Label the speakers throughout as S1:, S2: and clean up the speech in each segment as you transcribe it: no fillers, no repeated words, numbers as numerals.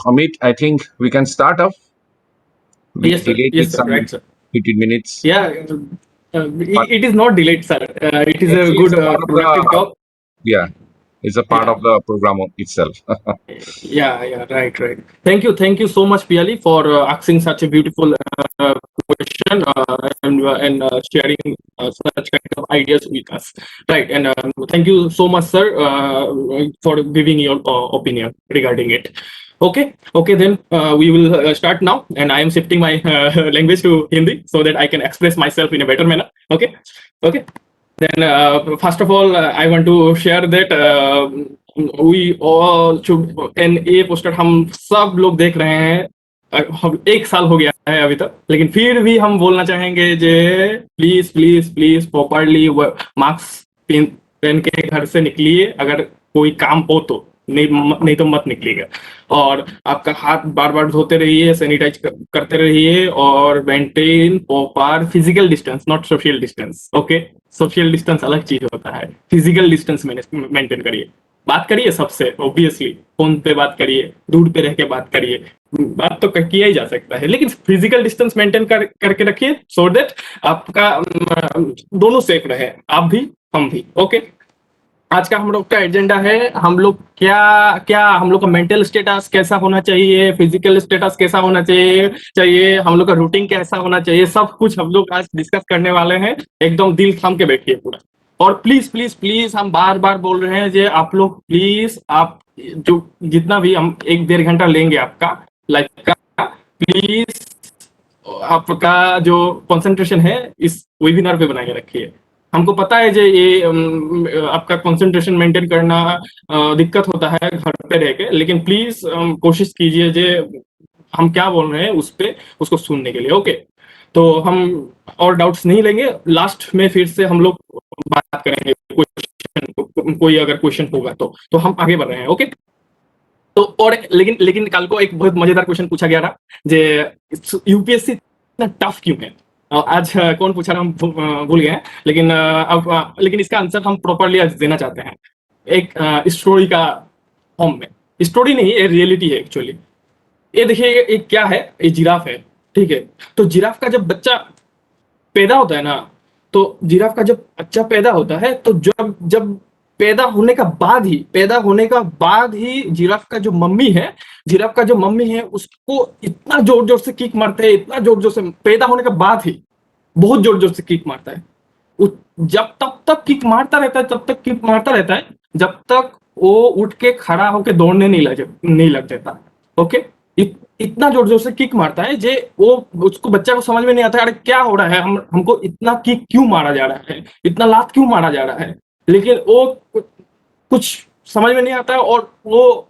S1: Amit, I think we can start off. We
S2: Yes, sir.
S1: delayed
S2: Yes,
S1: it
S2: sir.
S1: some
S2: Right, sir.
S1: 15 minutes.
S2: Yeah,
S1: But
S2: it is not delayed, sir. It is a
S1: actually, it's
S2: good,
S1: a part of
S2: productive
S1: the,
S2: talk.
S1: yeah, it's a part
S2: Yeah,
S1: of the program itself.
S2: yeah, right. Thank you so much, Piali, for asking such a beautiful question and sharing such kind of ideas with us. Right, and thank you so much, sir, for giving your opinion regarding it. Okay, then we will start now, and I am shifting my language to Hindi so that I can express myself in a better manner. Okay. Then, first of all, I want to share that we all should, and ये poster हम सब लोग देख रहे हैं। हम 1 साल हो गया है अभी तक, लेकिन फिर भी हम बोलना चाहेंगे जे please please please properly mask पहन के घर से निकलिए, अगर कोई काम हो तो, नहीं तो मत निकलिएगा। और आपका हाथ बार बार धोते रहिए, सैनिटाइज करते रहिए, और maintain proper physical distance, not social distance. Okay, social distance अलग चीज होता है, फिजिकल डिस्टेंस मेंटेन करिए। बात करिए सबसे, ऑब्वियसली फोन पे बात करिए, दूर पे रह के बात करिए, बात तो किया ही जा सकता है, लेकिन फिजिकल डिस्टेंस मेंटेन करके रखिए, सो दैट आपका दोनों सेफ रहे, आप भी हम भी। ओके, आज का हम लोग का एजेंडा है, हम लोग क्या क्या हम लोग का मेंटल स्टेटस कैसा होना चाहिए, फिजिकल स्टेटस कैसा होना चाहिए, हम लोग का रूटीन कैसा होना चाहिए, सब कुछ हम लोग आज डिस्कस करने वाले हैं। एकदम दिल थाम के बैठिए पूरा। और प्लीज प्लीज प्लीज हम बार बार बोल रहे हैं जे आप लोग प्लीज, आप जो जितना भी हम 1-1.5 घंटा लेंगे आपका लाइफ का, प्लीज आपका जो कंसंट्रेशन है इस वेबिनार पे बनाए रखिए। हमको पता है जे ये आपका कंसंट्रेशन मेंटेन करना दिक्कत होता है घर पे रह के, लेकिन प्लीज कोशिश कीजिए जे हम क्या बोल रहे हैं उस पे उसको सुनने के लिए। ओके, तो हम और डाउट्स नहीं लेंगे, लास्ट में फिर से हम लोग बात करेंगे क्वेश्चन, कोई अगर क्वेश्चन होगा तो हम आगे बढ़ रहे हैं। ओके, तो और लेकिन कल को एक बहुत मजेदार क्वेश्चन पूछा गया था, जे यूपीएससी इतना टफ क्यों है। आज कौन पूछा था हम भूल गए हैं, लेकिन लेकिन इसका आंसर हम प्रॉपरली आज देना चाहते हैं, एक स्टोरी का फॉर्म में। स्टोरी नहीं, ये रियलिटी है एक्चुअली। ये देखिए, ये क्या है, ये जिराफ है, ठीक है। तो जिराफ का जब बच्चा पैदा होता है ना, तो जिराफ का जब बच्चा पैदा होता है, तो जब जब पैदा होने का बाद ही जिराफ का जो मम्मी है उसको इतना जोर जोर से किक मारते हैं, इतना जोर जोर से, पैदा होने के बाद ही बहुत जोर जोर से किक मारता है। जब तब तक किक मारता रहता है जब तक वो उठ के खड़ा होके दौड़ने नहीं लग जाता। ओके, इतना जोर जोर से किक मारता है जे वो उसको, बच्चा को समझ में नहीं आता है, अरे क्या हो रहा है, हमको इतना किक क्यों मारा जा रहा है, इतना लात क्यों मारा जा रहा है। लेकिन वो कुछ समझ में नहीं आता है, और वो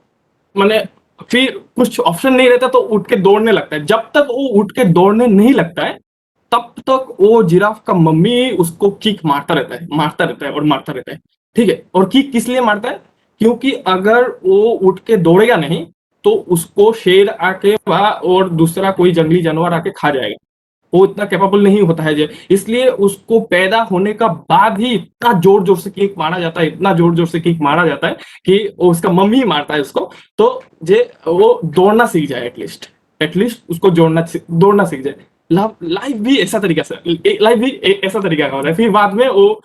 S2: मैंने फिर कुछ ऑप्शन नहीं रहता तो उठ के दौड़ने लगता है। जब तक वो उठ के दौड़ने नहीं लगता है तब तक वो जिराफ का मम्मी उसको किक मारता रहता है। ठीक है, और किक किस लिए मारता है, क्योंकि अगर वो उठ के दौड़ेगा नहीं तो उसको शेर आके और दूसरा कोई जंगली जानवर आके खा जाएगा। वो इतना कैपेबल नहीं होता है, इसलिए उसको पैदा होने का बाद ही इतना जोर जोर से किक मारा जाता है, कि वो उसका मम्मी मारता है उसको, तो वो दौड़ना सीख जाए, एटलीस्ट उसको दौड़ना सीख जाए। लाइफ भी ऐसा तरीका का होता है, फिर बाद में वो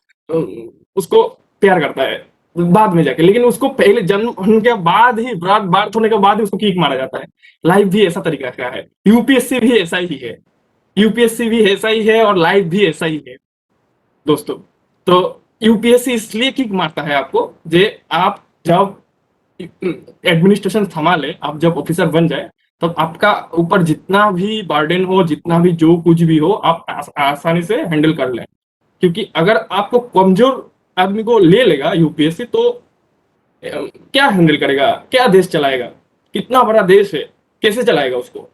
S2: उसको प्यार करता है बाद में जाके, लेकिन उसको पहले जन्म होने के बाद ही, बर्थ होने के बाद ही उसको किक मारा जाता है। लाइफ भी ऐसा तरीका का है, यूपीएससी भी ऐसा ही है और लाइफ भी ऐसा ही है दोस्तों। तो यूपीएससी इसलिए किक मारता है आपको, जे आप जब एडमिनिस्ट्रेशन संभाले, आप जब ऑफिसर बन जाए, तब आपका ऊपर जितना भी बर्डन हो, जितना भी जो कुछ भी हो, आप आसानी से हैंडल कर लें। क्योंकि अगर आपको कमजोर आदमी को ले लेगा यूपीएससी, तो क्या हैंडल करेगा, क्या देश चलाएगा, कितना बड़ा देश है, कैसे चलाएगा उसको।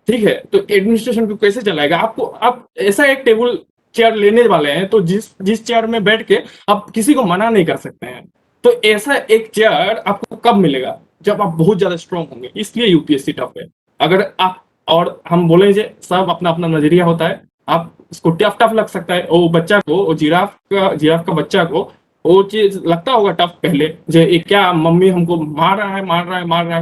S2: ठीक है, तो एडमिनिस्ट्रेशन को कैसे चलाएगा। आप ऐसा एक टेबल चेयर लेने वाले हैं, तो जिस चेयर में बैठ के आप किसी को मना नहीं कर सकते हैं। तो ऐसा एक चेयर आपको कब मिलेगा, जब आप बहुत ज्यादा स्ट्रांग होंगे। इसलिए यूपीएससी टफ है। अगर आप, और हम बोले सब अपना अपना नजरिया होता है, आप इसको टफ लग सकता है, वो बच्चा को, वो जिराफ का बच्चा को वो चीज लगता होगा टफ पहले, ये क्या मम्मी हमको मार रहा है,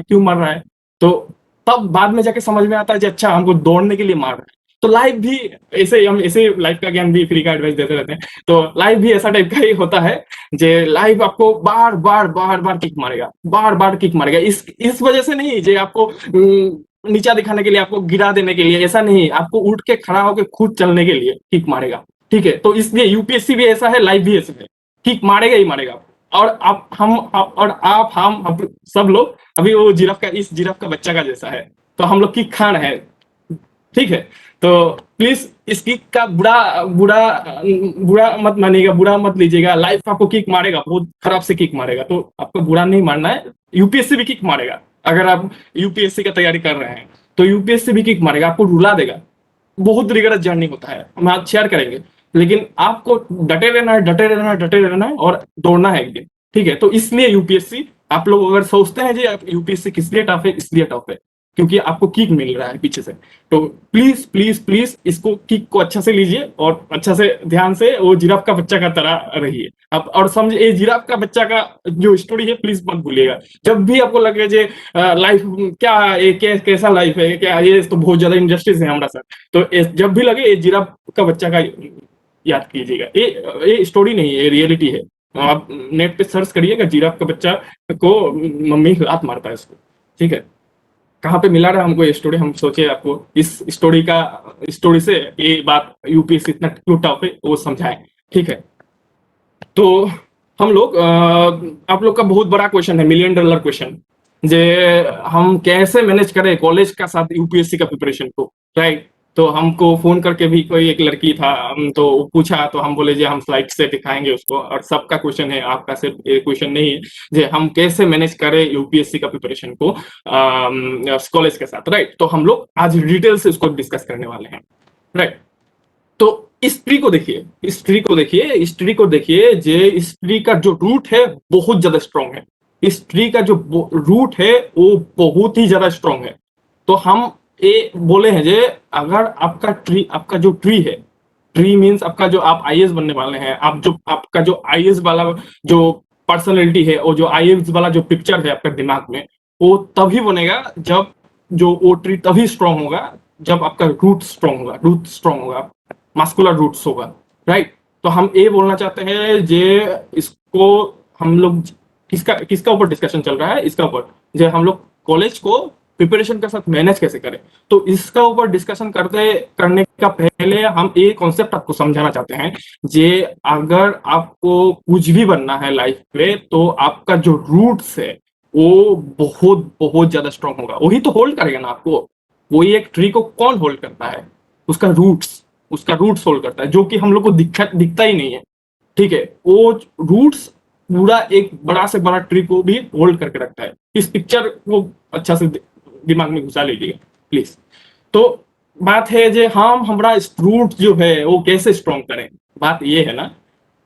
S2: क्यों मार रहा है। तो तब बाद में जाके समझ में आता है कि अच्छा हमको दौड़ने के लिए मार रहा है। तो लाइफ भी ऐसे, हम ऐसे लाइफ का ज्ञान भी फ्री का एडवाइस देते रहते हैं। तो लाइफ भी ऐसा टाइप का ही होता है, जे लाइफ आपको बार बार बार बार किक मारेगा, बार बार किक मारेगा। इस वजह से नहीं जे आपको नीचा दिखाने के लिए, आपको गिरा देने के लिए, ऐसा नहीं, आपको उठ के खड़ा होकर खुद चलने के लिए किक मारेगा। ठीक है, तो इसलिए यूपीएससी भी ऐसा है, लाइफ भी ऐसा है, किक मारेगा ही मारेगा। और हम सब लोग अभी वो जिराफ का, इस जिराफ का बच्चा का जैसा है, तो हम लोग किक खा रहे हैं। ठीक है, तो प्लीज इस किक का बुरा बुरा बुरा मत मानिएगा, बुरा मत लीजिएगा। लाइफ आपको किक मारेगा, बहुत खराब से किक मारेगा, तो आपको बुरा नहीं मानना है। यूपीएससी भी किक मारेगा, अगर आप यूपीएससी का तैयारी कर रहे हैं तो यूपीएससी भी किक मारेगा, आपको रुला देगा। बहुत रिगरस जर्नी होता है, हम आज शेयर करेंगे। लेकिन आपको डटे रहना है, डटे रहना है, डटे रहना है, और दौड़ना है एक दिन। ठीक है, तो इसलिए यूपीएससी, आप लोग अगर सोचते हैं जी यूपीएससी किस लिए टफ है, इसलिए टफ है क्योंकि आपको किक मिल रहा है पीछे से। तो प्लीज प्लीज प्लीज इसको, किक को अच्छा से लीजिए और अच्छा से ध्यान से वो जिराफ का बच्चा का तरह रहिए आप। और समझ, ये जिराफ का बच्चा का जो स्टोरी है प्लीज मत भूलिएगा। जब भी आपको लगे जे लाइफ क्या ये कैसा लाइफ है, क्या ये तो बहुत ज्यादा इंडस्ट्रीज है हमारा सर, तो जब भी लगे ये जिराफ का बच्चा का याद कीजिएगा। ये स्टोरी नहीं है, ये रियलिटी है। आप नेट पे सर्च करिएगा, जिराफ का बच्चा को मम्मी लात मारता है इसको। ठीक है, कहाँ पे मिला रहा हमको ये स्टोरी, हम सोचे आपको इस स्टोरी से ये बात यूपीएससी इतना क्यों टफ है वो समझाएं। ठीक है, तो हम लोग आप लोग का बहुत बड़ा क्वेश्चन है, मिलियन डॉलर क्वेश्चन, जे हम कैसे मैनेज करें कॉलेज का साथ यूपीएससी का प्रिपरेशन को, राइट। तो हमको फोन करके भी कोई एक लड़की था, तो पूछा, तो हम बोले जे हम स्लाइड से दिखाएंगे उसको, और सबका क्वेश्चन है, आपका सिर्फ एक क्वेश्चन नहीं है, जे हम कैसे मैनेज करें यूपीएससी का प्रिपरेशन को कॉलेज के साथ, राइट। तो हम लोग आज डिटेल से उसको डिस्कस करने वाले हैं, राइट। तो इस ट्री को देखिए, इस ट्री को देखिए, इस ट्री को देखिए, जे इस ट्री का जो रूट है बहुत ज्यादा स्ट्रॉन्ग है। इस ट्री का जो रूट है वो बहुत ही ज्यादा स्ट्रॉन्ग है। तो हम ये बोले हैं जे अगर आपका जो ट्री है, ट्री मीन्स आपका जो आप आईएएस बनने वाले हैं, आप जो आपका जो आईएएस वाला जो पर्सनैलिटी है, और जो आईएएस वाला जो पिक्चर है आपका दिमाग में, वो तभी बनेगा जब जो वो ट्री तभी स्ट्रॉन्ग होगा जब आपका रूट स्ट्रॉन्ग होगा, रूट स्ट्रॉन्ग होगा, मस्कुलर रूट्स होगा, राइट। तो हम ये बोलना चाहते हैं जे इसको हम लोग किसका किसका ऊपर डिस्कशन चल रहा है, इसका ऊपर, जो हम लोग कॉलेज को प्रिपरेशन के साथ मैनेज कैसे करें। तो इसका ऊपर डिस्कशन करने का पहले हम एक कॉन्सेप्ट आपको समझाना चाहते हैं, जे अगर आपको कुछ भी बनना है लाइफ में, तो आपका जो रूट्स है वो बहुत बहुत ज्यादा स्ट्रॉन्ग होगा, वही तो होल्ड करेगा ना आपको। वही एक ट्री को कौन होल्ड करता है, उसका रूट्स, उसका रूट्स होल्ड करता है, जो कि हम लोग को दिखता ही नहीं है। ठीक है, वो रूट्स पूरा एक बड़ा से बड़ा ट्री को भी होल्ड करके रखता है। इस पिक्चर को अच्छा से दिमाग में घुसा लीजिए प्लीज। तो बात है जे हम हमारा रूट जो है वो कैसे स्ट्रॉन्ग करें, बात ये है ना।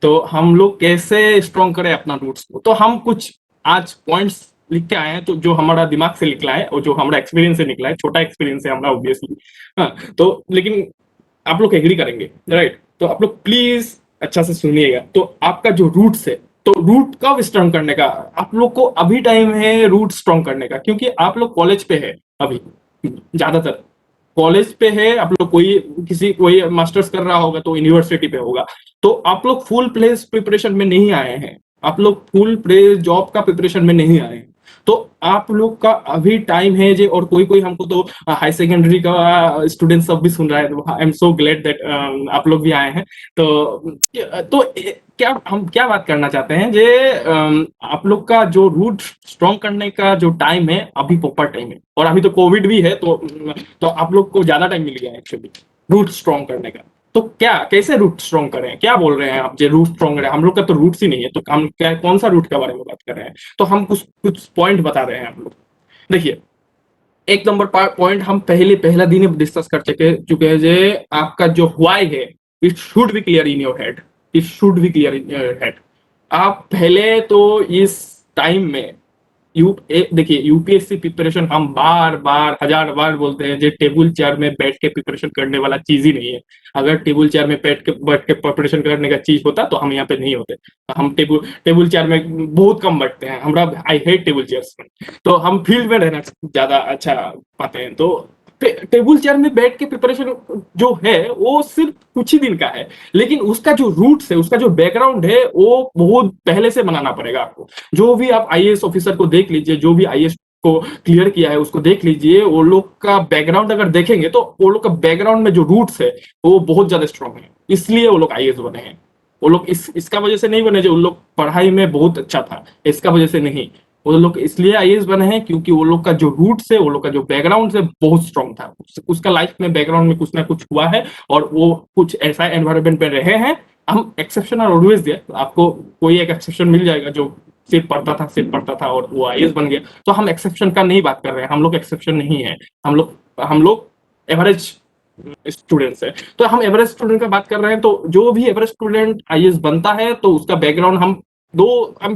S2: तो हम लोग कैसे स्ट्रॉन्ग करें अपना रूट्स को, तो हम कुछ आज पॉइंट्स लिख के आए हैं, तो जो हमारा दिमाग से निकला है और जो हमारा एक्सपीरियंस से निकला है, छोटा एक्सपीरियंस है हमारा ऑब्वियसली। हाँ, तो लेकिन आप लोग एग्री करेंगे, राइट। तो आप लोग प्लीज अच्छा से सुनिएगा। तो आपका जो रूट्स है, तो रूट कब स्ट्रॉन्ग करने का, आप लोग को अभी टाइम है रूट स्ट्रॉन्ग करने का, क्योंकि आप लोग कॉलेज पे है अभी, ज्यादातर कॉलेज पे है आप लोग। कोई मास्टर्स कर रहा होगा तो यूनिवर्सिटी पे होगा। तो आप लोग फुल प्लेस प्रिपरेशन में नहीं आए हैं, आप लोग फुल प्लेस जॉब का प्रिपरेशन में नहीं आए हैं। तो आप लोग का अभी टाइम है जे, और कोई कोई हमको तो हाई सेकेंडरी का स्टूडेंट सब भी सुन रहा है, तो I am so glad that आप लोग भी आए हैं। तो क्या हम क्या बात करना चाहते हैं जे आप लोग का जो रूट स्ट्रॉन्ग करने का जो टाइम है अभी प्रॉपर टाइम है, और अभी तो कोविड भी है, तो आप लोग को ज्यादा टाइम मिल गया है एक्चुअली रूट स्ट्रॉन्ग करने का। तो क्या कैसे रूट स्ट्रॉन्ग करें, क्या बोल रहे हैं आप जो रूट स्ट्रॉन्ग करें, हम लोग का तो रूट्स ही नहीं है, तो हम क्या कौन सा रूट के बारे में बात कर रहे हैं। तो हम कुछ कुछ पॉइंट बता रहे हैं आप लोग। देखिए, एक नंबर पॉइंट हम पहला दिन ही डिस्कस कर चुके हैं, जे आपका जो व्हाई है, it should be clear in your head, it should be clear in your head. आप पहले तो इस टाइम में देखिए यूपीएससी प्रिपरेशन हम बार बार हजार बार बोलते हैं, जो टेबल चेयर में बैठ के प्रिपरेशन करने वाला चीज ही नहीं है। अगर टेबल चेयर में बैठ के प्रिपरेशन करने का चीज होता तो हम यहाँ पे नहीं होते। हम टेबल चेयर में बहुत कम बैठते हैं, हमरा आई हेट टेबल चेयर्स। तो हम फील्ड में रहना ज्यादा अच्छा पाते हैं। तो टेबल चेयर में बैठ के प्रिपरेशन जो है वो सिर्फ कुछ ही दिन का है, लेकिन उसका जो रूट्स है, उसका जो बैकग्राउंड है, वो बहुत पहले से बनाना पड़ेगा आपको। जो भी आप आईएएस ऑफिसर को देख लीजिए, जो भी आईएएस को क्लियर किया है उसको देख लीजिए, वो लोग का बैकग्राउंड अगर देखेंगे तो वो लोग का बैकग्राउंड में जो रूट्स है वो बहुत ज्यादा स्ट्रांग है, इसलिए वो लोग आईएएस बने हैं। वो लोग इसका वजह से नहीं बने जो उन लोग पढ़ाई में बहुत अच्छा था, इसका वजह से नहीं। वो लोग इसलिए आईएएस बने हैं क्योंकि वो लोग का जो रूट्स है, वो लोग का जो बैकग्राउंड है बहुत स्ट्रांग था। उसका लाइफ में बैकग्राउंड में कुछ ना कुछ हुआ है और वो कुछ ऐसा एनवायरमेंट में रहे हैं। हम एक्सेप्शन आर ऑलवेज देयर, आपको कोई एक एक्सेप्शन मिल जाएगा जो सिर्फ पढ़ता था और वो आईएएस बन गया। तो हम एक्सेप्शन का नहीं बात कर रहे हैं, हम लोग एक्सेप्शन नहीं है, हम लोग एवरेज स्टूडेंट्स है। तो हम एवरेज स्टूडेंट का बात कर रहे हैं, तो जो भी एवरेज स्टूडेंट आईएएस बनता है तो उसका बैकग्राउंड हम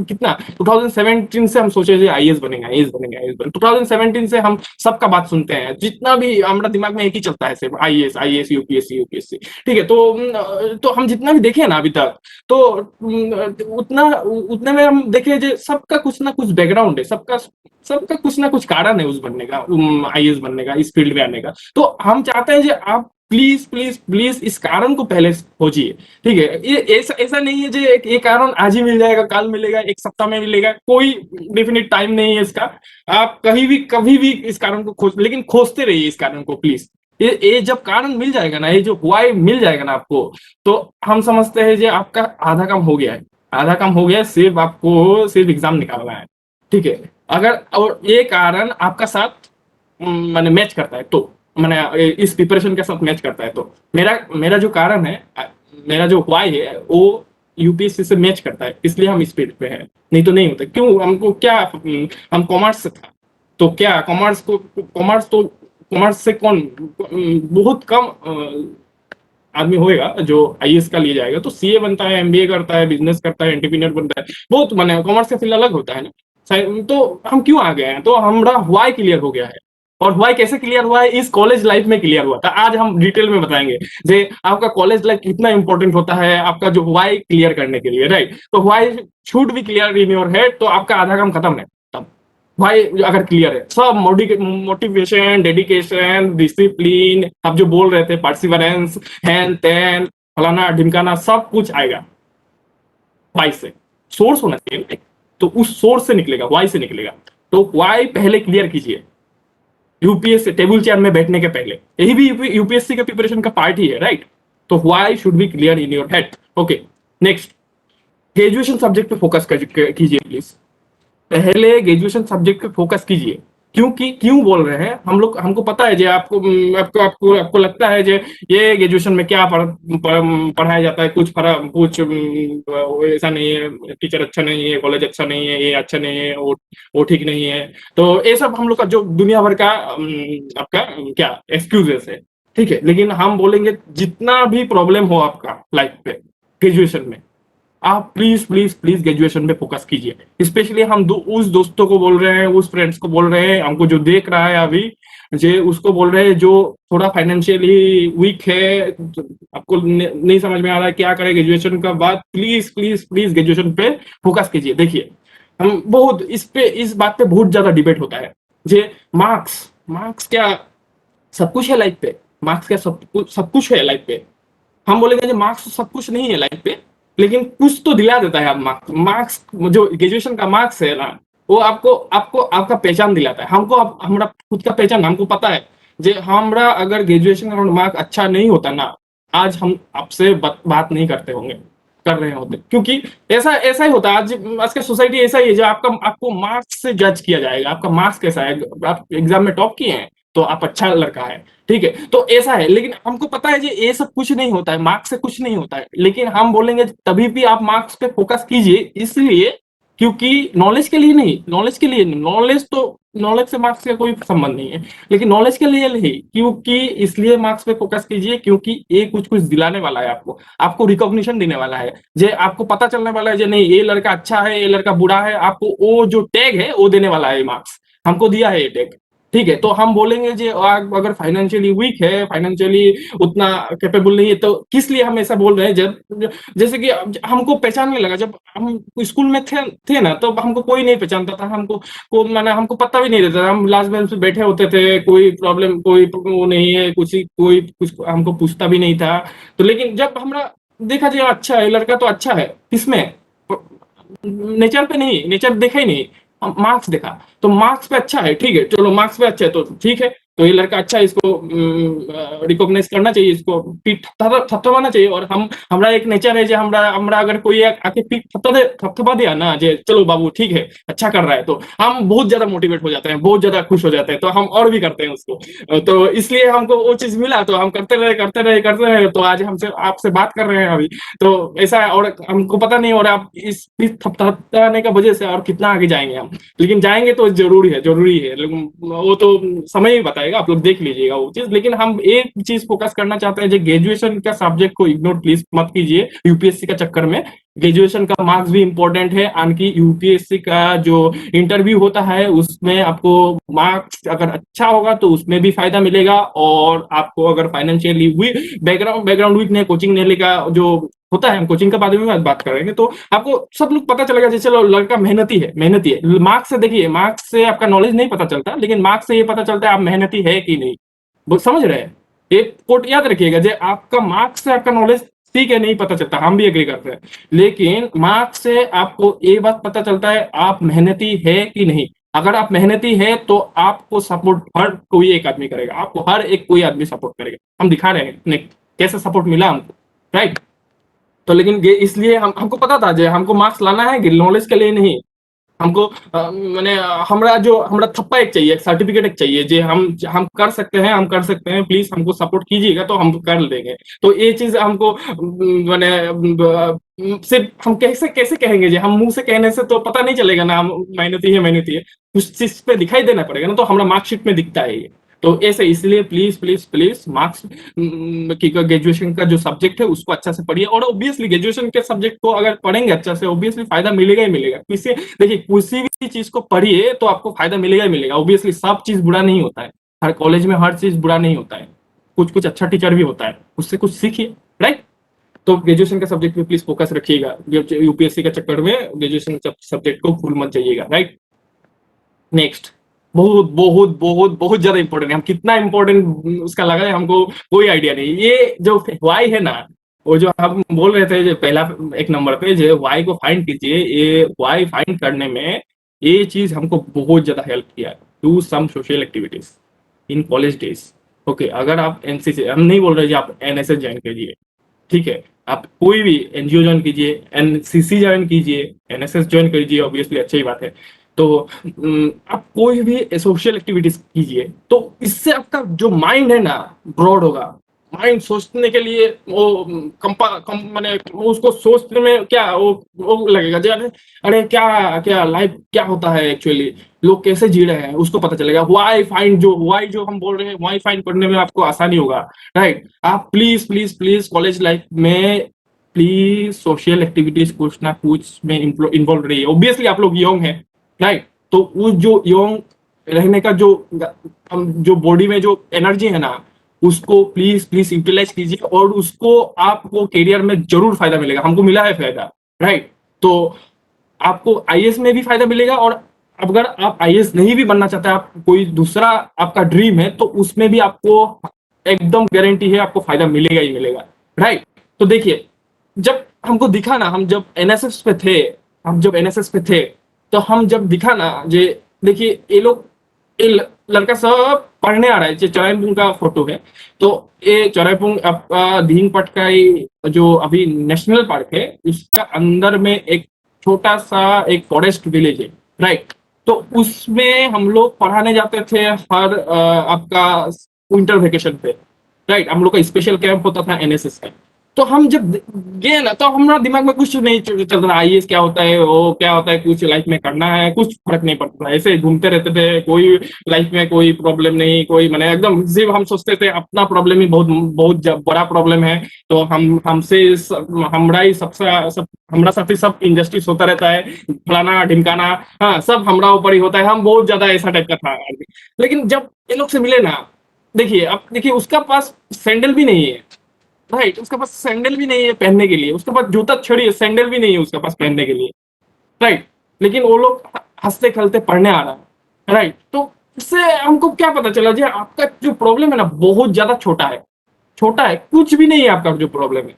S2: कितना 2017 से हम सोचे थे आईएएस बनेगा, आईएएस बनेगा, आईएएस बनेगा। 2017 से हम सबका बात सुनते हैं, जितना भी हमारा दिमाग में एक ही चलता है सिर्फ आईएएस आईएएस यूपीएससी यूपीएससी। ठीक है, तो हम जितना भी देखे ना अभी तक, तो उतना उतने में हम देखे जो सबका कुछ ना कुछ बैकग्राउंड है, सबका सबका कुछ ना कुछ कारण है उस बनने का, आईएएस बनने का, इस फील्ड में आने का। तो हम चाहते हैं कि आप प्लीज प्लीज प्लीज इस कारण को पहले खोजिए। ठीक है, ये ऐसा ऐसा नहीं है जो ये कारण आज ही मिल जाएगा, कल मिलेगा, एक सप्ताह में मिलेगा, कोई डेफिनेट टाइम नहीं है इसका। आप कहीं भी कभी भी इस कारण को लेकिन खोजते रहिए इस कारण को प्लीज। ये जब कारण मिल जाएगा ना, ये जो व्हाई मिल जाएगा ना आपको, तो हम समझते हैं कि आपका आधा काम हो गया है, आधा काम हो गया है, सिर्फ आपको सिर्फ एग्जाम निकालना है। ठीक है, अगर और ये कारण आपका साथ मैंने मैच करता है, तो मैंने इस प्रिपरेशन के साथ मैच करता है, तो मेरा मेरा जो कारण है, मेरा जो व्हाई है, वो यूपीएससी से मैच करता है, इसलिए हम इस फील्ड पे हैं। नहीं तो नहीं होता। क्यों हमको क्या, हम कॉमर्स से था, तो क्या कॉमर्स से कौन बहुत कम आदमी होएगा जो आईएएस का लिए जाएगा। तो सीए बनता है, एमबीए करता है, बिजनेस करता है, एंटरप्रेन्योर बनता है, बहुत माने कॉमर्स का फील्ड अलग होता है ना। तो हम क्यों आ गए हैं, तो हमारा व्हाई क्लियर हो गया है। और व्हाई कैसे क्लियर हुआ है, इस कॉलेज लाइफ में क्लियर हुआ था। आज हम डिटेल में बताएंगे जे आपका कॉलेज लाइफ कितना इंपॉर्टेंट होता है आपका जो व्हाई क्लियर करने के लिए, राइट। तो why should be clear in your head, तो आपका आधा काम खत्म है तब। भाई अगर क्लियर है, सब मोटिवेशन, डेडिकेशन, डिसिप्लिन, आप जो बोल रहे थे, परसिवरेंस, हैन तैन, फलाना ढिमकाना, सब कुछ आएगा वाई से। सोर्स होना चाहिए, तो उस सोर्स से निकलेगा, वाई से निकलेगा। तो वाई पहले क्लियर कीजिए यूपीएससी टेबल चेयर में बैठने के पहले, यही भी यूपीएससी के प्रिपरेशन का पार्ट ही है, राइट। तो why should be clear in your head. Okay, next, graduation subject पे फोकस कीजिए प्लीज। पहले ग्रेजुएशन सब्जेक्ट पे फोकस कीजिए। क्यों बोल रहे हैं हम लोग, हमको पता है जो आपको लगता है जो ये ग्रेजुएशन में क्या पढ़ाया जाता है, कुछ ऐसा नहीं है, टीचर अच्छा नहीं है, कॉलेज अच्छा नहीं है, ये अच्छा नहीं है, वो ठीक नहीं है। तो ये सब हम लोग का जो दुनिया भर का आपका क्या एक्सक्यूजेस है। ठीक है, लेकिन हम बोलेंगे जितना भी प्रॉब्लम हो आपका लाइफ पे ग्रेजुएशन में, आप प्लीज प्लीज प्लीज ग्रेजुएशन पे फोकस कीजिए। स्पेशली हम उस दोस्तों को बोल रहे हैं, उस फ्रेंड्स को बोल रहे हैं, हमको जो देख रहा है अभी, जे उसको बोल रहे हैं जो थोड़ा फाइनेंशियली वीक है, आपको नहीं समझ में आ रहा है क्या करे ग्रेजुएशन का बाद, प्लीज प्लीज प्लीज ग्रेजुएशन पे फोकस कीजिए। देखिए, हम बहुत इस बात पे बहुत ज्यादा डिबेट होता है जे मार्क्स क्या सब कुछ है लाइफ पे, मार्क्स क्या सब कुछ है लाइफ पे। हम बोलेंगे मार्क्स सब कुछ नहीं है लाइफ पे, लेकिन कुछ तो दिला देता है। आप मार्क्स जो ग्रेजुएशन का मार्क्स है ना, वो आपको आपको आपका पहचान दिलाता है। हमको हमारा खुद का पहचान हमको पता है जे हमारा अगर ग्रेजुएशन का मार्क अच्छा नहीं होता ना, आज हम आपसे बात नहीं करते होंगे, कर रहे होते, क्योंकि ऐसा ऐसा ही होता है। आज का सोसाइटी ऐसा ही है जो आपको मार्क्स से जज किया जाएगा। आपका मार्क्स कैसा है, आप एग्जाम में टॉप किए हैं तो आप अच्छा लड़का है, ठीक है, तो ऐसा है। लेकिन हमको पता है कि ये सब कुछ नहीं होता है, मार्क्स से कुछ नहीं होता है, लेकिन हम बोलेंगे तभी भी आप मार्क्स पे फोकस कीजिए, इसलिए क्योंकि नॉलेज के लिए नहीं, नॉलेज के लिए नहीं, नॉलेज से मार्क्स का कोई संबंध नहीं है, लेकिन नॉलेज के लिए नहीं, क्योंकि इसलिए मार्क्स पे फोकस कीजिए क्योंकि ये कुछ कुछ दिलाने वाला है आपको, आपको रिकॉग्निशन देने वाला है, जे आपको पता चलने वाला है जे नहीं ये लड़का अच्छा है, ये लड़का बुरा है, आपको वो जो टैग है वो देने वाला है मार्क्स, हमको दिया है ये टैग। ठीक है, तो हम बोलेंगे जे आप अगर फाइनेंशियली वीक है, फाइनेंशियली उतना कैपेबल नहीं है, तो किस लिए हम ऐसा बोल रहे हैं? जब जैसे कि हमको पहचानने लगा, जब हम स्कूल में थे ना, तो हमको कोई नहीं पहचानता था, हमको को मैंने हमको पता भी नहीं रहता था, हम लास्ट बेंच पे बैठे होते थे, कोई प्रॉब्लम कोई वो नहीं है, कोई कुछ हमको पूछता भी नहीं था। तो लेकिन जब हमरा देखा जी अच्छा है लड़का, तो अच्छा है किसमें? नेचर पे नहीं, नेचर देखा ही नहीं, मार्क्स देखा, तो मार्क्स पे अच्छा है, ठीक है, चलो मार्क्स पे अच्छा है तो ठीक है, तो ये लड़का अच्छा है, इसको रिकॉग्नाइज करना चाहिए, इसको पीठ थपथपाना चाहिए। और हम हमरा एक नेचर है जो हमरा हमरा अगर कोई आके पीठ थपथपा दिया ना, जे चलो बाबू ठीक है अच्छा कर रहा है, तो हम बहुत ज्यादा मोटिवेट हो जाते हैं, बहुत ज्यादा खुश हो जाते हैं, तो हम और भी करते हैं उसको। तो इसलिए हमको वो चीज मिला, तो हम करते रहे करते रहे करते रहे, तो आज हमसे आपसे बात कर रहे हैं अभी। तो ऐसा है, और हमको पता नहीं, और आप इस थपथपाने का वजह से और कितना आगे जाएंगे हम, लेकिन जाएंगे तो जरूरी है, जरूरी है, लेकिन वो तो समय ही बताएगा, आप लोग देख लीजिएगा वो चीज। लेकिन हम एक चीज फोकस करना चाहते हैं, जो ग्रेजुएशन का सब्जेक्ट को इग्नोर प्लीज मत कीजिए यूपीएससी का चक्कर में। ग्रेजुएशन का मार्क्स भी इंपॉर्टेंट है, आनकी यूपीएससी का जो इंटरव्यू होता है उसमें आपको मार्क्स अगर अच्छा होगा तो उसमें भी फायदा मिलेगा, और आपको अगर फाइनेंशियली बैकग्राउंड वीक नहीं, कोचिंग नहीं लेगा जो होता है, हम कोचिंग के बारे में बात करेंगे, तो आपको सब लोग पता चलेगा जैसे चलो लड़का मेहनती है, मेहनती है। मार्क्स से देखिए, मार्क्स से आपका नॉलेज नहीं पता चलता, लेकिन मार्क्स से ये पता चलता है आप मेहनती है कि नहीं। वो समझ रहे हैं? एक कोट याद रखिएगा, जो आपका मार्क्स से आपका नॉलेज ठीक है नहीं पता चलता, हम भी एग्री करते हैं, लेकिन मार्क्स से आपको ये बात पता चलता है आप मेहनती है कि नहीं। अगर आप मेहनती है तो आपको सपोर्ट हर कोई एक आदमी करेगा, आपको हर एक कोई आदमी सपोर्ट करेगा, हम दिखा रहे हैं कैसे सपोर्ट मिला हमको, राइट? तो लेकिन ये इसलिए हमको पता था जे हमको मार्क्स लाना है नॉलेज के लिए नहीं, हमको मैंने हमरा जो हमरा थप्पा एक चाहिए, एक सर्टिफिकेट एक चाहिए, जे हम कर सकते हैं, हम कर सकते हैं, प्लीज हमको सपोर्ट कीजिएगा तो हम कर देंगे। तो ये चीज हमको मैंने सिर्फ हम कैसे कैसे कहेंगे, जे हम मुंह से कहने से तो पता नहीं चलेगा ना, हम मेहनती है मेहनती है, कुछ चीज पे दिखाई देना पड़ेगा ना, तो हमारा मार्कशीट में दिखता है ये। तो ऐसे इसलिए प्लीज प्लीज प्लीज मार्क्स की ग्रेजुएशन का जो सब्जेक्ट है उसको अच्छा से पढ़िए, और ऑब्वियसली ग्रेजुएशन के सब्जेक्ट को अगर पढ़ेंगे अच्छा से, ऑब्वियसली फायदा मिलेगा ही मिलेगा। किसी देखिए किसी भी चीज को पढ़िए तो आपको फायदा मिलेगा ही मिलेगा, ऑब्वियसली सब चीज बुरा नहीं होता है, हर कॉलेज में हर चीज बुरा नहीं होता है, कुछ कुछ अच्छा टीचर भी होता है, उससे कुछ सीखिए, राइट? तो ग्रेजुएशन का सब्जेक्ट में प्लीज फोकस रखिएगा, यूपीएससी के चक्कर में ग्रेजुएशन सब्जेक्ट को भूल मत जाइएगा, राइट? नेक्स्ट, बहुत बहुत बहुत बहुत ज्यादा इंपॉर्टेंट है, हम कितना इंपॉर्टेंट उसका लगा है हमको कोई आइडिया नहीं। ये जो वाई है ना, वो जो हम बोल रहे थे जो पहला एक नंबर पे जो वाई को फाइंड कीजिए, ये वाई फाइंड करने में ये चीज हमको बहुत ज्यादा हेल्प किया है। Do some social activities in college days. Okay, अगर आप एनसीसी, हम नहीं बोल रहे जी आप एनएसएस ज्वाइन कीजिए, ठीक है, आप कोई भी एनजीओ ज्वाइन कीजिए, एनसीसी ज्वाइन कीजिए, एनएसएस ज्वाइन कीजिए, ऑब्वियसली अच्छी बात है। तो आप कोई भी सोशल एक्टिविटीज कीजिए, तो इससे आपका जो माइंड है ना ब्रॉड होगा, माइंड सोचने के लिए वो माने उसको सोचने में क्या वो लगेगा जो अरे क्या क्या लाइफ क्या होता है एक्चुअली, लोग कैसे जी रहे हैं उसको पता चलेगा। वाई जो हम बोल रहे हैं, वाई फाइंड करने में आपको आसानी होगा, राइट? आप please please please college life में प्लीज सोशल एक्टिविटीज कुछ ना कुछ में इन्वॉल्व रहिए। ऑब्वियसली आप लोग यंग हैं, राइट? तो वो जो यंग रहने का जो बॉडी में जो एनर्जी है ना, उसको प्लीज प्लीज यूटिलाइज कीजिए, और उसको आपको करियर में जरूर फायदा मिलेगा, हमको मिला है फायदा, राइट? तो आपको आईएएस में भी फायदा मिलेगा, और अगर आप आईएएस नहीं भी बनना चाहते, आप कोई दूसरा आपका ड्रीम है, तो उसमें भी आपको एकदम गारंटी है आपको फायदा मिलेगा ही मिलेगा, राइट? तो देखिए, जब हमको दिखा ना, हम जब एनएसएस पे थे, तो हम जब दिखा ना, जे देखिए ये लोग ये लड़का सब पढ़ने आ रहा है, चौराईपुंग का फोटो है। तो ये चौराईपुंग आपका दीन पटकाई जो अभी नेशनल पार्क है, उसका अंदर में एक छोटा सा एक फॉरेस्ट विलेज है, राइट? तो उसमें हम लोग पढ़ाने जाते थे हर आपका विंटर वेकेशन पे, राइट? हम लोग का स्पेशल कैंप होता था एनएसएस का। तो हम जब गए ना तो हमारा दिमाग में कुछ नहीं चल रहा, आईएएस क्या होता है, वो क्या होता है, कुछ लाइफ में करना है, कुछ फर्क नहीं पड़ता था, ऐसे घूमते रहते थे, कोई लाइफ में कोई प्रॉब्लम नहीं, कोई मैंने एकदम सिर्फ हम सोचते थे अपना प्रॉब्लम ही बहुत बहुत बड़ा प्रॉब्लम है। तो हम हमसे हमरा ही हमरा साथ ही सब इंजस्टिस होता रहता है, फलाना ढिमकाना, हाँ सब हमरा ऊपर ही होता है, हम बहुत ज्यादा ऐसा टाइप का था। लेकिन जब ये लोग से मिले ना, देखिए अब देखिए उसका पास सैंडल भी नहीं है, राइट, उसके पास सैंडल भी नहीं है पहनने के लिए, उसके पास जूता छोड़िए सैंडल भी नहीं है उसके पास पहनने के लिए, राइट। लेकिन वो लोग हंसते खेलते पढ़ने आ रहा है, राइट। तो इससे हमको क्या पता चला जी, आपका जो प्रॉब्लम है ना बहुत ज्यादा छोटा है, छोटा है, कुछ भी नहीं है आपका जो प्रॉब्लम है।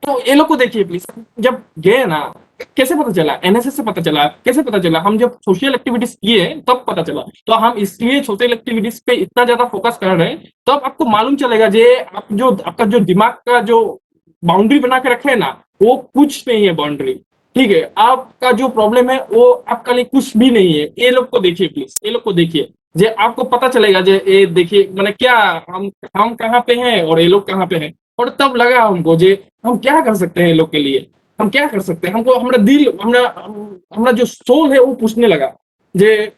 S2: तो ये लोग को देखिए प्लीज, जब गए ना, कैसे पता चला, एनएसएस से पता चला, कैसे पता चला, हम जब सोशल एक्टिविटीज किए तब पता चला। तो हम इसलिए सोशल एक्टिविटीज पे इतना ज्यादा फोकस कर रहे हैं, तब आपको मालूम चलेगा जे आप जो आपका जो दिमाग का जो बाउंड्री बना के रखे है ना, वो कुछ नहीं है बाउंड्री, ठीक है। आपका जो प्रॉब्लम है वो आपका लिए कुछ भी नहीं है। ये लोग को देखिए प्लीज, ये लोग को देखिए, जे आपको पता चलेगा जे ये देखिए मैंने क्या, हम कहाँ पे हैं और ये लोग कहाँ पे हैं। और तब लगा हमको जे हम क्या कर सकते हैं लोग के लिए, हम क्या कर सकते हैं, हमको हमारा दिल, हमारा जो सोल है वो पूछने लगा जे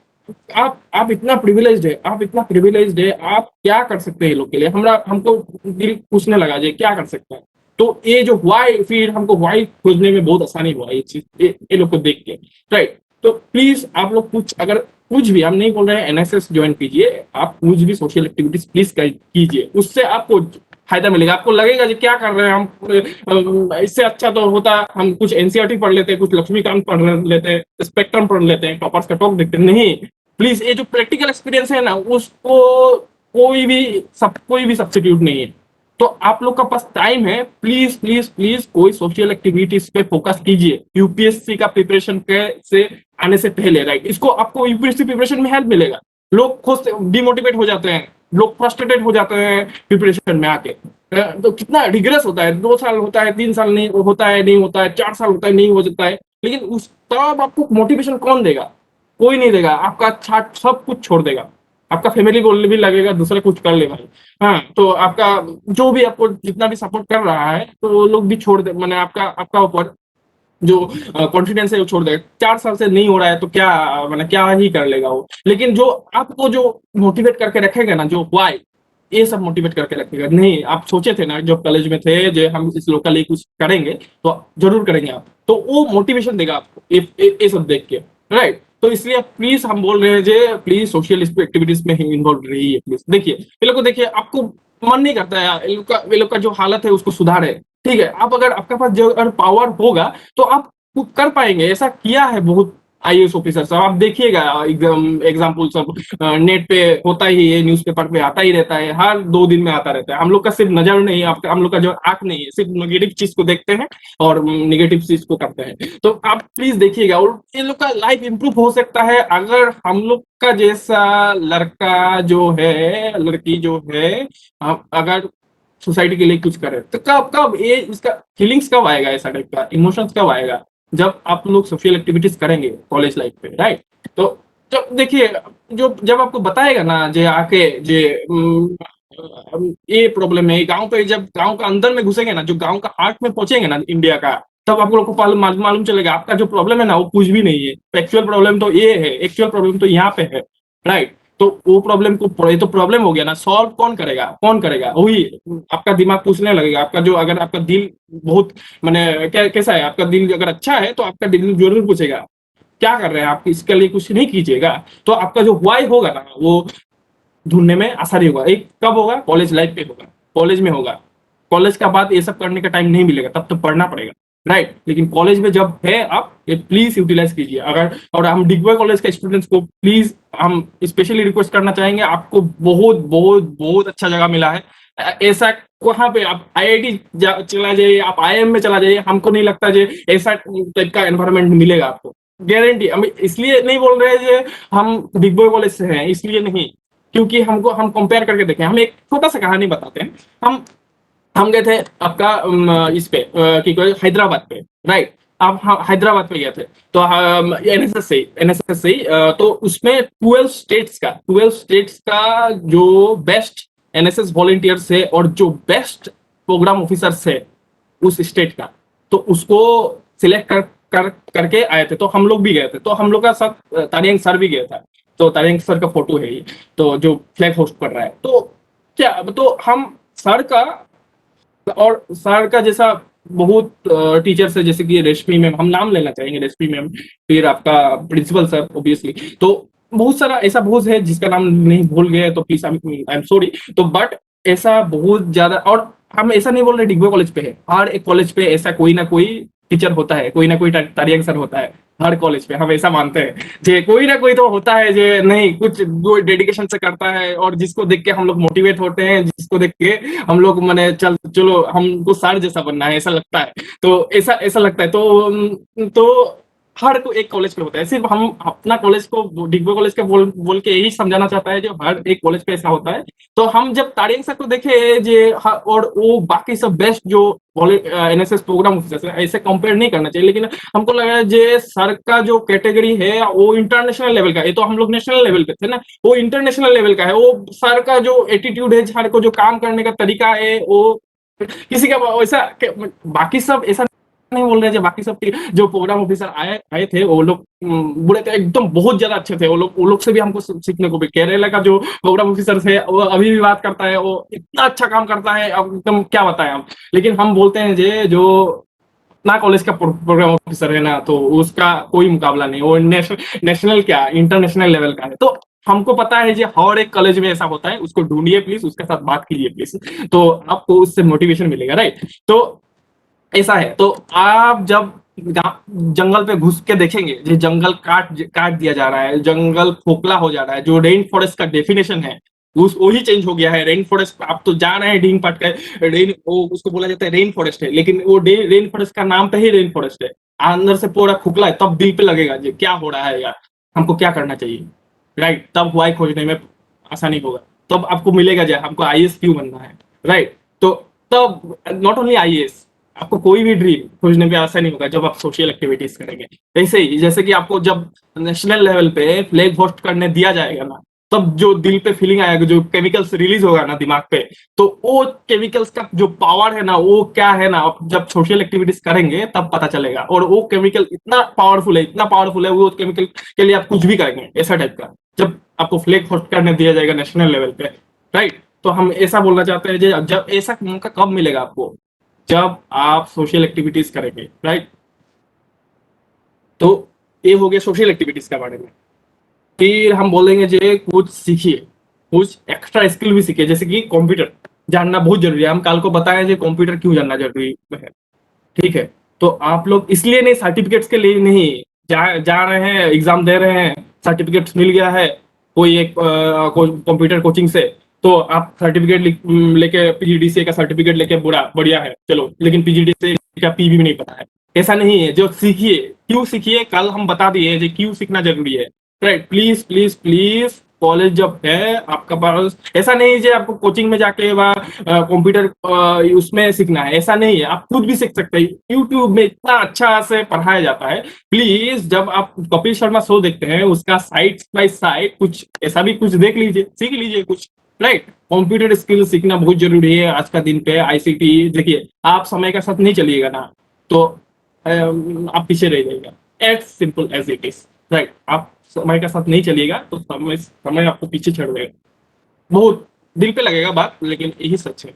S2: आप इतना प्रिविलेज्ड है, आप इतना प्रिविलेज्ड है, आप क्या कर सकते हैं लोग के लिए, हमरा हमको दिल पूछने लगा जे क्या कर सकता है। तो ये जो वाई, फिर हमको वाई खोजने में बहुत आसानी हुआ ये चीज, ये लोग को देख के, राइट। तो प्लीज आप लोग कुछ, अगर कुछ भी, हम नहीं बोल रहे हैं एनएसएस ज्वाइन कीजिए, आप कुछ भी सोशल एक्टिविटीज प्लीज कीजिए, उससे आपको फायदा मिलेगा। आपको लगेगा जी क्या कर रहे हैं हम, इससे अच्छा तो होता हम कुछ एनसीईआरटी पढ़ लेते, कुछ लक्ष्मीकांत पढ़ लेते, स्पेक्ट्रम पढ़ लेते हैं, टॉपर्स का टॉप देखते, नहीं। प्लीज ये जो प्रैक्टिकल एक्सपीरियंस है ना, उसको कोई भी सब्सिट्यूट नहीं है। तो आप लोग का पास टाइम है, प्लीज प्लीज प्लीज कोई सोशल एक्टिविटीज पे फोकस कीजिए, यूपीएससी का प्रिपरेशन के से आने से पहले, राइट। इसको आपको यूपीएससी प्रिपरेशन में हेल्प मिलेगा। लोग खुद डिमोटिवेट हो जाते हैं, लोग फ्रस्ट्रेटेड हो जाते हैं प्रिपरेशन में आके, तो कितना रिग्रेस होता है, 2 साल होता है, 3 साल नहीं होता है, नहीं होता है, 4 साल होता है, नहीं हो जाता है। लेकिन उस तब आपको मोटिवेशन कौन देगा, कोई नहीं देगा, आपका छाट सब कुछ छोड़ देगा, आपका फैमिली को भी लगेगा दूसरा कुछ कर ले भाई, हाँ। तो आपका जो भी आपको जितना भी सपोर्ट कर रहा है, तो वो लोग भी छोड़ दे, मैंने आपका आपका ऊपर जो कॉन्फिडेंस है वो छोड़ देगा। 4 साल से नहीं हो रहा है तो क्या, मैंने क्या ही कर लेगा वो। लेकिन जो आपको जो मोटिवेट करके रखेगा ना, जो वाई, ये सब मोटिवेट करके रखेगा। नहीं, आप सोचे थे ना जब कॉलेज में थे जो हम इस लोकल कुछ करेंगे, तो जरूर करेंगे आप, तो वो मोटिवेशन देगा आपको ये सब देख के, राइट। तो इसलिए प्लीज हम बोल रहे हैं जे प्लीज सोशल एक्टिविटीज में इन्वॉल्व रहिए प्लीज। देखिए ये लोग को देखिए, आपको मन नहीं करता है ये लोग का जो हालत है उसको सुधारे, ठीक है। आप अगर आपके पास जो अगर पावर होगा तो आप कर पाएंगे, ऐसा किया है बहुत आईएएस ऑफिसर सब, आप देखिएगा एग्जाम्पल सब नेट पे होता ही है, न्यूज़पेपर पे आता ही रहता है, हर 2 दिन में आता रहता है। हम लोग का सिर्फ नजर नहीं, आपका हम लोग का जो आंख नहीं है, सिर्फ नेगेटिव चीज को देखते हैं और नेगेटिव चीज को करते हैं। तो आप प्लीज देखिएगा, और ये लोग का लाइफ इंप्रूव हो सकता है अगर हम लोग का जैसा लड़का जो है, लड़की जो है, अगर सोसाइटी के लिए कुछ करे। तो कब कब ये इसका फीलिंग्स कब आएगा, ऐसा टाइप का इमोशंस कब आएगा, जब आप लोग सोशल एक्टिविटीज करेंगे कॉलेज लाइफ पे, राइट। तो जब देखिए, जो जब आपको बताएगा ना जे आके जे ये प्रॉब्लम है गांव पे, जब गांव का अंदर में घुसेंगे ना, जो गांव का हार्ट में पहुंचेंगे ना इंडिया का, तब आप लोग को मालूम चलेगा आपका जो प्रॉब्लम है ना वो कुछ भी नहीं है। एक्चुअल प्रॉब्लम तो ये है, एक्चुअल प्रॉब्लम तो यहाँ पे है, राइट। तो वो प्रॉब्लम को, ये तो प्रॉब्लम हो गया ना, सॉल्व कौन करेगा, कौन करेगा, वही आपका दिमाग पूछने लगेगा। आपका जो, अगर आपका दिल बहुत मैंने कैसा है, आपका दिल अगर अच्छा है तो आपका दिल जरूर पूछेगा क्या कर रहे हैं आप, इसके लिए कुछ नहीं कीजिएगा। तो आपका जो वाई होगा ना वो ढूंढने में आसानी होगा। एक कब होगा, कॉलेज लाइफ पे होगा, कॉलेज में होगा। कॉलेज का बाद ये सब करने का टाइम नहीं मिलेगा, तब तो पढ़ना पड़ेगा, राइट। लेकिन कॉलेज में जब है आप, ये प्लीज यूटिलाइज कीजिए। अगर, और हम डिगबॉय कॉलेज के स्टूडेंट्स को प्लीज हम स्पेशली रिक्वेस्ट करना चाहेंगे, आपको बहुत बहुत बहुत अच्छा जगह मिला है। ऐसा कहाँ पे आप आईआईटी चला जाइए, आप आईएम में चला जाइए, हमको नहीं लगता जे ऐसा टाइप का एनवायरनमेंट मिलेगा आपको, गारंटी। हम इसलिए नहीं बोल रहे जे हम डिगबॉय कॉलेज से हैं, इसलिए नहीं, क्योंकि हमको, हम कंपेयर करके देखें। हम एक छोटा सा कहानी बताते हैं। हम गए थे आपका इस पे हैदराबाद पे, राइट। आप हैदराबाद पे गए थे, तो एनएसएस से तो उसमें 12 स्टेट्स का जो बेस्ट एनएसएस वॉलंटियर्स है और जो बेस्ट प्रोग्राम ऑफिसर्स है, उस स्टेट का, तो उसको सिलेक्ट करके आए थे। तो हम लोग भी गए थे, तो हम लोग का साथ तारियंग सर भी गया था। तो तारियंग सर का फोटो है ये, तो जो फ्लैग होस्ट कर रहा है। तो क्या, तो हम सर का, और सर का जैसा बहुत टीचर्स है, जैसे कि रेशमी मैम, हम नाम लेना चाहेंगे, रेशमी मैम, फिर आपका प्रिंसिपल सर ऑब्वियसली। तो बहुत सारा ऐसा बहुत है जिसका नाम नहीं भूल गए, तो प्लीज आई एम सॉरी। तो बट ऐसा बहुत ज्यादा, और हम ऐसा नहीं बोल रहे डिग्बो कॉलेज पे है, हर एक कॉलेज पे ऐसा कोई ना कोई टीचर होता है, कोई ना कोई तारियंग सर होता है हर कॉलेज पे, हम ऐसा मानते हैं। जे कोई ना कोई तो होता है जो नहीं कुछ डेडिकेशन से करता है, और जिसको देख के हम लोग मोटिवेट होते हैं, जिसको देख के हम लोग माने चल चलो हमको सर जैसा बनना है, ऐसा लगता है। तो ऐसा ऐसा लगता है। तो हर को एक कॉलेज पे होता है। सिर्फ हम अपना कॉलेज को डिग्बो कॉलेज का बोल के यही समझाना चाहता है, जो हर एक कॉलेज पे ऐसा होता है। तो हम जब तारियंग सर को देखे जे और वो बाकी सब बेस्ट जो एनएसएस प्रोग्राम ऑफिसर है, ऐसे कंपेयर नहीं करना चाहिए, लेकिन हमको लगा जे सर का जो कैटेगरी है वो इंटरनेशनल लेवल का है। तो हम लोग नेशनल लेवल पे थे ना, वो इंटरनेशनल लेवल का है। वो सर का जो एटीट्यूड है, सर को जो काम करने का तरीका है, वो किसी का वैसा, बाकी सब ऐसा नहीं बोल रहे, बाकी सब जो प्रोग्राम ऑफिसर आए आए थे वो लोग बुरे थे एकदम, बहुत ज्यादा अच्छे थे वो लोग से भी हमको सीखने को भी। केरला का जो प्रोग्राम ऑफिसर थे वो अभी भी बात करता है, वो इतना अच्छा काम करता है, अब एकदम क्या बताएं हम। लेकिन हम बोलते हैं जे जो अपना कॉलेज का प्रोग्राम ऑफिसर है ना, तो उसका कोई मुकाबला नहीं, वो नेशनल क्या इंटरनेशनल लेवल का है। तो हमको पता है जी हर एक कॉलेज में ऐसा होता है, उसको ढूंढिए प्लीज, उसके साथ बात कीजिए प्लीज, तो आपको उससे मोटिवेशन मिलेगा, राइट। तो ऐसा है। तो आप जब जंगल पे घुस के देखेंगे, जो जंगल काट काट दिया जा रहा है, जंगल खोखला हो जा रहा है, जो रेन फॉरेस्ट का डेफिनेशन है उस वही चेंज हो गया है। रेन फॉरेस्ट आप तो जा रहे हैं डींग पाट का, रेन वो उसको बोला जाता है रेन फॉरेस्ट है, लेकिन वो रेन फॉरेस्ट का नाम पे ही रेन फॉरेस्ट है, अंदर से पूरा खोखला है। तब दिल पे लगेगा जी क्या हो रहा है यार, हमको क्या करना चाहिए, राइट। तब हुआ खोजने में आसानी होगा, तब आपको मिलेगा जो हमको आईएएस क्यों बनना है, राइट। तो तब नॉट ओनली आईएएस, आपको कोई भी ड्रीम खोजने में आसानी होगा जब आप सोशल एक्टिविटीज करेंगे। ऐसे ही जैसे कि आपको जब नेशनल लेवल पे फ्लैग होस्ट करने दिया जाएगा ना, तब जो दिल पे फीलिंग आएगा, जो केमिकल्स रिलीज होगा ना दिमाग पे, तो वो केमिकल्स का जो पावर है ना, वो क्या है ना, आप जब सोशल एक्टिविटीज करेंगे तब पता चलेगा। और वो केमिकल इतना पावरफुल है, इतना पावरफुल है, वो केमिकल के लिए आप कुछ भी करेंगे, ऐसा टाइप का। जब आपको फ्लैग होस्ट करने दिया जाएगा नेशनल लेवल पे, राइट। तो हम ऐसा बोलना चाहते हैं जब ऐसा मौका कब मिलेगा आपको, जब आप सोशल एक्टिविटीज करेंगे, राइट। तो ये हो गया सोशल एक्टिविटीज के बारे में। फिर हम बोलेंगे जे कुछ सीखिए, कुछ एक्स्ट्रा स्किल भी सीखिए, जैसे कि कंप्यूटर जानना बहुत जरूरी है। हम कल को बताएं जे कंप्यूटर क्यों जानना जरूरी है, ठीक है। तो आप लोग इसलिए नहीं, सर्टिफिकेट्स के लिए नहीं जा रहे हैं, एग्जाम दे रहे हैं, सर्टिफिकेट्स मिल गया है कोई एक कंप्यूटर कोचिंग से, तो आप सर्टिफिकेट लेके पीजीडीसीए का सर्टिफिकेट लेके बुरा बढ़िया है चलो, लेकिन पीजीडीसीए का पी भी नहीं पता है, ऐसा नहीं है। जो सीखिए, क्यों सीखिए, कल हम बता दिए जो क्यों सीखना जरूरी है, right. Please please please, college जब है आपका पास, ऐसा नहीं है आपको कोचिंग में जाके कंप्यूटर उसमें सीखना है, ऐसा नहीं है। आप खुद भी सीख सकते हैं, यूट्यूब में इतना अच्छा से पढ़ाया जाता है। प्लीज जब आप कपिल शर्मा शो देखते हैं, उसका साइड बाय साइड कुछ ऐसा भी कुछ देख लीजिए, सीख लीजिए कुछ, राइट। कंप्यूटर स्किल सीखना बहुत जरूरी है आज का दिन पे। आईसीटी देखिए, आप समय के साथ नहीं चलिएगा ना, तो आप पीछे रह जाएगा, as simple as it is, right. आप समय के साथ नहीं चलिएगा तो समय समय आपको पीछे छोड़ देगा। बहुत दिल पे लगेगा बात, लेकिन यही सच है,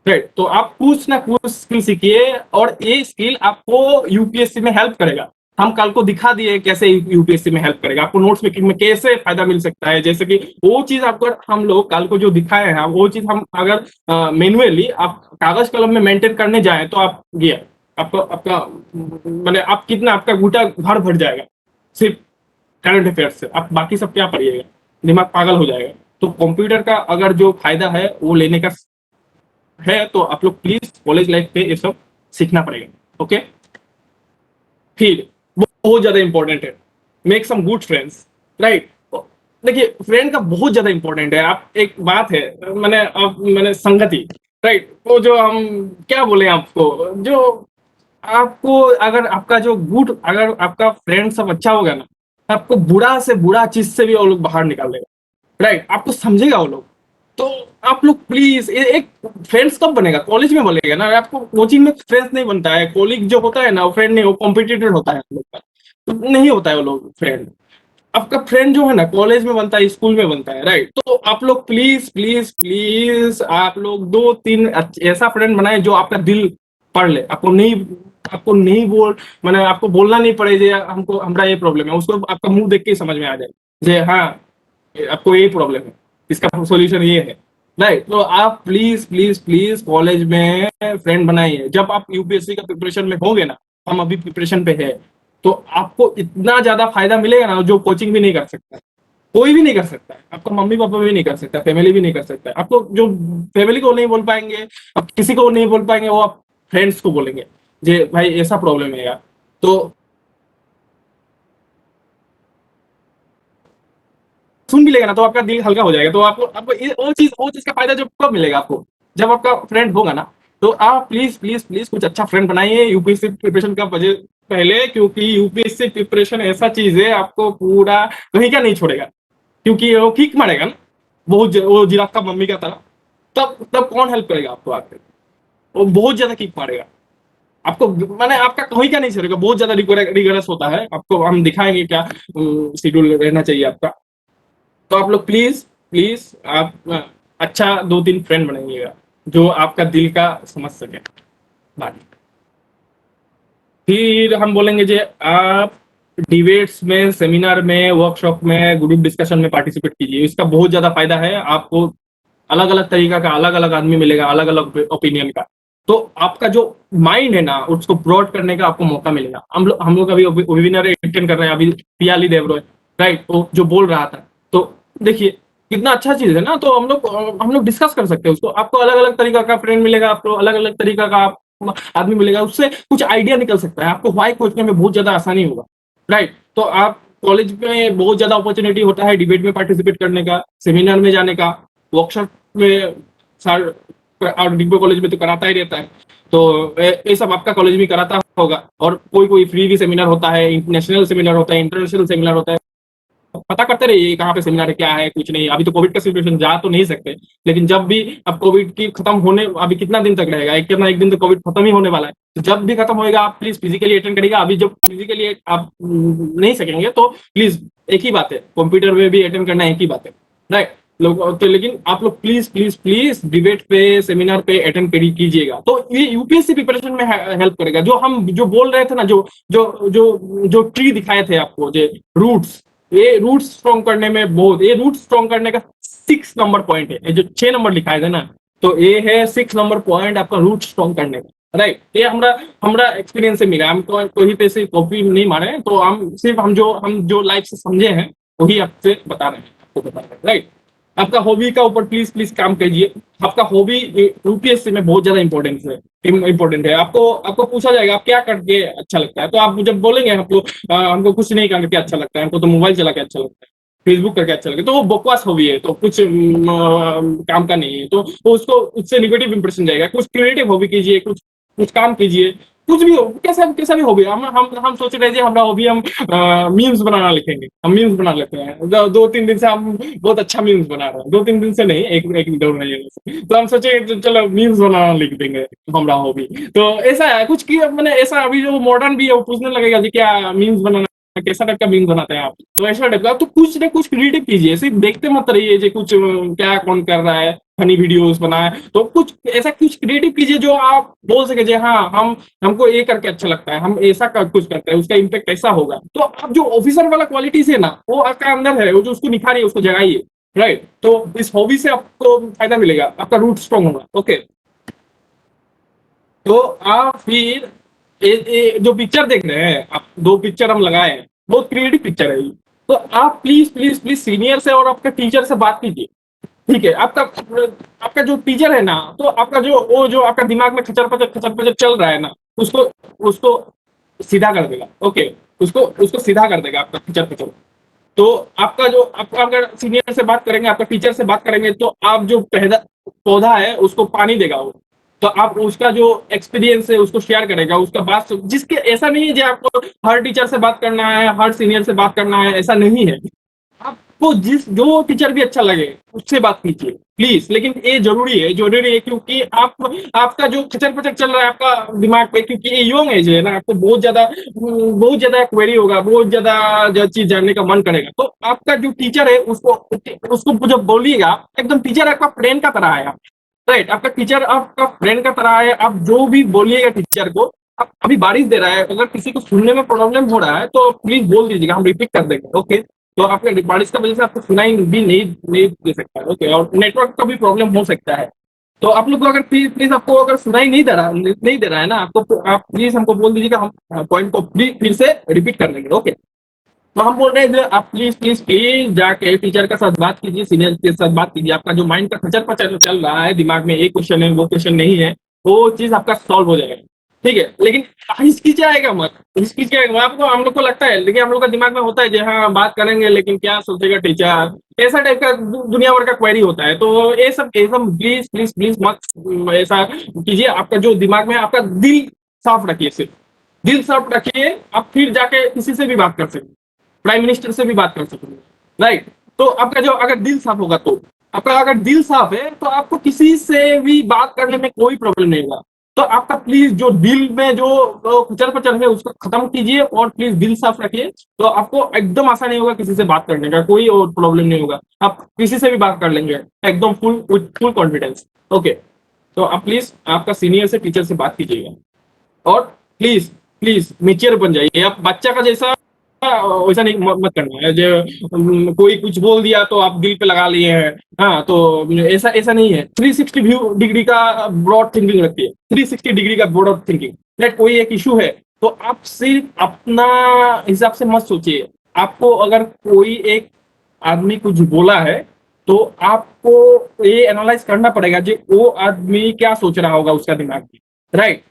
S2: राइट। तो आप कुछ ना कुछ स्किल सीखिए, और ये स्किल आपको यूपीएससी में हेल्प करेगा। हम कल को दिखा दिए कैसे यूपीएससी में हेल्प करेगा, आपको नोट्स मेकिंग में कैसे फायदा मिल सकता है। जैसे कि वो चीज आपको हम लोग कल को जो दिखाए हैं, वो चीज हम अगर मैनुअली आप कागज कलम में मेंटेन करने जाए, तो आप गया आपको आपका मैंने आप कितना आपका घूटा भर भर जाएगा सिर्फ करंट अफेयर से। आप बाकी सब क्या पढ़िएगा, दिमाग पागल हो जाएगा। तो कंप्यूटर का अगर जो फायदा है वो लेने का है, तो आप लोग प्लीज कॉलेज लाइफ पे ये सब सीखना पड़ेगा, ओके। फिर बहुत ज्यादा इंपॉर्टेंट है, make some good friends, right. देखिए फ्रेंड का बहुत ज्यादा इंपॉर्टेंट है। आप एक बात है, मैंने संगति, राइट। वो जो हम क्या बोले आपको, जो आपको अगर आपका जो गुड, अगर आपका फ्रेंड सब अच्छा होगा ना, आपको बुरा से बुरा चीज से भी वो लोग बाहर निकाल देगा, राइट। आपको समझेगा वो लोग, तो आप लोग प्लीज एक फ्रेंड्स कब बनेगा, कॉलेज में बनेगा ना, आपको कोचिंग में फ्रेंड्स नहीं बनता है, कॉलिग जो होता है ना वो फ्रेंड नहीं, वो कॉम्पिटिटर होता है हम लोग का, तो नहीं होता है वो लोग फ्रेंड। आपका फ्रेंड जो है ना कॉलेज में बनता है, स्कूल में बनता है, राइट। तो आप लोग प्लीज प्लीज प्लीज आप लोग दो तीन ऐसा फ्रेंड बनाए जो आपका दिल पढ़ ले, आपको नहीं बोल, मैंने आपको बोलना नहीं पड़े जे हमको हमारा ये प्रॉब्लम है, उसको आपका मुंह देख के ही समझ में आ जाए जे हाँ आपको यही प्रॉब्लम है, इसका सॉल्यूशन ये है, राइट। तो आप प्लीज प्लीज प्लीज कॉलेज में फ्रेंड बनाइए। जब आप यूपीएससी का प्रिपरेशन में होंगे ना, हम अभी प्रिपरेशन पे है, तो आपको इतना ज्यादा फायदा मिलेगा ना जो कोचिंग भी नहीं कर सकता, कोई भी नहीं कर सकता है, आपका मम्मी पापा भी नहीं कर सकता, फैमिली भी नहीं कर सकता है। आपको जो फैमिली को नहीं बोल पाएंगे, आप किसी को नहीं बोल पाएंगे, वो आप फ्रेंड्स को बोलेंगे जे भाई ऐसा प्रॉब्लम है यार। तो सुन भी लेगा ना तो आपका दिल हल्का हो जाएगा। तो आपको आपको वो चीज का फायदा जो कब मिलेगा आपको, जब आपका फ्रेंड होगा ना। तो आप प्लीज प्लीज प्लीज कुछ अच्छा फ्रेंड बनाइए यूपीएससी प्रिपरेशन का पहले, क्योंकि यूपीएससी प्रिपरेशन ऐसा चीज है आपको पूरा कहीं का नहीं छोड़ेगा, क्योंकि वो किक मारेगा ना, वो जिराफ का मम्मी का तरह। तब तब कौन हेल्प करेगा आपको आके, वो बहुत ज्यादा किक मारेगा आपको, मैंने आपका कहीं का नहीं छोड़ेगा, बहुत ज्यादा रिगरस होता है, आपको हम दिखाएंगे क्या शेड्यूल रहना चाहिए आपका। तो आप लोग प्लीज प्लीज आप अच्छा दो तीन फ्रेंड बनाइएगा जो आपका दिल का समझ सके बात। फिर हम बोलेंगे जे आप डिबेट्स में, सेमिनार में, वर्कशॉप में, ग्रुप डिस्कशन में पार्टिसिपेट कीजिए, इसका बहुत ज्यादा फायदा है आपको। अलग अलग तरीका का अलग अलग आदमी मिलेगा, अलग अलग ओपिनियन का, तो आपका जो माइंड है ना उसको ब्रॉड करने का आपको मौका मिलेगा। हम लोग अभी वेबिनार अटेंड कर रहे हैं अभी, पियाली देवरॉय, राइट, तो जो बोल रहा था, तो देखिए कितना अच्छा चीज है ना। तो हम लोग डिस्कस कर सकते हैं उसको, आपको अलग अलग तरीका का फ्रेंड मिलेगा, आपको अलग अलग तरीका का आदमी मिलेगा, उससे कुछ आइडिया निकल सकता है, आपको वाई खोजने में बहुत ज्यादा आसानी होगा, राइट। तो आप कॉलेज में बहुत ज्यादा अपॉर्चुनिटी होता है डिबेट में पार्टिसिपेट करने का, सेमिनार में जाने का, वर्कशॉप में, सर और डिग्री कॉलेज में तो कराता ही रहता है। तो ये सब आपका कॉलेज भी कराता होगा, और कोई कोई फ्री भी सेमिनार होता है, इंटरनेशनल सेमिनार होता है, इंटरनेशनल सेमिनार होता है, पता करते रहिए कहाँ पे सेमिनार है, क्या है, कुछ नहीं। अभी तो कोविड का सिचुएशन, जा तो नहीं सकते, लेकिन जब भी अब कोविड की खत्म होने, अभी कितना दिन तक रहेगा, एक कितना एक दिन तो कोविड खत्म ही होने वाला है, तो जब भी खत्म होएगा आप प्लीज फिजिकली अटेंड करिएगा। अभी जब फिजिकली आप नहीं सकेंगे तो प्लीज, एक ही बात है, कंप्यूटर में भी अटेंड करना एक ही बात है, राइट। लोग तो, लेकिन आप लोग प्लीज प्लीज प्लीज डिबेट पे, सेमिनार पे अटेंड कीजिएगा, तो ये यूपीएससी प्रिपरेशन में हेल्प करेगा। जो बोल रहे थे ना, जो ट्री दिखाए थे आपको, जो रूट्स, ये रूट स्ट्रॉन्ग करने में बहुत, ये रूट स्ट्रॉन्ग करने का 6 नंबर पॉइंट है, ये जो 6 नंबर लिखा है ना, तो ये है 6 नंबर पॉइंट आपका रूट स्ट्रॉन्ग करने का, राइट। ये हमारा हमारा एक्सपीरियंस से मिला, हम कोई पे से कॉपी नहीं मारे, तो हम जो लाइफ से समझे हैं वही आपसे बता रहे हैं, आपको बता रहे हैं, राइट। आपका हॉबी का ऊपर प्लीज प्लीज काम कीजिए। आपका हॉबी यूपीएससी में बहुत ज्यादा इंपॉर्टेंट है। आपको आपको पूछा जाएगा आप क्या करके अच्छा लगता है, तो आप जब बोलेंगे हमको कुछ नहीं करके अच्छा लगता है, हमको तो मोबाइल चला के अच्छा लगता है, फेसबुक करके अच्छा लगता है, तो वो बकवास हॉबी है, तो कुछ काम का नहीं है, तो वो उसको उससे निगेटिव इंप्रेशन जाएगा। कुछ क्रिएटिव हॉबी कीजिए, कुछ कुछ काम कीजिए, कुछ भी हो, कैसा कैसा भी हॉबी। हम सोच रहे थे हमारा हॉबी, हम मीम्स बनाना लिखेंगे, हम मीम्स बना लेते हैं, 2-3 दिन से हम बहुत अच्छा मीम्स बना रहे हैं, 2-3 दिन से नहीं, एक दो महीने से, तो हम सोचे तो चलो मीम्स बनाना लिख देंगे हमारा हॉबी। तो ऐसा है कुछ की, मैंने ऐसा अभी जो मॉडर्न भी है वो पूछने लगेगा जी क्या मीम्स बनाना, कैसा टाइप का मीम्स बनाते हैं आप, तो ऐसा टाइप का, तो कुछ ना कुछ क्रिएटिव कीजिए, सिर्फ देखते मत रहिए जी कुछ क्या कौन कर रहा है, फनी वीडियोस बनाए, तो कुछ ऐसा कुछ क्रिएटिव कीजिए जो आप बोल सके जी हाँ हमको ये करके अच्छा लगता है, हम ऐसा कुछ करते हैं, उसका इम्पैक्ट ऐसा होगा। तो आप जो ऑफिसर वाला क्वालिटीज है ना वो आपका अंदर है, वो जो उसको निखारिए, उसको जगाइए, राइट। तो इस हॉबी से आपको फायदा मिलेगा, आपका रूट स्ट्रॉन्ग होगा, ओके। तो आप फिर जो पिक्चर देख रहे हैं आप, 2 पिक्चर हम लगाए हैं, बहुत क्रिएटिव पिक्चर है ये। तो आप प्लीज प्लीज प्लीज सीनियर से और आपके टीचर से बात कीजिए, ठीक है। आपका आपका जो टीचर है ना, तो आपका जो आपका दिमाग में खचर पचर चल रहा है ना, उसको उसको सीधा कर देगा, ओके। उसको उसको सीधा कर देगा आपका खचर पचर। तो आप अगर सीनियर से बात करेंगे, आपका टीचर से बात करेंगे, तो आप जो पौधा है उसको पानी देगा वो, तो आप उसका जो एक्सपीरियंस है उसको शेयर करेगा, उसका बात जिसके, ऐसा नहीं है कि आपको हर टीचर से बात करना है, हर सीनियर से बात करना है, ऐसा नहीं है। आप आपको जिस जो टीचर भी अच्छा लगे उससे बात कीजिए प्लीज। लेकिन ये जरूरी है क्योंकि आप आपका जो खचर पचर चल रहा है आपका दिमाग पे, क्योंकि ये यंग एज है ना, आपको बहुत ज्यादा क्वेरी होगा, बहुत ज्यादा जो चीज जानने का मन करेगा। तो आपका जो टीचर है उसको उसको जब बोलिएगा, एकदम टीचर आपका फ्रेंड का तरह है, राइट। आपका टीचर आपका फ्रेंड का तरह है। आप जो भी बोलिएगा टीचर को, आप अभी बारिश दे रहा है, अगर किसी को सुनने में प्रॉब्लम हो रहा है तो प्लीज बोल दीजिएगा, हम रिपीट कर देंगे, ओके। तो आपके बारिश की वजह से आपको सुनाई भी नहीं दे सकता है, ओके। और नेटवर्क का भी प्रॉब्लम हो सकता है। तो आप लोग को अगर प्लीज प्लीज आपको अगर सुनाई नहीं दे रहा है ना आपको, तो आप प्लीज हमको बोल दीजिएगा, हम पॉइंट को फिर से रिपीट कर लेंगे, ओके। तो हम बोल रहे हैं आप प्लीज प्लीज प्लीज जाके टीचर के साथ बात कीजिए, सीनियर के साथ बात कीजिए। आपका जो माइंड का खचर पचर चल रहा है दिमाग में, एक क्वेश्चन है वो क्वेश्चन नहीं है, वो चीज आपका सॉल्व हो जाएगा, ठीक है। लेकिन हिचकिचाएगा मत, हिचकिचाएगा आपको, हम लोग को लगता है, लेकिन हम लोग का दिमाग में होता है कि हाँ बात करेंगे लेकिन क्या सोचेगा टीचर, ऐसा टाइप का दुनिया भर का क्वेरी होता है। तो ये सब प्लीज प्लीज प्लीज मत ऐसा कीजिए। आपका जो दिमाग में, आपका दिल साफ रखिए, सिर्फ दिल साफ रखिए। आप फिर जाके किसी से भी बात कर सकते, प्राइम मिनिस्टर से भी बात कर सकते हैं, राइट। तो आपका जो अगर दिल साफ होगा, तो आपका अगर दिल साफ है तो आपको किसी से भी बात करने में कोई प्रॉब्लम नहीं होगा। तो आपका प्लीज जो दिल में जो कुचल पचल है उसको खत्म कीजिए और प्लीज दिल साफ रखिए। तो आपको एकदम आसान नहीं होगा किसी से बात करने का, कोई और प्रॉब्लम नहीं होगा, आप किसी से भी बात कर लेंगे एकदम फुल कॉन्फिडेंस, ओके। तो आप प्लीज आपका सीनियर से टीचर से बात कीजिएगा और प्लीज प्लीज मेच्योर बन जाइए। आप बच्चा का जैसा वैसा नहीं मत करना है जो कोई कुछ बोल दिया तो आप दिल पे लगा लिए हैं। हाँ, तो ऐसा ऐसा नहीं है। 360 व्यू डिग्री का ब्रॉड थिंकिंग रखिए, 360 डिग्री का ब्रॉड थिंकिंग। लेट कोई एक इशू है तो आप सिर्फ अपना हिसाब से मत सोचिए। आपको अगर कोई एक आदमी कुछ बोला है तो आपको ये एनालाइज करना पड़ेगा कि वो आदमी क्या सोच रहा होगा उसका दिमाग में, राइट।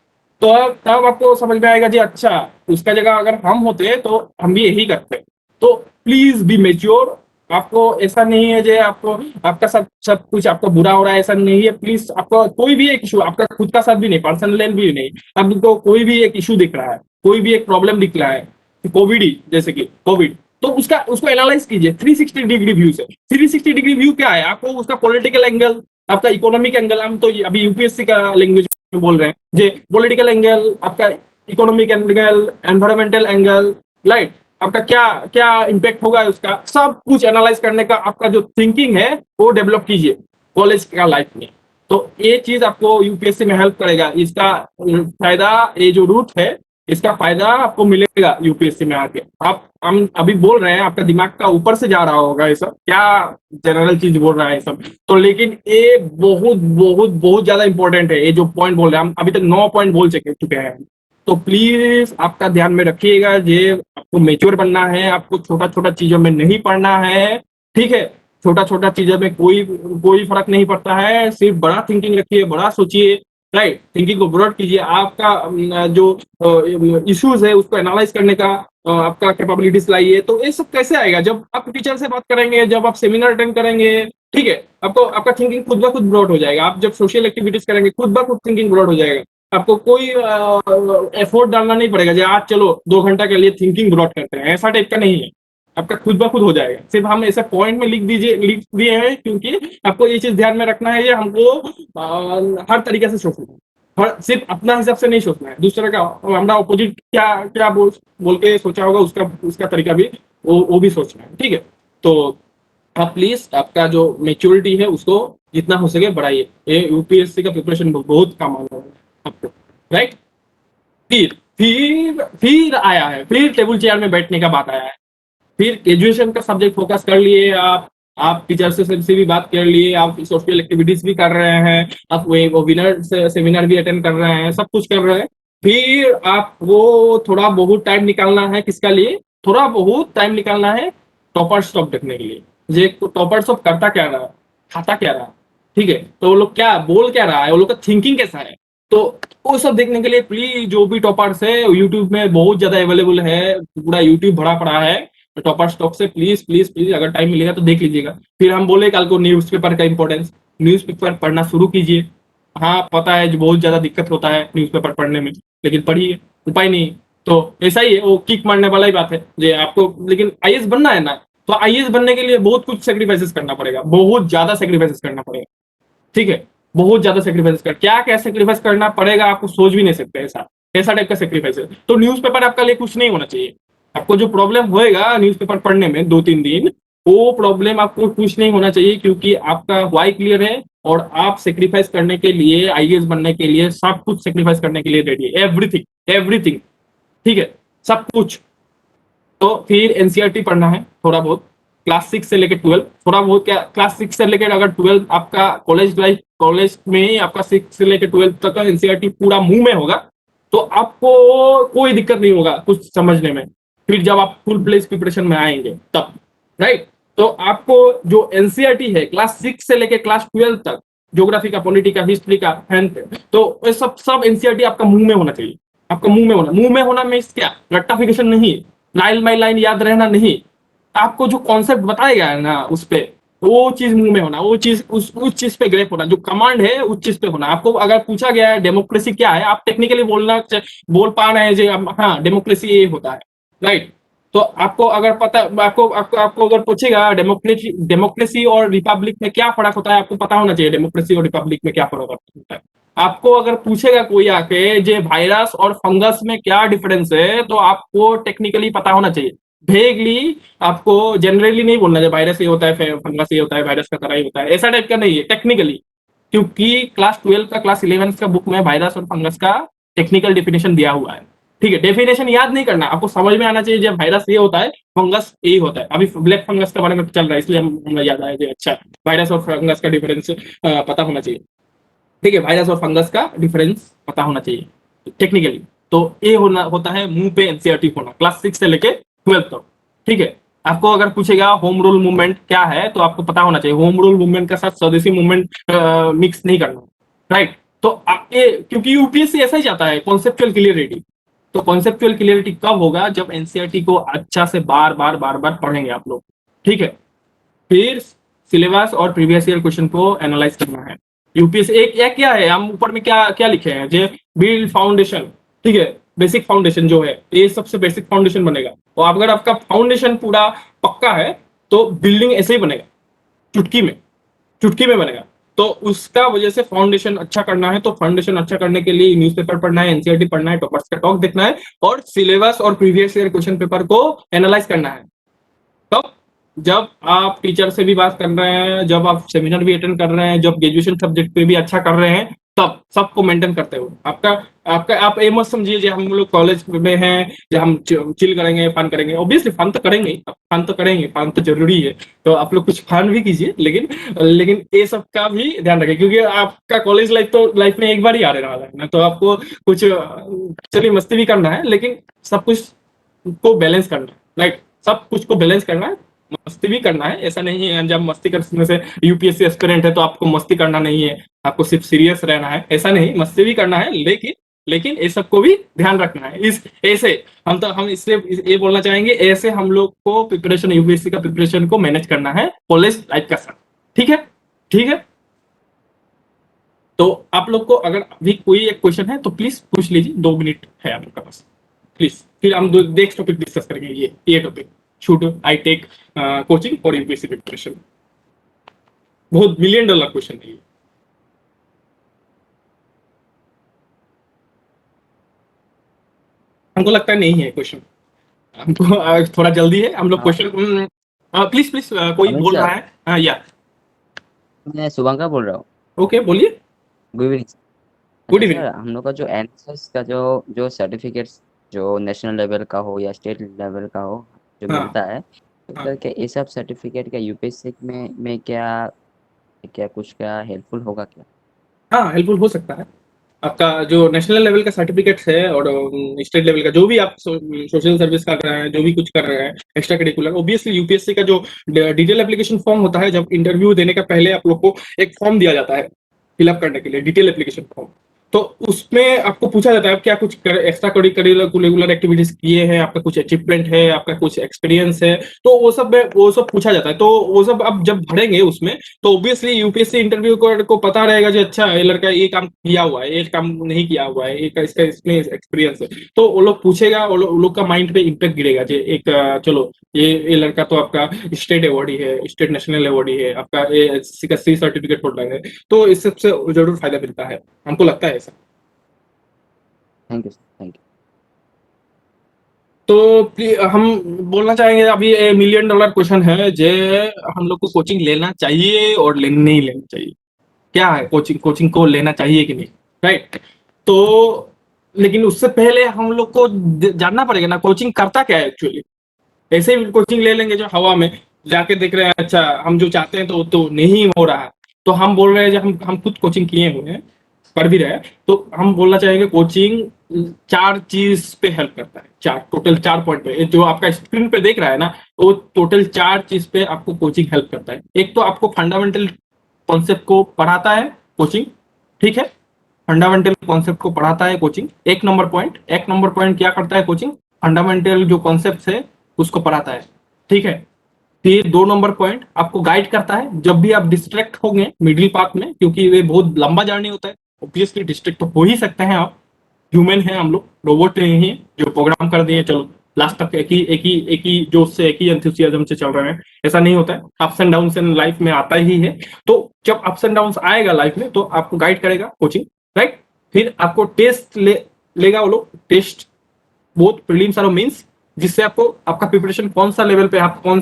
S2: तो तब आपको समझ में आएगा जी, अच्छा उसका जगह अगर हम होते तो हम भी यही करते। तो प्लीज बी मेच्योर। आपको ऐसा नहीं है जो आपको आपका सब कुछ आपको बुरा हो रहा है, ऐसा नहीं है। प्लीज आपको कोई भी एक इशू, आपका खुद का साथ भी नहीं, पर्सनल भी नहीं, आपको कोई भी एक इशू दिख रहा है, कोई भी एक प्रॉब्लम दिख रहा है, कोविड ही जैसे कि कोविड, तो उसको एनालाइज कीजिए 360 डिग्री व्यू से। 360 डिग्री व्यू क्या है? आपको उसका पॉलिटिकल एंगल, आपका इकोनॉमिक एंगल, हम तो अभी यूपीएससी का लैंग्वेज में बोल रहे हैं, जे पॉलिटिकल एंगल, आपका economic angle, environmental angle, right. आपका क्या क्या इम्पैक्ट होगा उसका, सब कुछ एनालाइज करने का आपका जो थिंकिंग है वो डेवलप कीजिए कॉलेज का लाइफ में। तो ये चीज आपको यूपीएससी में हेल्प करेगा। इसका फायदा, ये जो रूट है इसका फायदा आपको मिलेगा यूपीएससी में आके। आप हम अभी बोल रहे हैं आपका दिमाग का ऊपर से जा रहा होगा ये सब, क्या जनरल चीज बोल रहा है ये सब, तो लेकिन ये बहुत बहुत बहुत ज्यादा इंपॉर्टेंट है। ये जो पॉइंट बोल रहे हैं, हम अभी तक 9 पॉइंट बोल चुके हैं। तो प्लीज आपका ध्यान में रखिएगा, ये आपको मेच्योर बनना है, आपको छोटा छोटा चीजों में नहीं पढ़ना है, ठीक है। छोटा छोटा चीजों में कोई कोई फर्क नहीं पड़ता है, सिर्फ बड़ा थिंकिंग रखिए, बड़ा सोचिए, राइट। थिंकिंग को ब्रॉड कीजिए। आपका जो इश्यूज है उसको एनालाइज करने का आपका कैपेबिलिटीज लाइए। तो ये सब कैसे आएगा? जब आप टीचर से बात करेंगे, जब आप सेमिनार अटेंड करेंगे, ठीक है, आपको आपका थिंकिंग खुद ब खुद ब्रॉड हो जाएगा। आप जब सोशल एक्टिविटीज करेंगे खुद ब खुद थिंकिंग ब्रॉड हो जाएगा। आपको कोई एफर्ट डालना नहीं पड़ेगा जो आज चलो 2 घंटा के लिए थिंकिंग ब्रॉड करते हैं, ऐसा टाइप का नहीं है। आपका खुद ब खुद हो जाएगा। सिर्फ हम ऐसे पॉइंट में लिख दिए हैं क्योंकि आपको ये चीज ध्यान में रखना है, ये हमको हर तरीके से सोचना है। सिर्फ अपना हिसाब से नहीं सोचना है, दूसरे का, हमारा ऑपोजिट क्या क्या बोल के सोचा होगा उसका उसका तरीका भी वो भी सोचना है, ठीक है। तो आप प्लीज आपका जो मेच्योरिटी है उसको जितना हो सके बढ़ाइए। ये यूपीएससी का प्रिपरेशन बहुत काम आने वाला है आपको, राइट। फिर आया है, फिर टेबल चेयर में बैठने का बात आया है। फिर ग्रेजुएशन का सब्जेक्ट फोकस कर लिए आप टीचर से भी बात कर लिए, आप सोशल एक्टिविटीज भी कर रहे हैं, आप वेबिनार सेमिनार भी अटेंड कर रहे हैं, सब कुछ कर रहे हैं। फिर आपको थोड़ा बहुत टाइम निकालना है, किसका लिए? थोड़ा बहुत टाइम निकालना है टॉपर स्टॉप देखने के लिए। ये टॉपर स्टॉप करता क्या रहा, खाता क्या रहा, ठीक है, तो वो लोग क्या बोल क्या रहा है, वो लोग का थिंकिंग कैसा है। तो वो सब देखने के लिए प्लीज जो भी टॉपर्स है यूट्यूब में बहुत ज्यादा अवेलेबल है, पूरा यूट्यूब भरा पड़ा है। तो टॉपर स्टॉक से प्लीज प्लीज प्लीज अगर टाइम मिलेगा तो देख लीजिएगा। फिर हम बोले कल को न्यूज़पेपर का इंपॉर्टेंस, न्यूज़पेपर पढ़ना शुरू कीजिए। हाँ पता है जो बहुत ज्यादा दिक्कत होता है न्यूज़पेपर पढ़ने में, लेकिन पढ़िए, उपाय नहीं। तो ऐसा ही है, वो किक मारने वाला ही बात है जो आपको, लेकिन आईएएस बनना है ना, तो आईएएस बनने के लिए बहुत कुछ सेक्रीफाइसेस करना पड़ेगा, बहुत ज्यादा सेक्रीफाइसेस करना पड़ेगा, ठीक है, बहुत ज्यादा सेक्रीफाइस कर, क्या क्या सेक्रीफाइस करना पड़ेगा आपको सोच भी नहीं सकते, ऐसा ऐसा टाइप का सेक्रीफाइस है। तो न्यूज़पेपर आपका लिए कुछ नहीं होना चाहिए। आपको जो प्रॉब्लम होएगा न्यूज़पेपर पढ़ने में 2-3 दिन, वो प्रॉब्लम आपको कुछ नहीं होना चाहिए, क्योंकि आपका वाई क्लियर है और आप सेक्रीफाइस करने के लिए, आईएएस बनने के लिए सब कुछ सेक्रीफाइस करने के लिए रेडी है, एवरीथिंग एवरीथिंग, ठीक है, सब कुछ। तो फिर एनसीईआरटी पढ़ना है थोड़ा बहुत, क्लास 6 से लेकर 12, थोड़ा बहुत क्या, क्लास 6 से लेकर अगर 12 आपका कॉलेज लाइफ, कॉलेज में ही आपका 6 से लेकर 12 तक का एनसीईआरटी पूरा मुंह में होगा, तो आपको कोई दिक्कत नहीं होगा कुछ समझने में। फिर जब आप फुल प्लेस प्रिपरेशन में आएंगे तब, राइट। तो आपको जो एनसीईआरटी है क्लास 6 से लेकर क्लास 12 तक, ज्योग्राफी का, पॉलिटी का, हिस्ट्री का, तो ये सब सब एनसीईआरटी आपका मुंह में होना चाहिए। आपका मुंह में होना मीन्स क्या, रट्टाफिकेशन नहीं, लाइन बाई लाइन याद रहना नहीं, आपको जो कॉन्सेप्ट बताएगा है ना उस पे, वो चीज मुंह में होना, वो चीज उस चीज पे ग्रेप होना, जो कमांड है उस चीज पे होना। आपको अगर पूछा गया है डेमोक्रेसी क्या है, आप टेक्निकली बोल पा रहे हैं जो हाँ डेमोक्रेसी ये होता है, राइट। तो आपको अगर पता, आपको अगर पूछेगा डेमोक्रेसी डेमोक्रेसी और रिपब्लिक में क्या फर्क होता है, आपको पता होना चाहिए डेमोक्रेसी और रिपब्लिक में क्या फर्क होता है। आपको अगर पूछेगा कोई आके जे वायरस और फंगस में क्या डिफरेंस है, तो आपको टेक्निकली पता होना चाहिए। भेगली आपको जनरली नहीं बोलना है वायरस ये होता है, फंगस ये होता है, वायरस का तरह ही होता है, ऐसा टाइप का नहीं है टेक्निकली। क्योंकि क्लास 12 का, क्लास 11 का बुक में वायरस और फंगस का टेक्निकल डेफिनेशन दिया हुआ है, ठीक है। डेफिनेशन याद नहीं करना, आपको समझ में आना चाहिए जब वायरस ये होता है, फंगस ये होता है। अभी ब्लैक फंगस के बारे में चल रहा है, इसलिए हमें याद आया कि अच्छा वायरस और फंगस का डिफरेंस पता होना चाहिए, ठीक है। वायरस और फंगस का डिफरेंस पता होना चाहिए टेक्निकली। तो ये होता है मुंह पे एनसीईआरटी होना क्लास 6 से लेके 12 तक, ठीक है। आपको अगर पूछेगा होम रूल मूवमेंट क्या है, तो आपको पता होना चाहिए होम रूल मूवमेंट के साथ स्वदेशी मूवमेंट मिक्स नहीं करना, राइट। तो ये क्योंकि यूपीएससी ऐसा ही चाहता है, कॉन्सेप्चुअल क्लियरिटी। तो कॉन्सेप्चुअल क्लियरिटी कब होगा, जब एनसीईआरटी को अच्छा से बार बार बार बार पढ़ेंगे आप लोग, ठीक है। फिर सिलेबस और प्रीवियस ईयर क्वेश्चन को एनालाइज करना है। यूपीएससी एक क्या है, हम ऊपर में क्या क्या लिखे हैं, जे बिल्ड फाउंडेशन, ठीक है, बेसिक फाउंडेशन जो है, ये सबसे बेसिक फाउंडेशन बनेगा। और अगर आपका फाउंडेशन पूरा पक्का है, तो बिल्डिंग ऐसे ही बनेगा, चुटकी में, चुटकी में बनेगा। तो उसका वजह से फाउंडेशन अच्छा करना है, तो फाउंडेशन अच्छा करने के लिए न्यूज़पेपर पढ़ना है, एनसीईआरटी पढ़ना है, टॉपर्स का टॉक देखना है, और सिलेबस और प्रीवियस ईयर क्वेश्चन पेपर को एनालाइज करना है। तब जब आप टीचर से भी बात कर रहे हैं, जब आप सेमिनार भी अटेंड कर रहे हैं, जब ग्रेजुएशन सब्जेक्ट पे भी अच्छा कर रहे हैं, तब सबको मेंटेन करते हो। आपका आपका आप ये मत समझिए जो हम लोग कॉलेज में हैं, जो हम चिल करेंगे, फन करेंगे। ऑब्वियसली फन तो करेंगे ही, फन तो करेंगे, फन तो जरूरी है। तो आप लोग कुछ फन भी कीजिए, लेकिन लेकिन ये सब का भी ध्यान रखें, क्योंकि आपका कॉलेज लाइफ तो लाइफ में एक बार ही आ रहने वाला है ना। तो आपको कुछ चलिए मस्ती भी करना है, लेकिन सब कुछ को बैलेंस करना है, राइट। सब कुछ को बैलेंस करना है, मस्ती भी करना है। ऐसा नहीं है जब मस्ती करने से यूपीएससी एस्पिरेंट है तो आपको मस्ती करना नहीं है, आपको सिर्फ सीरियस रहना है, ऐसा नहीं, मस्ती भी करना है, लेकिन लेकिन ये सबको भी ध्यान रखना है। इस ऐसे हम इसलिए ये बोलना चाहेंगे, ऐसे हम लोग को प्रिपरेशन, यूपीएससी का प्रिपरेशन को मैनेज करना है कॉलेज लाइफ का साथ, ठीक है, ठीक है। तो आप लोग को अगर अभी कोई एक क्वेश्चन है तो प्लीज पूछ लीजिए, 2 मिनट है आप लोग के पास, प्लीज। फिर हम नेक्स्ट टॉपिक डिस्कस करेंगे, ये topic, should I take coaching for UPSC preparation. बहुत $1 million क्वेश्चन है ये। हमको लगता है नहीं है क्वेश्चन, हमको थोड़ा जल्दी है, हम लोग
S3: हाँ
S2: क्वेश्चन, प्लीज प्लीज, कोई
S3: अमित
S2: बोल रहा
S3: सर,
S2: है, या
S3: मैं शुभंकर बोल रहा हूँ।
S2: ओके बोलिए।
S3: Good evening.
S2: गुड
S3: अच्छा
S2: इवनिंग।
S3: सर, हम लोग का जो एनएसएस का जो जो सर्टिफिकेट्स, जो नेशनल लेवल का हो या स्टेट लेवल का हो, जो
S2: हाँ
S3: मिलता है, तो
S2: हाँ
S3: सर क्या ये सब सर्टिफिकेट का यूपीएससी में क्या क्या कुछ क्या हेल्पफुल होगा क्या?
S2: हाँ, हेल्पफुल हो सकता है। आपका जो नेशनल लेवल का सर्टिफिकेट्स है और स्टेट लेवल का, जो भी आप सोशल सर्विस कर रहे हैं, जो भी कुछ कर रहे हैं एक्स्ट्रा करिकुलर, ऑब्वियसली यूपीएससी का जो डिटेल एप्लीकेशन फॉर्म होता है, जब इंटरव्यू देने का पहले आप लोग को एक फॉर्म दिया जाता है फिलअप करने के लिए, डिटेल एप्लीकेशन फॉर्म। तो उसमें आपको पूछा जाता है आप क्या कुछ एक्स्ट्रा करिकुलर एक्टिविटीज किए हैं, आपका कुछ अचीवमेंट है, आपका कुछ एक्सपीरियंस है, तो वो सब पूछा जाता है। तो वो सब आप जब भरेंगे उसमें, तो ऑब्वियसली यूपीएससी इंटरव्यू को पता रहेगा जो अच्छा ये लड़का ये काम किया हुआ है, ये काम नहीं किया हुआ है, इसका इसमें एक्सपीरियंस है। तो वो लोग पूछेगा, वो लोग का माइंड पे इम्पेक्ट गिरेगा जो एक चलो ये लड़का तो आपका स्टेट अवार्ड ही है, स्टेट नेशनल अवार्ड ही है, आपका ये का सी सर्टिफिकेट होल्डर है, तो इस सबसे जरूर फायदा मिलता है, हमको लगता है ऐसा।
S3: Thank you sir, thank you.
S2: तो हम बोलना चाहेंगे अभी मिलियन डॉलर क्वेश्चन है जे हम लोग को कोचिंग लेना चाहिए और नहीं लेना चाहिए, क्या है कोचिंग कोचिंग को लेना चाहिए कि नहीं, राइट? तो लेकिन उससे पहले हम लोग को जानना पड़ेगा ना कोचिंग करता क्या है एक्चुअली। ऐसे ही कोचिंग ले लेंगे जो हवा में जाके देख रहे हैं अच्छा हम जो चाहते हैं तो नहीं हो रहा है, तो हम बोल रहे हैं जो हम खुद कोचिंग किए हुए हैं, पढ़ भी रहे हैं, तो हम बोलना चाहेंगे कोचिंग चार चीज पे हेल्प करता है, चार टोटल 4 पॉइंट पे जो आपका स्क्रीन पे देख रहा है ना, वो टोटल 4 चीज पे आपको कोचिंग हेल्प करता है। एक तो आपको फंडामेंटल कॉन्सेप्ट को पढ़ाता है कोचिंग, ठीक है, फंडामेंटल कॉन्सेप्ट को पढ़ाता है कोचिंग, एक नंबर पॉइंट क्या करता है कोचिंग, फंडामेंटल जो कॉन्सेप्ट है उसको पढ़ाता है, ठीक है। फिर 2 नंबर पॉइंट आपको गाइड करता है जब भी आप डिस्ट्रैक्ट होंगे मिडिल पाथ में, क्योंकि ये बहुत लंबा जर्नी होता है, ऑब्वियसली डिस्ट्रैक्ट तो हो ही सकते हैं आप, ह्यूमन है हम लोग, रोबोट नहीं है जो प्रोग्राम कर दिए चलो लास्ट तक एक ही जोश से एक ही एंथुसियाज्म से चल रहे हैं, ऐसा नहीं होता है, अप्स एंड डाउन लाइफ में आता ही है। तो जब अप्स एंड डाउन आएगा लाइफ में तो आपको गाइड करेगा कोचिंग, राइट। फिर आपको टेस्ट लेगा वो लोग, टेस्ट बोथ प्रीलिम्स और मेंस, जिससे आपको आपका प्रिपरेशन कौन सा लेवल पे, आप कौन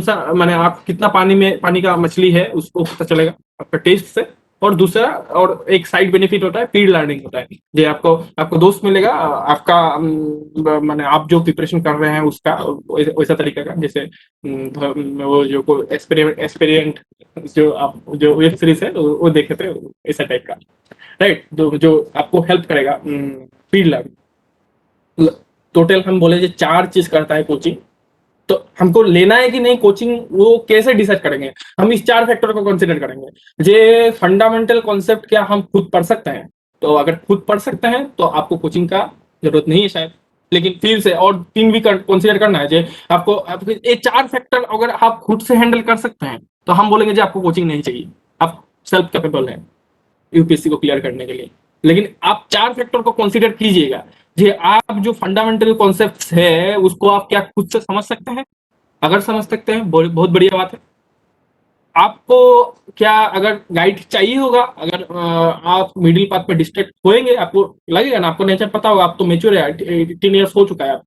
S2: सा माने आप कितना पानी का मछली है उसको पता चलेगा आपका टेस्ट से। और दूसरा और एक साइड बेनिफिट होता है पेड लर्निंग होता है, जो आपको आपको दोस्त मिलेगा आपका माने आप जो प्रिपरेशन कर रहे हैं उसका वैसा तरीका का, जैसे वो जो एक्सपेरिमेंट जो आप जो वेब सीरीज है वो देखे थे ऐसा टाइप का, राइट, जो आपको हेल्प करेगा पेड लर्निंग। टोटल हम बोले जो 4 चीज करता है कोचिंग, तो हमको लेना है कि नहीं कोचिंग वो कैसे डिसाइड करेंगे, हम इस 4 फैक्टर को कंसीडर करेंगे। जे फंडामेंटल कॉन्सेप्ट क्या हम खुद पढ़ सकते हैं, तो अगर खुद पढ़ सकते हैं तो आपको कोचिंग का जरूरत नहीं है शायद, लेकिन फिर से और 3 भी कंसीडर करना है जे आपको ये 4 फैक्टर अगर आप खुद से हैंडल कर सकते हैं तो हम बोलेंगे जो आपको कोचिंग नहीं चाहिए, आप सेल्फ कैपेबल हैं यूपीएससी को क्लियर करने के लिए। लेकिन आप 4 फैक्टर को कंसीडर कीजिएगा, जे आप जो फंडामेंटल कॉन्सेप्ट्स है उसको आप क्या खुद से समझ सकते हैं, अगर समझ सकते हैं बहुत बढ़िया बात है। आपको क्या अगर गाइड चाहिए होगा, अगर आप मिडिल पाथ पे डिस्ट्रैक्ट होएंगे, आपको लगेगा ना, आपको नेचर पता होगा, आप तो मेच्योर है, 18 ईयर्स हो चुका है,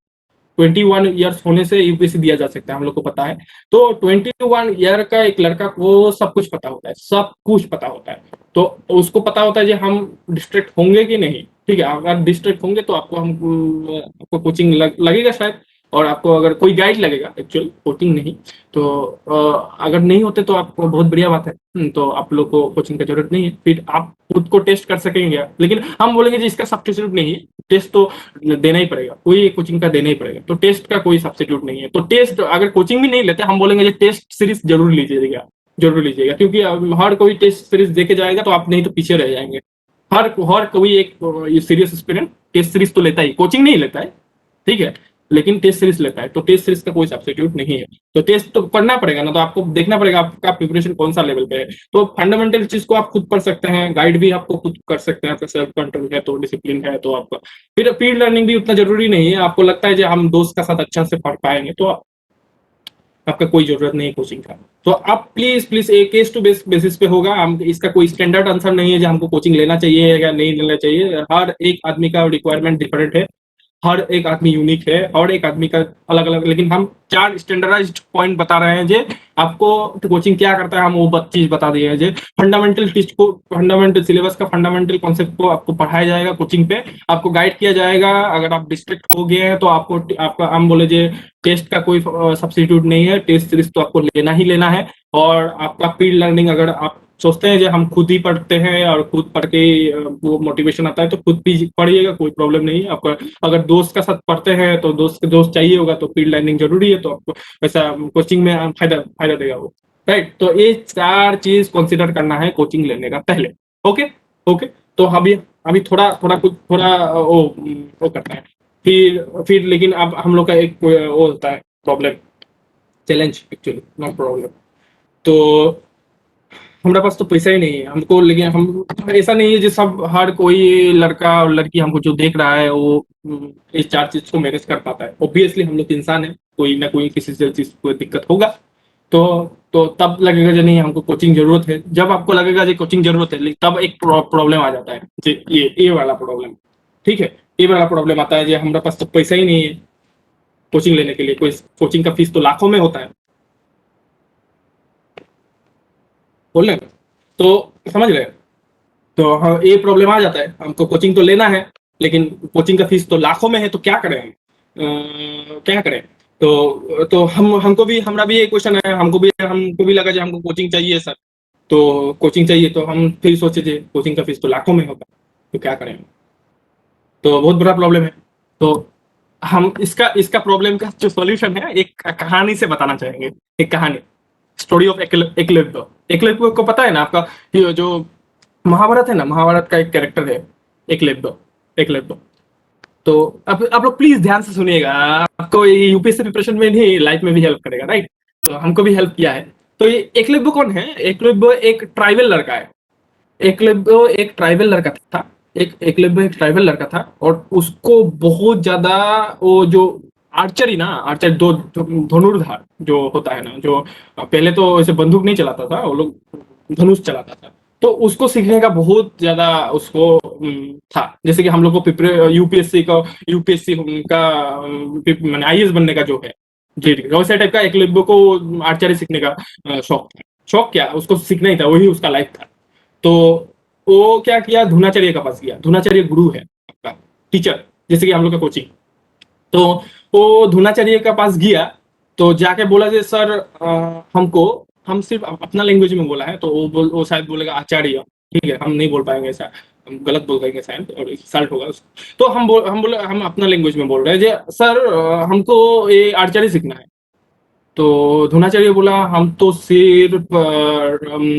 S2: 21 ईयर्स होने से यूपीएससी दिया जा सकता है, हम लोग को पता है। तो 21 ईयर का एक लड़का को सब कुछ पता होता है, सब कुछ पता होता है, तो उसको पता होता है कि हम डिस्ट्रैक्ट होंगे कि नहीं, ठीक है। अगर डिस्ट्रैक्ट होंगे तो आपको कोचिंग लगेगा शायद, और आपको अगर कोई गाइड लगेगा, एक्चुअल कोचिंग नहीं, तो अगर नहीं होते तो आपको बहुत बढ़िया बात है। तो आप लोग को कोचिंग की जरूरत नहीं है, फिर आप खुद को टेस्ट कर सकेंगे, लेकिन हम बोलेंगे जी इसका सब्स्टिट्यूट नहीं है, टेस्ट तो देना ही पड़ेगा, कोई कोचिंग का देना ही पड़ेगा, तो टेस्ट का कोई सब्स्टिट्यूट नहीं है। तो टेस्ट अगर कोचिंग भी नहीं लेते हम बोलेंगे टेस्ट सीरीज जरूर लीजिएगा, जरूर लीजिएगा, क्योंकि हर कोई टेस्ट सीरीज देके जाएगा तो आप नहीं तो पीछे रह जाएंगे। हर कोई एक सीरियस स्टूडेंट टेस्ट सीरीज तो लेता ही, कोचिंग नहीं लेता है, ठीक है, लेकिन टेस्ट सीरीज लेता है, तो टेस्ट सीरीज का कोई सब्स्टिट्यूट नहीं है। तो टेस्ट तो पढ़ना पड़ेगा ना, तो आपको देखना पड़ेगा आपका प्रिपरेशन कौन सा लेवल पे है। तो फंडामेंटल चीज को आप खुद पढ़ सकते हैं, गाइड भी आपको खुद कर सकते हैं, आपका सेल्फ कंट्रोल है तो डिसिप्लिन है तो आपका फिर फील्ड लर्निंग भी उतना जरूरी नहीं है। आपको लगता है कि हम दोस्त का साथ अच्छा से पढ़ पाएंगे तो आपका कोई जरूरत नहीं है कोचिंग का। तो आप प्लीज प्लीज एक केस टू बेसिस पे होगा, हम इसका कोई स्टैंडर्ड आंसर नहीं है जो हमको कोचिंग लेना चाहिए या नहीं लेना चाहिए, हर एक आदमी का रिक्वायरमेंट डिफरेंट है, हर एक आदमी यूनिक है, और एक आदमी का अलग अलग, लेकिन हम 4 स्टैंडर्डाइज्ड पॉइंट बता रहे हैं जे आपको कोचिंग क्या करता है, हम वो चीज बता दिए हैं जे फंडामेंटल टेस्ट को, फंडामेंटल सिलेबस का फंडामेंटल कॉन्सेप्ट को आपको पढ़ाया जाएगा कोचिंग पे, आपको गाइड किया जाएगा, अगर आप डिस्ट्रैक्ट हो गए हैं तो आपको आपका हम बोले जे टेस्ट का कोई सब्स्टिट्यूट नहीं है, टेस्ट सीरीज तो आपको लेना ही लेना है। और आपका फील्ड लर्निंग अगर आप सोचते हैं जो हम खुद ही पढ़ते हैं और खुद पढ़ के वो मोटिवेशन आता है तो खुद भी पढ़िएगा, कोई प्रॉब्लम नहीं है आपका। अगर दोस्त का साथ पढ़ते हैं तो दोस्त चाहिए होगा तो फील्ड लर्निंग जरूरी है, तो आपको वैसा कोचिंग में फायदा फायदा देगा वो, राइट। तो ये 4 चीज कंसिडर करना है कोचिंग लेने का पहले, ओके ओके। तो अभी अभी थोड़ा थोड़ा कुछ थोड़ा वो करता है। फिर लेकिन अब हम लोग का एक वो होता है problem, challenge actually, not problem. तो हमारे पास तो पैसा ही नहीं है हमको, लेकिन हम ऐसा नहीं है जो सब हर कोई लड़का और लड़की हमको जो देख रहा है वो इस चार चीज को मैनेज कर पाता है। ऑब्वियसली हम लोग इंसान है, कोई ना कोई किसी से चीज को दिक्कत होगा। तो तब लगेगा जो नहीं हमको कोचिंग जरूरत है। जब आपको लगेगा जो कोचिंग जरूरत है, लेकिन तब एक प्रॉब्लम आ जाता है, ये वाला प्रॉब्लम। ठीक है, ये वाला प्रॉब्लम आता है जो हमारे पास तो पैसा ही नहीं है कोचिंग लेने के लिए। कोई कोचिंग का फीस तो लाखों में होता है, बोल रहे हैं? तो समझ रहे हैं? तो हाँ, ये प्रॉब्लम आ जाता है। हमको कोचिंग तो लेना है, लेकिन कोचिंग का फीस तो लाखों में है, तो क्या करें हम? क्या करें? तो हमको भी, हमारा भी एक क्वेश्चन है, हमको भी लगा कि हमको कोचिंग चाहिए सर। तो कोचिंग चाहिए, तो हम फिर सोचे थे कोचिंग का फीस तो लाखों में होगा, तो क्या करें हम? तो बहुत बड़ा प्रॉब्लम है। तो हम इसका प्रॉब्लम का जो सॉल्यूशन है, एक कहानी से बताना चाहेंगे। एक कहानी, स्टोरी ऑफ एकलव्य। एकलव्य को पता है ना आपका? ये जो महाभारत है ना, महाभारत का एक कैरेक्टर है एकलव्य। एकलव्य। तो अब आप लोग प्लीज ध्यान से सुनिएगा, आपको यूपीएससी प्रिपरेशन में नहीं, लाइफ में भी हेल्प करेगा, राइट? तो हमको भी हेल्प किया है। तो ये एकलव्य कौन है? एकलव्य एक ट्राइबल लड़का है। एकलव्य एक ट्राइबल लड़का था। एकलव्य एक ट्राइबल लड़का था, और उसको बहुत ज्यादा वो जो आर्चरी ना, आर्चरी धनुर्धार जो होता है ना, जो पहले तो ऐसे बंदूक नहीं चलाता था, वो लोग धनुष चलाता था। तो उसको सीखने का बहुत ज्यादा उसको था। जैसे कि हम लोग को यूपीएससी का मैंने आईएएस बनने का जो है, जी वैसे टाइप का एकलव्य को आर्चरी सीखने का शौक था। शौक क्या, उसको सीखना ही था, वही उसका लाइफ था। तो वो क्या किया, धुनाचार्य के पास गया। धुनाचार्य गुरु है आपका, टीचर, जैसे कि हम लोग का कोचिंग। तो वो धुनाचार्य के पास गया, तो जाके बोला कि सर हमको, हम सिर्फ अपना लैंग्वेज में बोला है, तो वो शायद बोलेगा आचार्य। ठीक है, हम नहीं बोल पाएंगे ऐसा, हम गलत बोल देंगे शायद और इंसल्ट होगा। तो हम बोले, हम अपना लैंग्वेज में बोल रहे हैं जे सर हमको ये आर्चरी सीखना है। तो धुनाचार्य बोला हम तो सिर्फ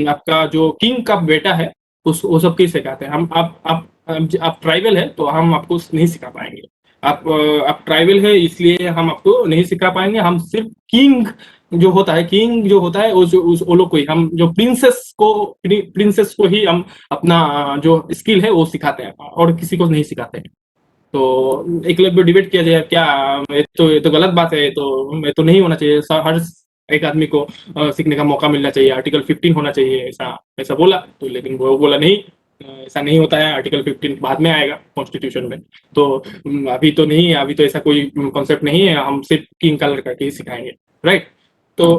S2: आपका जो किंग का बेटा है उस वो सब की सिखाते हैं। हम आप ट्राइबल है तो हम आपको नहीं सिखा पाएंगे। आप ट्राइबल है इसलिए हम आपको नहीं सिखा पाएंगे। हम सिर्फ किंग जो होता है वो लोग को ही, हम जो प्रिंसेस को ही हम अपना जो स्किल है वो सिखाते हैं, और किसी को नहीं सिखाते हैं। तो एकलव्य डिबेट किया जाए क्या, ये तो गलत बात है, ये तो नहीं होना चाहिए। हर एक आदमी को सीखने का मौका मिलना चाहिए, आर्टिकल 15 होना चाहिए, ऐसा ऐसा बोला। तो लेकिन वो बोला नहीं, ऐसा नहीं होता है, आर्टिकल 15 बाद में आएगा कॉन्स्टिट्यूशन में। तो अभी तो नहीं, अभी तो ऐसा कोई कॉन्सेप्ट नहीं है, हम सिर्फ किंग कलर करके ही सिखाएंगे, राइट? तो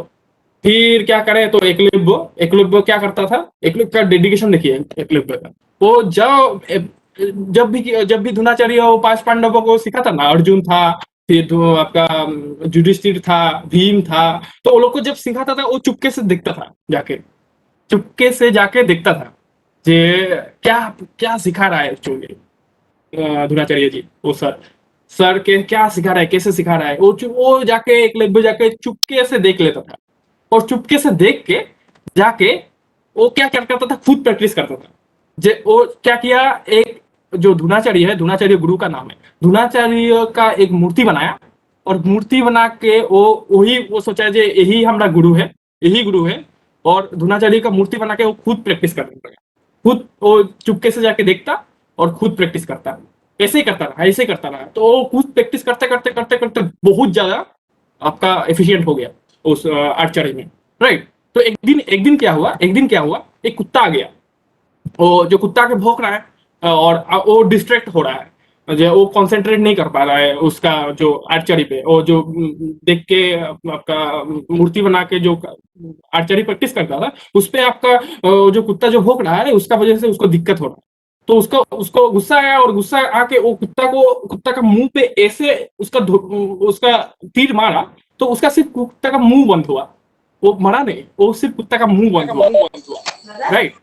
S2: फिर क्या करें, तो एकलव्य क्या करता था, एकलव्य का डेडिकेशन देखिए एकलव्य का। वो जब भी धुनाचार्य वो 5 पांडवों को सिखाता ना, अर्जुन था, फिर आपका युधिष्ठिर था, भीम था, तो वो लोग को जब सिखाता था वो चुपके से देखता था, जाके चुपके से जाके देखता था जे क्या क्या सिखा रहा है एक्चुअली धुनाचार्य जी। वो सर के क्या सिखा रहा है, कैसे सिखा रहा है, वो जाके एकलव्य जाके चुपके से देख लेता था। और चुपके से देख के जाके वो क्या क्या करता था, खुद प्रैक्टिस करता था। जे वो क्या किया, एक जो धुनाचार्य है, धुनाचार्य गुरु का नाम है, धुनाचार्य का एक मूर्ति बनाया। और मूर्ति बना के वो सोचा जे यही हमारा गुरु है, यही गुरु है। और धुनाचार्य का मूर्ति बना के वो खुद प्रैक्टिस करने लगा। खुद वो चुपके से जाके देखता और खुद प्रैक्टिस करता। ऐसे ही करता रहा, ऐसे ही करता रहा। तो वो खुद प्रैक्टिस करते करते करते करते बहुत ज्यादा आपका एफिशिएंट हो गया उस आर्चरी में, राइट? तो एक दिन क्या हुआ, एक कुत्ता आ गया। वो जो कुत्ता के भौंक रहा है, और वो डिस्ट्रैक्ट हो रहा है, जो वो कंसंट्रेट नहीं कर पा रहा है उसका जो आर्चरी पे। और जो देख के आपका मूर्ति बना के जो आर्चरी प्रैक्टिस करता था, उस पे आपका जो कुत्ता जो भौंक रहा है उसका वजह से उसको दिक्कत हो रहा है। तो उसको उसको गुस्सा आया, और गुस्सा आके वो कुत्ता का मुंह पे ऐसे उसका तीर मारा। तो उसका सिर्फ कुत्ता का मुंह बंद हुआ, वो मरा नहीं, वो सिर्फ कुत्ता का मुंह बंद हुआ, राइट?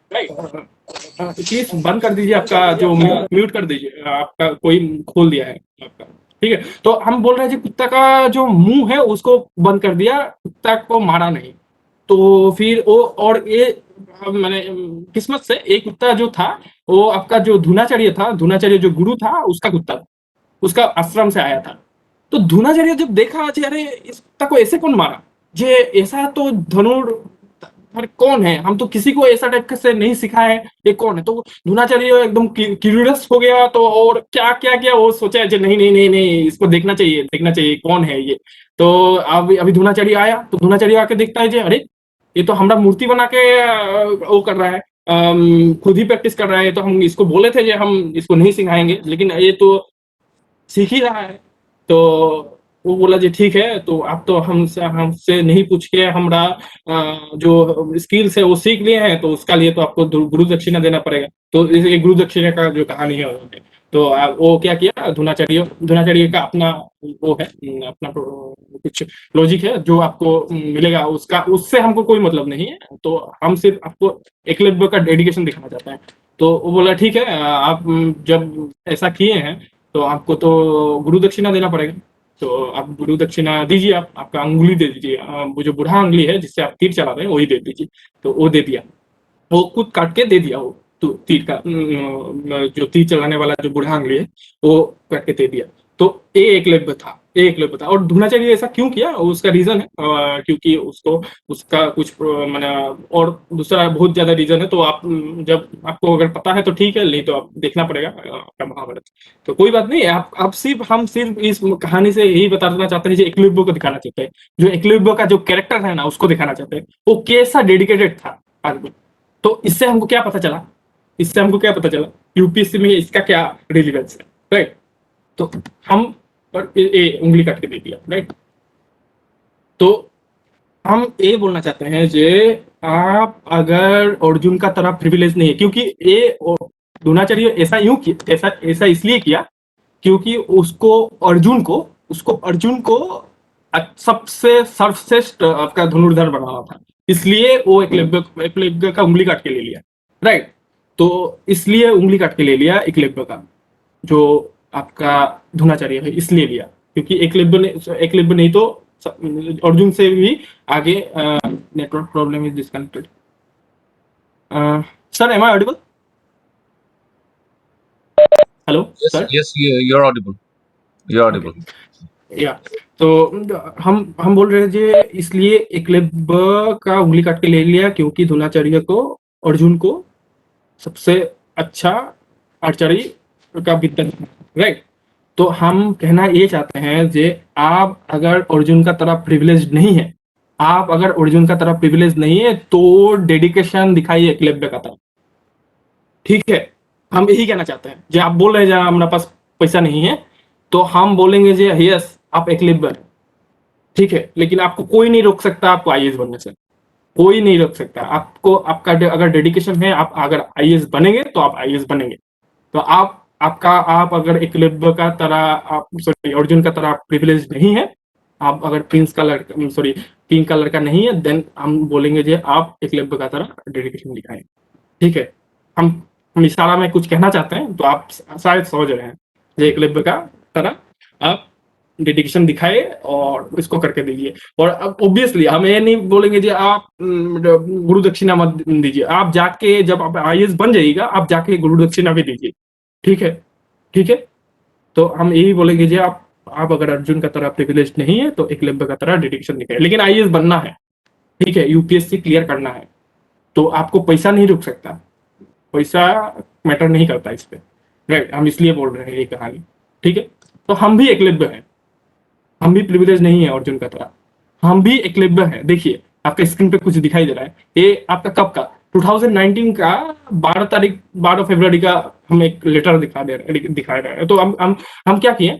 S2: प्लीज बंद कर दीजिए, आपका जो म्यूट कर दीजिए, आपका कोई खोल दिया है आपका। ठीक है, तो हम बोल रहे हैं कि कुत्ता का जो मुंह है उसको बंद कर दिया, कुत्ता को मारा नहीं। तो फिर वो, और ये मैंने किस्मत से एक कुत्ता जो था वो आपका जो धुनाचार्य था, धुनाचार्य जो गुरु था उसका कुत्ता था, उसका आश्रम से आया था। तो धुनाचार्य जब देखा जे अरे इस कुत्ता को ऐसे कौन मारा, जे ऐसा तो धनुर अरे कौन है, हम तो किसी को ऐसा टाइप से नहीं सिखाए, ये कौन है। तो धुनाचार्य एकदम क्यूरियस हो गया, तो और क्या क्या किया वो सोचा जे नहीं नहीं नहीं नहीं इसको देखना चाहिए कौन है ये। तो अभी अभी धुनाचार्य आया, तो धुनाचार्य आके देखता है जे अरे ये तो हमारा मूर्ति बना के वो कर रहा है, खुद ही प्रैक्टिस कर रहा है। तो हम इसको बोले थे जे हम इसको नहीं सिखाएंगे, लेकिन ये तो सीख ही रहा है। तो वो बोला जी ठीक है, तो आप तो हमसे नहीं पूछ के हमरा जो स्किल्स है वो सीख लिए हैं, तो उसका लिए तो आपको गुरु दक्षिणा देना पड़ेगा। तो ये गुरु दक्षिणा का जो कहानी है तो वो क्या किया, धुनाचार्य का अपना वो है, अपना कुछ लॉजिक है जो आपको मिलेगा, उसका उससे हमको कोई मतलब नहीं है। तो हम सिर्फ आपको एकलव्य का डेडिकेशन दिखाना चाहते हैं। तो वो बोला ठीक है, आप जब ऐसा किए हैं तो आपको तो गुरु दक्षिणा देना पड़ेगा। तो आप गुरु दक्षिणा दीजिए, आप आपका अंगुली दे दीजिए, वो जो बुढ़ा अंगुली है जिससे आप तीर चला रहे हैं वही दे दीजिए। तो वो दे दिया, वो खुद काट के दे दिया, वो तो तीर का जो तीर चलाने वाला जो बुढ़ा अंगुली है वो काट के दे दिया। तो ये एकलव्य था, ये एकलव्य था। और द्रोणाचार्य ऐसा क्यों किया उसका रीजन है, क्योंकि उसको उसका कुछ मैंने और दूसरा बहुत ज्यादा रीजन है। तो आप जब आपको अगर पता है तो ठीक है, नहीं तो आप देखना पड़ेगा आपका महाभारत। तो कोई बात नहीं, आप सिर्फ हम सिर्फ इस कहानी से यही बताना चाहते हैं जो एकलव्य को दिखाना चाहते हैं, जो एकलव्य का जो कैरेक्टर है ना उसको दिखाना चाहते हैं, वो कैसा डेडिकेटेड था आदमी। तो इससे हमको क्या पता चला, इससे हमको क्या पता चला यूपीएससी में इसका क्या रिलेवेंस है, राइट। तो हम पर उंगली काट के दे दिया, राइट। तो हम ये बोलना चाहते हैं जे आप अगर अर्जुन का तरह प्रिविलेज नहीं है, क्योंकि ये द्रोणाचार्य ऐसा यूं किया, ऐसा इसलिए किया क्योंकि उसको अर्जुन को सबसे सर्वश्रेष्ठ आपका धनुर्धर बनाना था, इसलिए वो एकलव्य का उंगली काट के ले लिया, राइट। तो इसलिए उंगली काट के ले लिया एकलव्य का, जो आपका धुनाचार्य है इसलिए लिया, क्योंकि एकलव्य नहीं तो अर्जुन से भी आगे। Network problem is disconnected. Sir am I audible? Hello
S1: Yes,
S2: sir.
S1: yes, you're audible. You're audible.
S2: या तो हम बोल रहे हैं जे इसलिए एकलव्य का उंगली काट के ले लिया क्योंकि द्रोणाचार्य को अर्जुन को सबसे अच्छा आर्चरी का विद्या, राइट। तो हम कहना ये चाहते हैं जे आप अगर अर्जुन का तरह प्रिविलेज नहीं है, आप अगर अर्जुन का तरह प्रिविलेज नहीं है तो डेडिकेशन दिखाइए एकलव्य का तरह, ठीक है। हम यही कहना चाहते हैं, जो आप बोल रहे हैं जहां हमारे पास पैसा नहीं है तो हम बोलेंगे जे यस आप एकलव्य हैं, ठीक है, लेकिन आपको कोई नहीं रोक सकता आपको आईएएस बनने से, कोई नहीं रोक सकता आपको। आपका अगर डेडिकेशन है, आप अगर आईएएस बनेंगे तो आप आईएएस बनेंगे। तो आप अगर एकलव्य का तरह आप सॉरी अर्जुन का तरह प्रिविलेज नहीं है, आप अगर पिंक कलर का नहीं है, देन हम बोलेंगे जे आप एकलव्य का तरह डेडिकेशन दिखाएं, ठीक है। हम इशारा में कुछ कहना चाहते हैं तो आप शायद समझ रहे हैं, जे एकलव्य का तरह आप डेडिकेशन दिखाए और इसको करके दीजिए। और अब ऑब्वियसली हम ये नहीं बोलेंगे जी आप गुरु दक्षिणा मत दीजिए, आप जाके जब आप आईएएस बन जाइएगा आप जाके गुरु दक्षिणा भी दीजिए, ठीक है, ठीक है। तो हम यही बोलेंगे जी आप अगर अर्जुन का तरह प्रिविलेज नहीं है तो एकलव्य का तरह डेडिकेशन दिखाए, लेकिन आईएएस बनना है, ठीक है, यूपीएससी क्लियर करना है, तो आपको पैसा नहीं रुक सकता, पैसा मैटर नहीं करता इस पे, राइट। हम इसलिए बोल रहे हैं ये कहानी, ठीक है। तो हम भी एकलव्य हैं, हम भी प्रिविलेज नहीं है अर्जुन का तरह, हम भी एकलव्य है। देखिए आपका स्क्रीन पे कुछ दिखाई दे रहा है, ये आपका कब का 2019 का 12 फरवरी का हम एक लेटर दिखा रहा है। तो हम क्या किए,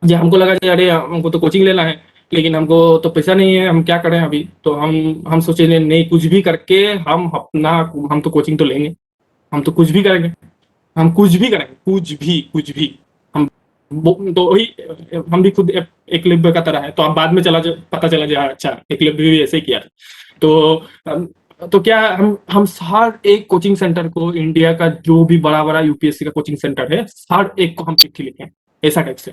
S2: जो हमको लगा कि अरे हमको तो कोचिंग लेना है लेकिन हमको तो पैसा नहीं है, हम क्या करें अभी। तो हम सोचे नहीं कुछ भी करके हम तो कोचिंग तो लेंगे, हम तो कुछ भी करेंगे, हम कुछ भी करेंगे, कुछ भी हम तो वही हम भी खुद एकलव्य का तरह है। तो अब बाद में पता चला जाए अच्छा एकलव्य भी ऐसे ही किया। तो क्या हम हर एक कोचिंग सेंटर को, इंडिया का जो भी बड़ा बड़ा यूपीएससी का कोचिंग सेंटर है, हर एक को हम चिट्ठी लिखें ऐसा टाइप से।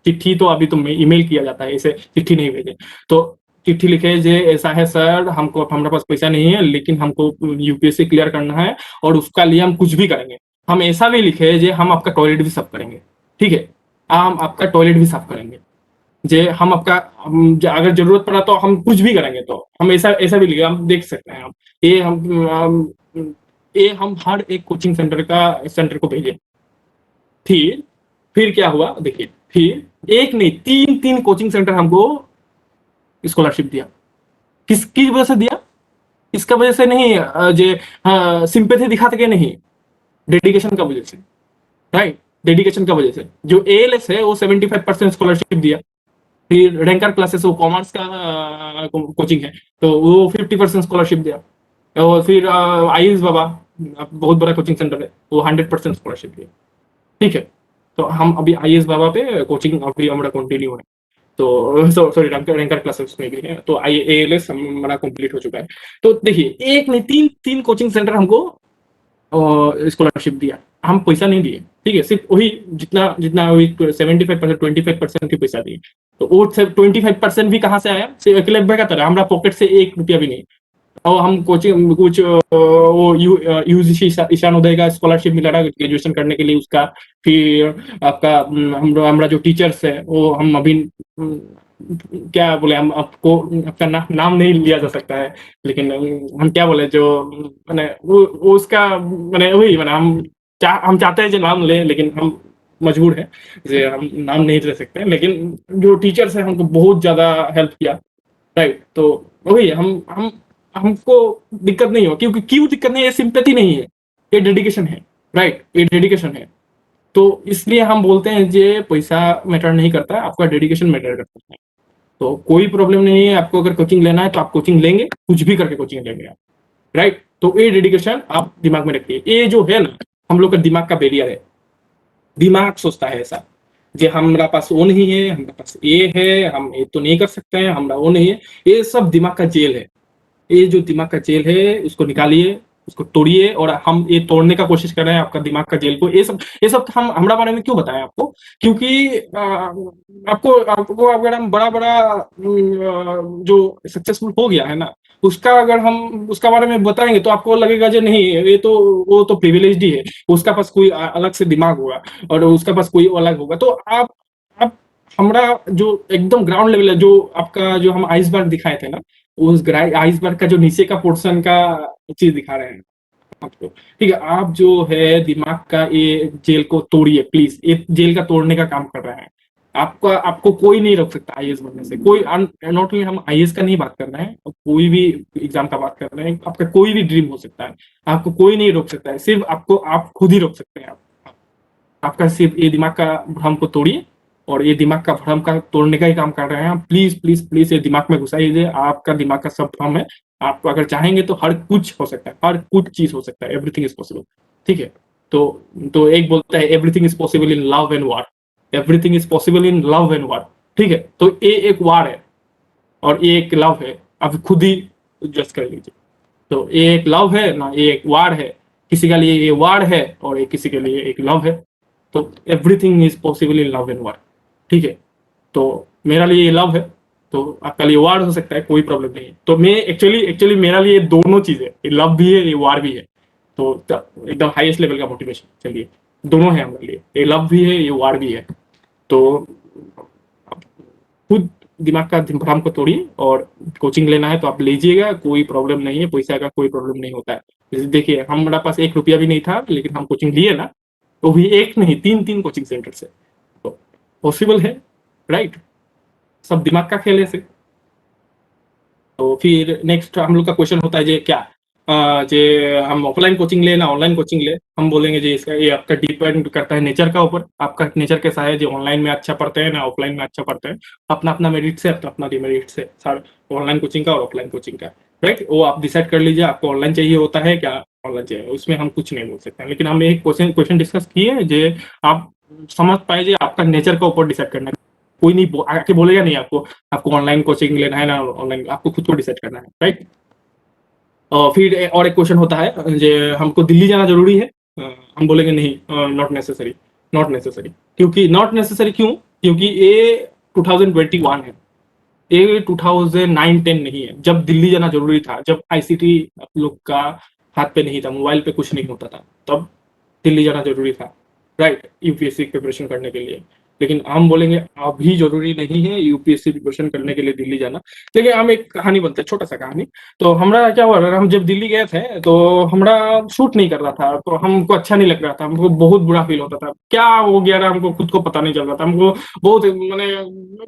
S2: चिट्ठी तो अभी तो ईमेल किया जाता है, ऐसे चिट्ठी नहीं भेजे। तो चिट्ठी लिखे जे ऐसा है सर, हमको हमारे पास पैसा नहीं है लेकिन हमको यूपीएससी क्लियर करना है और उसका लिए हम कुछ भी करेंगे। हम ऐसा भी लिखे जे हम आपका टॉयलेट भी साफ करेंगे, ठीक है, हम आपका टॉयलेट भी साफ करेंगे, जे हम आपका अगर जरूरत पड़ा तो हम कुछ भी करेंगे, तो हम ऐसा ऐसा भी लिखे, हम देख सकते हैं। हम ये हम हर एक कोचिंग सेंटर को भेजे। फिर क्या हुआ देखिए, फिर एक नहीं तीन तीन कोचिंग सेंटर हमको स्कॉलरशिप दिया। किसकी वजह से दिया? इसका वजह से नहीं जे सिंपैथी दिखाते के नहीं, डेडिकेशन का वजह से, राइट, डेडिकेशन का वजह से। जो एएलएस है वो 75% स्कॉलरशिप दिया। फिर रैंकर क्लासेस, वो कॉमर्स का कोचिंग है, तो वो 50% स्कॉलरशिप दिया। और फिर आयुष बाबा, बहुत बड़ा कोचिंग सेंटर है, वो 100% स्कॉलरशिप दिया, ठीक है। तो हम अभी आईएएस बाबा पे कोचिंग अभी हमारा कंटिन्यू है, तो सॉरी रैंकर क्लासेस में भी है, तो एएलएस हमारा कंप्लीट हो चुका है। तो देखिए, एक नहीं तीन तीन कोचिंग सेंटर हमको स्कॉलरशिप दिया, हम पैसा नहीं दिए, ठीक है, सिर्फ वही जितना जितना वही 75% 25% की पैसा दिए। तो वो 25% भी कहाँ से आया? सिर्फ एकलव्य का तरह, हमारा पॉकेट से 1 रुपया भी नहीं। और हम कोचिंग कुछ वो यूजीसी ईशान उदय का स्कॉलरशिप मिला था ग्रेजुएशन करने के लिए उसका। फिर आपका हमारा जो टीचर्स है वो हम अभी क्या बोले, हम आपको आपका नाम नहीं लिया जा सकता है, लेकिन हम क्या बोले, जो मैंने वो उसका मैंने वही मैंने हम चाहते हैं जो नाम ले, लेकिन हम मजबूर है जे हम नाम नहीं ले सकते, लेकिन जो टीचर्स है हमको बहुत ज्यादा हेल्प किया, राइट। तो वही हम हमको दिक्कत नहीं हो, क्योंकि क्यों दिक्कत नहीं है? ये सिंपैथी नहीं है, ये डेडिकेशन है, राइट, ये डेडिकेशन है। तो इसलिए हम बोलते हैं जे पैसा मैटर नहीं करता, आपका डेडिकेशन मैटर करता है। तो कोई प्रॉब्लम नहीं है, आपको अगर कोचिंग लेना है तो आप कोचिंग लेंगे, कुछ भी करके कोचिंग लेंगे आप, राइट। तो ये डेडिकेशन आप दिमाग में रखिए। ये जो है ना, हम लोग का दिमाग का बैरियर है, दिमाग सोचता है ऐसा, जे हमारा पास वो नहीं है, हमारे पास ये है, हम ये तो नहीं कर सकते हैं, हमारा वो नहीं है। ये सब दिमाग का जेल है। ये जो दिमाग का जेल है उसको निकालिए, उसको तोड़िए, और हम ये तोड़ने का कोशिश कर रहे हैं आपका दिमाग का जेल को। ये सब हम हमारा बारे में क्यों बताएं आपको? क्योंकि आपको आपको अगर हम बड़ा बड़ा जो सक्सेसफुल हो गया है ना, उसका अगर हम उसका बारे में बताएंगे तो आपको लगेगा जो नहीं, ये तो वो तो प्रिविलेज्ड ही है, उसका पास कोई अलग से दिमाग होगा और उसका पास कोई अलग होगा। तो आप हमारा जो एकदम ग्राउंड लेवल है, जो आपका जो हम आइसबर्ग दिखाए थे ना, उस आइसबर्ग का जो नीचे का पोर्शन का चीज दिखा रहे हैं आपको, ठीक है। आप जो है दिमाग का ये जेल को तोड़िए प्लीज, ये जेल का तोड़ने का काम कर रहे हैं। आपको कोई नहीं रोक सकता आईएएस बनने से। कोई नॉट ओनली हम आईएएस का नहीं बात कर रहे हैं, कोई भी एग्जाम का बात कर रहे हैं, आपका कोई भी ड्रीम हो सकता है, आपको कोई नहीं रोक सकता है, सिर्फ आपको आप खुद ही रोक सकते हैं। आपका सिर्फ ये दिमाग का भ्रम को तोड़िए, और ये दिमाग का भ्रम का तोड़ने का ही काम कर रहे हैं हम। प्लीज प्लीज प्लीज ये दिमाग में घुसाइए, आपका दिमाग का सब भ्रम है। आप अगर चाहेंगे तो हर कुछ हो सकता है, हर कुछ चीज हो सकता है, एवरीथिंग इज पॉसिबल, ठीक है। तो एक बोलता है everything is possible in love and war, everything is possible in love and वार, ठीक है। तो ये एक वार है और ये एक लव है, आप खुद ही जज कर लीजिए। तो ये एक लव है ना, ये एक वार है, किसी के लिए ये वार है और ये किसी के लिए एक लव है। तो everything is possible in love and वार, ठीक है। तो मेरा लिए ये लव है, तो आपका लिए वार हो सकता है, कोई प्रॉब्लम नहीं है। तो मैं एक्चुअली मेरा लिए दोनों चीज है, ये लव भी है, ये वार भी है। तो एकदम हाईएस्ट लेवल का मोटिवेशन, चलिए दोनों है हमारे लिए, ये लव भी है, ये वार भी है। तो खुद दिमाग का भ्रम को तोड़िए, और कोचिंग लेना है तो आप लीजिएगा, कोई प्रॉब्लम नहीं है, पैसा का कोई प्रॉब्लम नहीं होता है। जैसे देखिए, हमारे पास 1 रुपया भी नहीं था, लेकिन हम कोचिंग लिए ना, तो भी एक नहीं तीन तीन कोचिंग सेंटर से। तो पॉसिबल है, राइट। सब दिमाग का खेल है से। तो फिर नेक्स्ट हम लोग का क्वेश्चन होता है जे क्या जे हम ऑफलाइन कोचिंग ले ना ऑनलाइन कोचिंग ले। हम बोलेंगे जी इसका ये आपका डिपेंड करता है नेचर का ऊपर, आपका नेचर कैसा है, जो ऑनलाइन में अच्छा पढ़ते हैं ना ऑफलाइन में अच्छा पढ़ते हैं। अपना अपना मेरिट से, अपना अपना डिमेरिट से सारा ऑनलाइन कोचिंग का और ऑफलाइन कोचिंग का, राइट। वो आप डिसाइड कर लीजिए, आपको ऑनलाइन चाहिए होता है क्या ऑनलाइन चाहिए, उसमें हम कुछ नहीं बोल सकते हैं। लेकिन हम एक क्वेश्चन डिस्कस किए जे आप समझ पाए जे आपका नेचर का ऊपर डिसाइड करना है। कोई नहीं आके बोलेगा नहीं आपको ऑनलाइन कोचिंग लेना है ना ऑनलाइन, आपको खुद को डिसाइड करना है, राइट। फिर और एक क्वेश्चन होता है जे हमको दिल्ली जाना जरूरी है। हम बोलेंगे नहीं, नॉट नेसेसरी, नॉट नेसेसरी। क्योंकि नॉट नेसेसरी क्यों? क्योंकि ये 2021 है, ये 2009-10 नहीं है, जब दिल्ली जाना जरूरी था, जब आईसीटी आप लोग का हाथ पे नहीं था, मोबाइल पे कुछ नहीं होता था, तब दिल्ली जाना जरूरी था, राइट, यूपीएससी प्रिपरेशन करने के लिए। लेकिन हम बोलेंगे अभी जरूरी नहीं है यूपीएससी प्रिपरेशन करने के लिए दिल्ली जाना। देखिए, हम एक कहानी बनते हैं, छोटा सा कहानी। तो हमारा क्या हुआ, हम जब दिल्ली गए थे तो हमारा शूट नहीं कर रहा था, तो हमको अच्छा नहीं लग रहा था, हमको बहुत बुरा फील होता था, क्या हो गया था हमको खुद को पता नहीं चल रहा था, हमको बहुत मैंने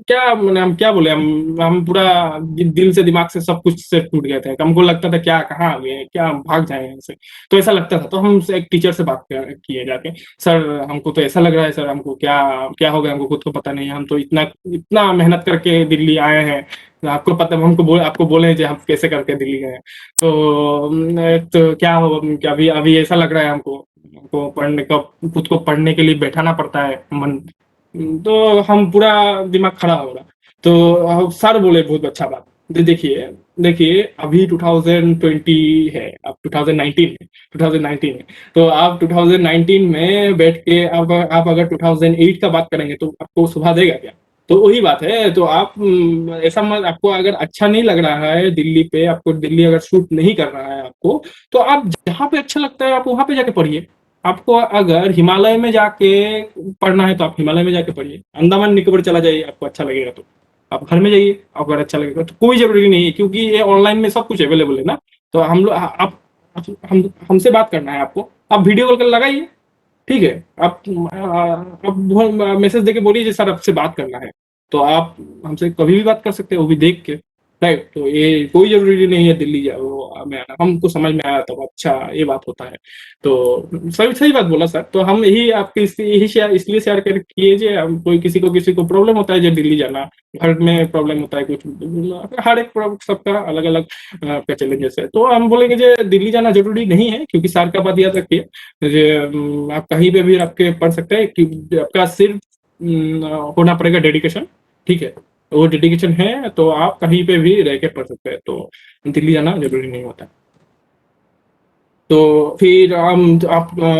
S2: क्या मैंने हम क्या बोले, हम पूरा दिल से दिमाग से सब कुछ से टूट गए थे। हमको लगता था क्या कहाँ आ गए, क्या हम भाग जाए यहाँ से, तो ऐसा लगता था। तो हम एक टीचर से बात किए जाके, सर हमको तो ऐसा लग रहा है सर, हमको क्या क्या हो गया, हमको खुद को पता नहीं है, हम तो इतना इतना मेहनत करके दिल्ली आए हैं, आपको पता, हमको आपको बोले हम कैसे करके दिल्ली गए। तो क्या हो, क्या अभी अभी ऐसा लग रहा है हमको हमको पढ़ने का, खुद को पढ़ने के लिए बैठाना पड़ता है मन। तो हम पूरा दिमाग खड़ा हो रहा। तो सर बोले बहुत अच्छा बात, देखिए देखिए अभी 2020 है, अब 2019 है, 2019 है, तो आप 2019 में बैठ के आप अगर 2008 का बात करेंगे तो आपको सुबह देगा क्या? तो वही बात है। तो आप ऐसा मत, आपको अगर अच्छा नहीं लग रहा है दिल्ली पे, आपको दिल्ली अगर सूट नहीं कर रहा है आपको, तो आप जहाँ पे अच्छा लगता है आप वहां पे जाके पढ़िए। आपको अगर हिमालय में जाके पढ़ना है तो आप हिमालय में जाके पढ़िए, अंडमान निकोबार चला जाइए, आपको अच्छा लगेगा तो आप घर में जाइए, अगर अच्छा लगेगा तो कोई जरूरी नहीं है, क्योंकि ये ऑनलाइन में सब कुछ अवेलेबल है ना। तो हम लोग आप हम हमसे बात करना है आपको, आप वीडियो कॉल कर लगाइए, ठीक है। आप मैसेज देके बोलिए जी सर आपसे बात करना है, तो आप हमसे कभी भी बात कर सकते हैं, वो भी देख के, राइट। तो ये कोई जरूरी नहीं है दिल्ली जाओ में आना, हमको समझ में आया तो अच्छा ये बात होता है। तो सही सही बात बोला सर। तो हम यही आपके यही शेयर इसलिए शेयर कर किए जे हम कोई किसी को प्रॉब्लम होता है जो दिल्ली जाना, घर में प्रॉब्लम होता है कुछ, हर एक सबका अलग अलग का चैलेंजेस है। तो हम बोलेंगे जो दिल्ली जाना जरूरी नहीं है, क्योंकि सर का बात याद रखिए, आप कहीं पे भी आपके पढ़ सकते हैं कि आपका सिर्फ होना पड़ेगा डेडिकेशन, ठीक है। वो डेडिकेशन है तो आप कहीं पे भी रह के पढ़ सकते हैं, तो दिल्ली जाना जरूरी नहीं होता। तो फिर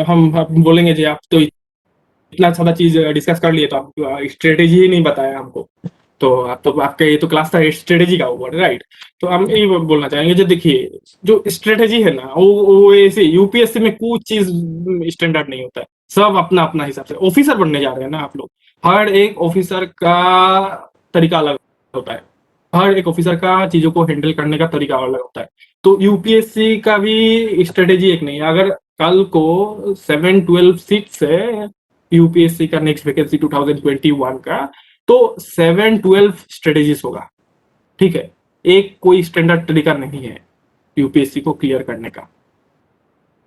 S2: हम बोलेंगे जी आप तो इतना सारा चीज डिस्कस कर लिए, तो आप स्ट्रेटेजी ही नहीं बताया हमको। तो आप तो आपका ये तो क्लास था स्ट्रेटेजी का ऊपर, राइट। तो हम यही बोलना चाहेंगे, जो देखिए जो स्ट्रेटेजी है ना, वो ऐसे यूपीएससी में कुछ चीज स्टैंडर्ड नहीं होता है, सब अपना अपना हिसाब से। ऑफिसर बनने जा रहे हैं ना आप लोग, हर एक ऑफिसर का तरीका अलग होता है, हर एक ऑफिसर का चीजों को हैंडल करने का तरीका अलग होता है। तो यूपीएससी का भी स्ट्रेटेजी एक नहीं है। अगर कल को 7-12 सीट्स है यूपीएससी का नेक्स्ट वैकेंसी 2021 का, तो 7-12 स्ट्रेटेजीज होगा, ठीक है। एक कोई स्टैंडर्ड तरीका नहीं है यूपीएससी को क्लियर करने का।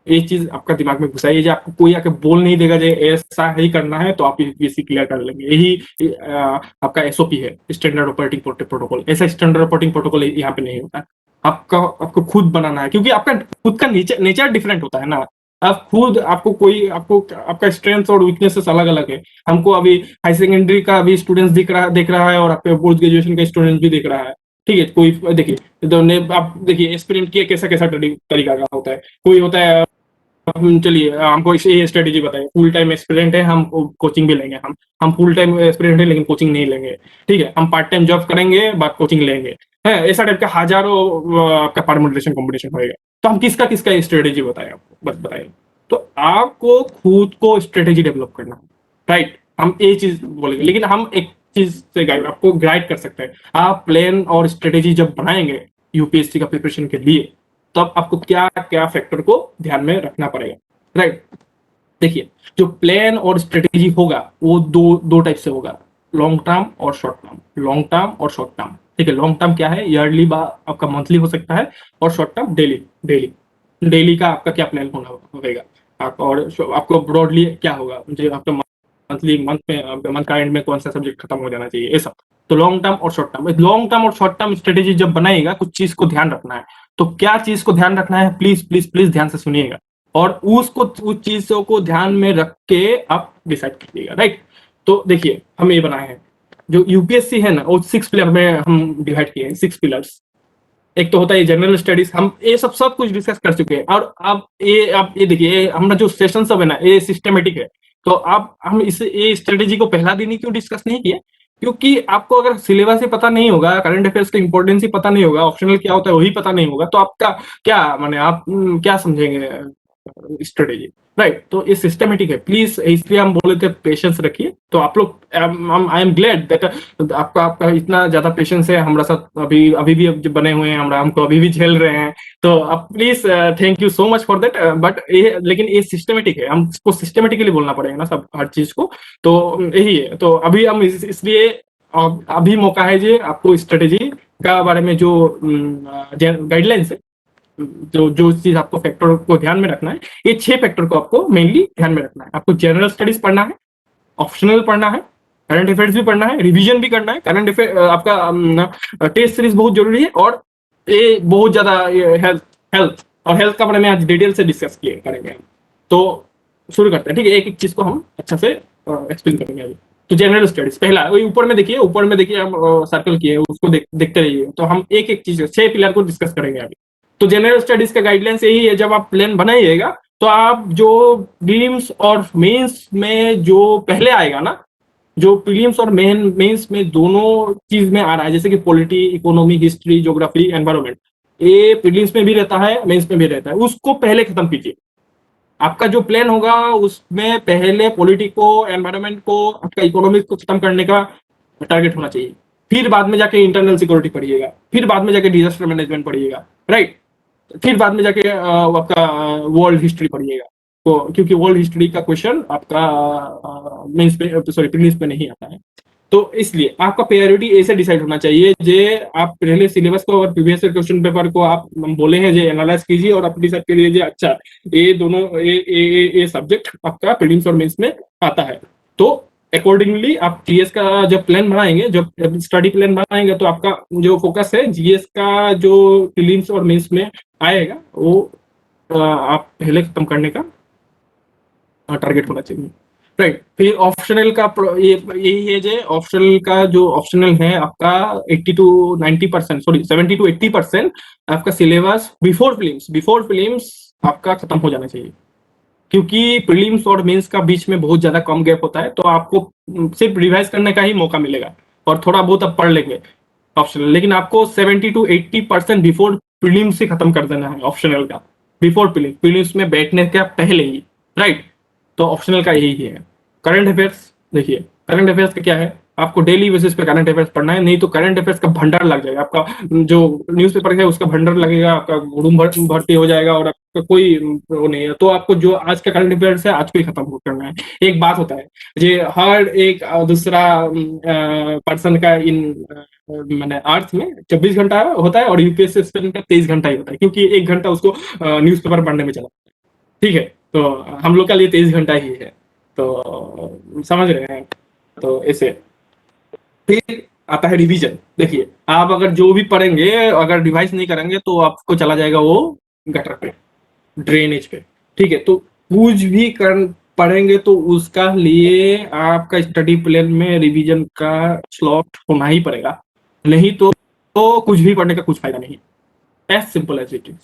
S2: ये चीज आपका दिमाग में घुसाइए, जो आपको कोई आके बोल नहीं देगा जो ऐसा ही करना है तो आप यूपीएससी क्लियर कर लेंगे। यही आपका एसओपी है, स्टैंडर्ड ऑपरेटिंग प्रोटोकॉल। ऐसा स्टैंडर्ड ऑपरेटिंग प्रोटोकॉल यहाँ पे नहीं होता। आपको खुद बनाना है, क्योंकि आपका खुद का नेचर डिफरेंट होता है ना। आप खुद आपको आपका स्ट्रेंथ और वीकनेसेस अलग अलग है। हमको अभी हाई सेकेंडरी का अभी स्टूडेंट्स दिख रहा है, और आपके पोस्ट ग्रेजुएशन का स्टूडेंट भी दिख रहा है, ठीक है। कोई देखिए, तो आप देखिए एक्सपेरिमेंट किया कैसा कैसा तरीका का होता है। कोई होता है, चलिए हमको ये स्ट्रेटेजी बताइए, फुल टाइम एस्पिरेंट है, हम कोचिंग भी लेंगे, हम फुल टाइम एस्पिरेंट है लेकिन कोचिंग नहीं लेंगे, ठीक है। हम पार्ट टाइम जॉब करेंगे बाद कोचिंग लेंगे, है ऐसा टाइप का हजारों आपका परमुटेशन कॉम्बिनेशन होएगा। तो हम किसका किसका स्ट्रेटेजी बताएं आपको, बस बताइए। तो आपको खुद को स्ट्रेटेजी डेवलप करना है, राइट। हम ये चीज बोलेंगे, लेकिन हम एक चीज से गाइड आपको गाइड कर सकते हैं। आप प्लान और स्ट्रेटेजी जब बनाएंगे यूपीएससी का प्रिपरेशन के लिए, तब आपको क्या क्या फैक्टर को ध्यान में रखना पड़ेगा, राइट। देखिए, जो प्लान और स्ट्रेटेजी होगा वो दो टाइप से होगा, लॉन्ग टर्म और शॉर्ट टर्म। लॉन्ग टर्म और शॉर्ट टर्म, ठीक है। लॉन्ग टर्म क्या है, ईयरली आपका मंथली हो सकता है, और short term daily daily daily का आपका क्या प्लान होगा आप, और आपको ब्रॉडली क्या होगा, जो आपका मंथली मंथ का एंड में कौन सा सब्जेक्ट खत्म हो जाना चाहिए, ये सब। तो लॉन्ग टर्म और शॉर्ट टर्म, लॉन्ग टर्म और शॉर्ट टर्म स्ट्रेटेजी जब बनाएगा, कुछ चीज को ध्यान रखना है। तो क्या चीज को ध्यान रखना है, प्लीज प्लीज प्लीज ध्यान से सुनिएगा, और उस चीजों को ध्यान में रख के आप डिसाइड कीजिएगा, राइट। तो देखिए, हम ये बनाए हैं, जो यूपीएससी है ना, वो 6 पिलर में हम डिवाइड किए हैं, 6 पिलर्स। एक तो होता है जनरल स्टडीज, हम ये सब कुछ डिस्कस कर चुके हैं। और अब ये देखिए, हमारा जो सेशन सब है ना, ये सिस्टमेटिक है। तो अब हम इस ये स्ट्रेटेजी को पहला दिन ही क्यों डिस्कस नहीं किए, क्योंकि आपको अगर सिलेबस ही पता नहीं होगा, करंट अफेयर्स का इंपॉर्टेंस ही पता नहीं होगा, ऑप्शनल क्या होता है वही पता नहीं होगा, तो आपका क्या माने, आप क्या समझेंगे स्ट्रेटेजी, राइट? तो ये सिस्टमेटिक है, प्लीज, इसलिए हम बोले थे पेशेंस रखिए। तो आप लोग, आई एम ग्लैड दैट आपका आपका इतना ज्यादा पेशेंस है हमारा साथ, अभी अभी भी अब जो बने हुए हैं, हमरा हमको अभी भी झेल रहे हैं। तो आप please, thank you so much for that. But ये, लेकिन ये सिस्टमेटिक है, हमको सिस्टमेटिकली बोलना पड़ेगा ना सब, हर चीज को। तो यही है। तो अभी हम इसलिए अभी मौका है जी आपको स्ट्रेटेजी का बारे में जो गाइडलाइंस है, जो जो चीज आपको फैक्टर को ध्यान में रखना है, ये 6 फैक्टर को आपको मेनली ध्यान में रखना है। आपको जनरल स्टडीज पढ़ना है, ऑप्शनल पढ़ना है, करंट अफेयर्स भी पढ़ना है, रिवीजन भी करना है। करंट अफेयर आपका टेस्ट सीरीज बहुत जरूरी है, और ये बहुत ज्यादा हेल्थ हेल्थ और हेल्थ का बारे में आज डिटेल से डिस्कस किए करेंगे हम। तो शुरू करते हैं, ठीक है? एक एक चीज को हम अच्छा से एक्सप्लेन करेंगे अभी। तो जनरल स्टडीज पहला, वही ऊपर में देखिए, ऊपर में देखिए हम सर्कल किए, उसको देखते रहिए। तो हम एक एक चीज 6 पिलर को डिस्कस करेंगे अभी। तो जनरल स्टडीज का गाइडलाइंस यही है, जब आप प्लान बनाइएगा तो आप जो प्रीलिम्स और मेंस में जो पहले आएगा ना, जो प्रीलिम्स और मेंस में दोनों चीज में आ रहा है, जैसे कि polity, economy, history, geography, environment, ये प्रीलिम्स में भी रहता है, मेंस में भी रहता है, उसको पहले खत्म कीजिए। आपका जो प्लान होगा उसमें पहले पॉलिटी को, एनवायरमेंट को, आपका इकोनॉमिक्स को खत्म करने का टारगेट होना चाहिए। फिर बाद में जाके इंटरनल सिक्योरिटी पढ़िएगा, फिर बाद में जाके डिजास्टर मैनेजमेंट पढ़िएगा, राइट? फिर बाद में जाके आपका वर्ल्ड हिस्ट्री पढ़िएगा। तो क्योंकि वर्ल्ड हिस्ट्री का क्वेश्चन आपका मेंस पे, सॉरी, प्रीलिम्स पे नहीं आता है। तो इसलिए आपका प्रायोरिटी ऐसे डिसाइड होना चाहिए जे आप पहले सिलेबस को और प्रीवियस क्वेश्चन पेपर को आप बोले हैं जे एनालाइज कीजिए, और आप डिसाइड करिए जे अच्छा ये दोनों ये सब्जेक्ट आपका प्रीलिम्स और मेंस में आता है। तो अकॉर्डिंगली आप जीएस का जब प्लान बनाएंगे, जब स्टडी प्लान बनाएंगे, तो आपका जो फोकस है जीएस का जो प्रीलिम्स और मेंस में आएगा वो आप पहले खत्म करने का टारगेट होना चाहिए, राइट? फिर ऑप्शनल का ये यही है जो ऑप्शनल का, जो ऑप्शनल है आपका 80 टू 90%, सॉरी 70 टू 80% आपका सिलेबस बिफोर फिल्म्स आपका खत्म हो जाना चाहिए। क्योंकि प्रीलिम्स और मेंस का बीच में बहुत ज्यादा कम गैप होता है, तो आपको सिर्फ रिवाइज करने का ही मौका मिलेगा, और थोड़ा बहुत आप पढ़ लेंगे ऑप्शनल। लेकिन आपको 70 टू 80% बिफोर प्रीलिम्स से खत्म कर देना है ऑप्शनल का, बिफोर प्रीलिम्स में बैठने के पहले ही, राइट? तो ऑप्शनल का यही है। करंट अफेयर्स देखिए, करंट अफेयर्स का क्या है, आपको डेली बेसिस पे करंट अफेयर्स पढ़ना है, नहीं तो करंट अफेयर्स का भंडार लग जाएगा। आपका जो न्यूज़पेपर है उसका भंडार लगेगा, आपका रूम भर्ती हो जाएगा, और आपका कोई वो नहीं है। तो आपको जो आज का करंट अफेयर्स है आज को ही खत्म करना है। एक बात होता है, ये हर एक दूसरा पर्सन का इन मैंने अर्थ में 24 घंटा होता है, और यूपीएससी स्टूडेंट का 23 घंटा ही होता है, क्योंकि 1 घंटा उसको न्यूज़पेपर पढ़ने में चला, ठीक है? तो हम लोग का लिए 23 घंटा ही है। तो समझ रहे हैं? तो ऐसे फिर आता है रिवीजन। देखिए, आप अगर जो भी पढ़ेंगे, अगर रिवाइज नहीं करेंगे तो आपको चला जाएगा वो गटर पे, ड्रेनेज पे, ठीक है? तो कुछ भी कर पढ़ेंगे तो उसका लिए आपका स्टडी प्लान में रिवीजन का स्लॉट होना ही पड़ेगा, नहीं तो कुछ भी पढ़ने का कुछ फायदा नहीं, as simple as it is.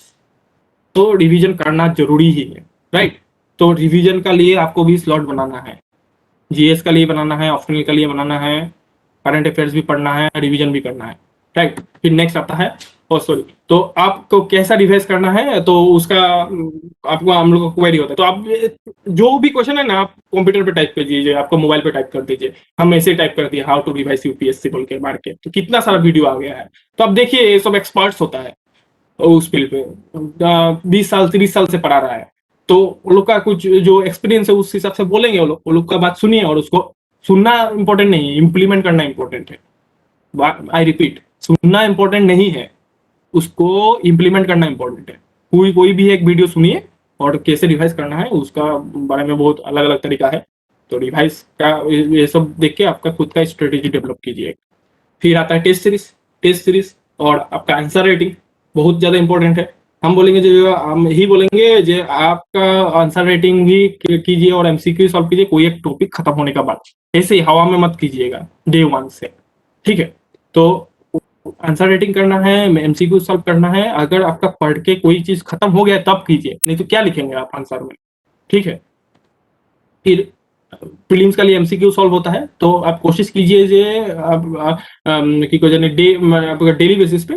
S2: तो रिवीजन करना जरूरी ही है, राइट? तो रिवीजन का लिए आपको भी स्लॉट बनाना है, जीएस का लिए बनाना है, ऑप्शनल का लिए बनाना है, करंट अफेयर्स भी पढ़ना है, रिवीजन भी करना है, राइट? फिर नेक्स्ट आता है, ओ सॉरी, तो आपको कैसा रिवाइज करना है, तो उसका आपको, हम लोग को क्वेरी होता है, तो आप जो भी क्वेश्चन है ना, आप कंप्यूटर पे टाइप कर दीजिए, आपको मोबाइल पे टाइप कर दीजिए। हम ऐसे टाइप कर दिए हाउ टू रिवाइज यूपीएससी बोल के मार के, तो कितना सारा वीडियो आ गया है। तो आप देखिए, ये सब एक्सपर्ट्स होता है उस फील्ड पे, 20 साल 30 साल से पढ़ा रहा है, तो वो लोग का कुछ जो एक्सपीरियंस है उस हिसाब से बोलेंगे। वो लोग का बात सुनिए, और उसको सुनना इंपॉर्टेंट नहीं है, इम्प्लीमेंट करना इंपॉर्टेंट है। आई रिपीट, सुनना इंपॉर्टेंट नहीं है, उसको इम्प्लीमेंट करना इंपॉर्टेंट है। कोई भी एक वीडियो सुनिए, और कैसे रिवाइज करना है उसका बारे में बहुत अलग अलग तरीका है। तो रिवाइज का ये सब देख के आपका खुद का स्ट्रेटेजी डेवलप कीजिए। फिर आता है टेस्ट सीरीज और आपका आंसर राइटिंग, बहुत ज्यादा इंपॉर्टेंट है। हम बोलेंगे जो, हम ही बोलेंगे जो आपका आंसर राइटिंग भी कीजिए और एमसीक्यू सॉल्व कीजिए, कोई एक टॉपिक खत्म होने का बाद, ऐसे ही हवा में मत कीजिएगा डे 1 से, ठीक है? तो आंसर राइटिंग करना है, एमसीक्यू सॉल्व करना है। अगर आपका पढ़ के कोई चीज खत्म हो गया तब कीजिए, नहीं तो क्या लिखेंगे आप आंसर में, ठीक है? फिर प्रीलिम्स का लिए एमसीक्यू सॉल्व होता है, तो आप कोशिश कीजिए जे आप की को जाने डे डेली बेसिस पे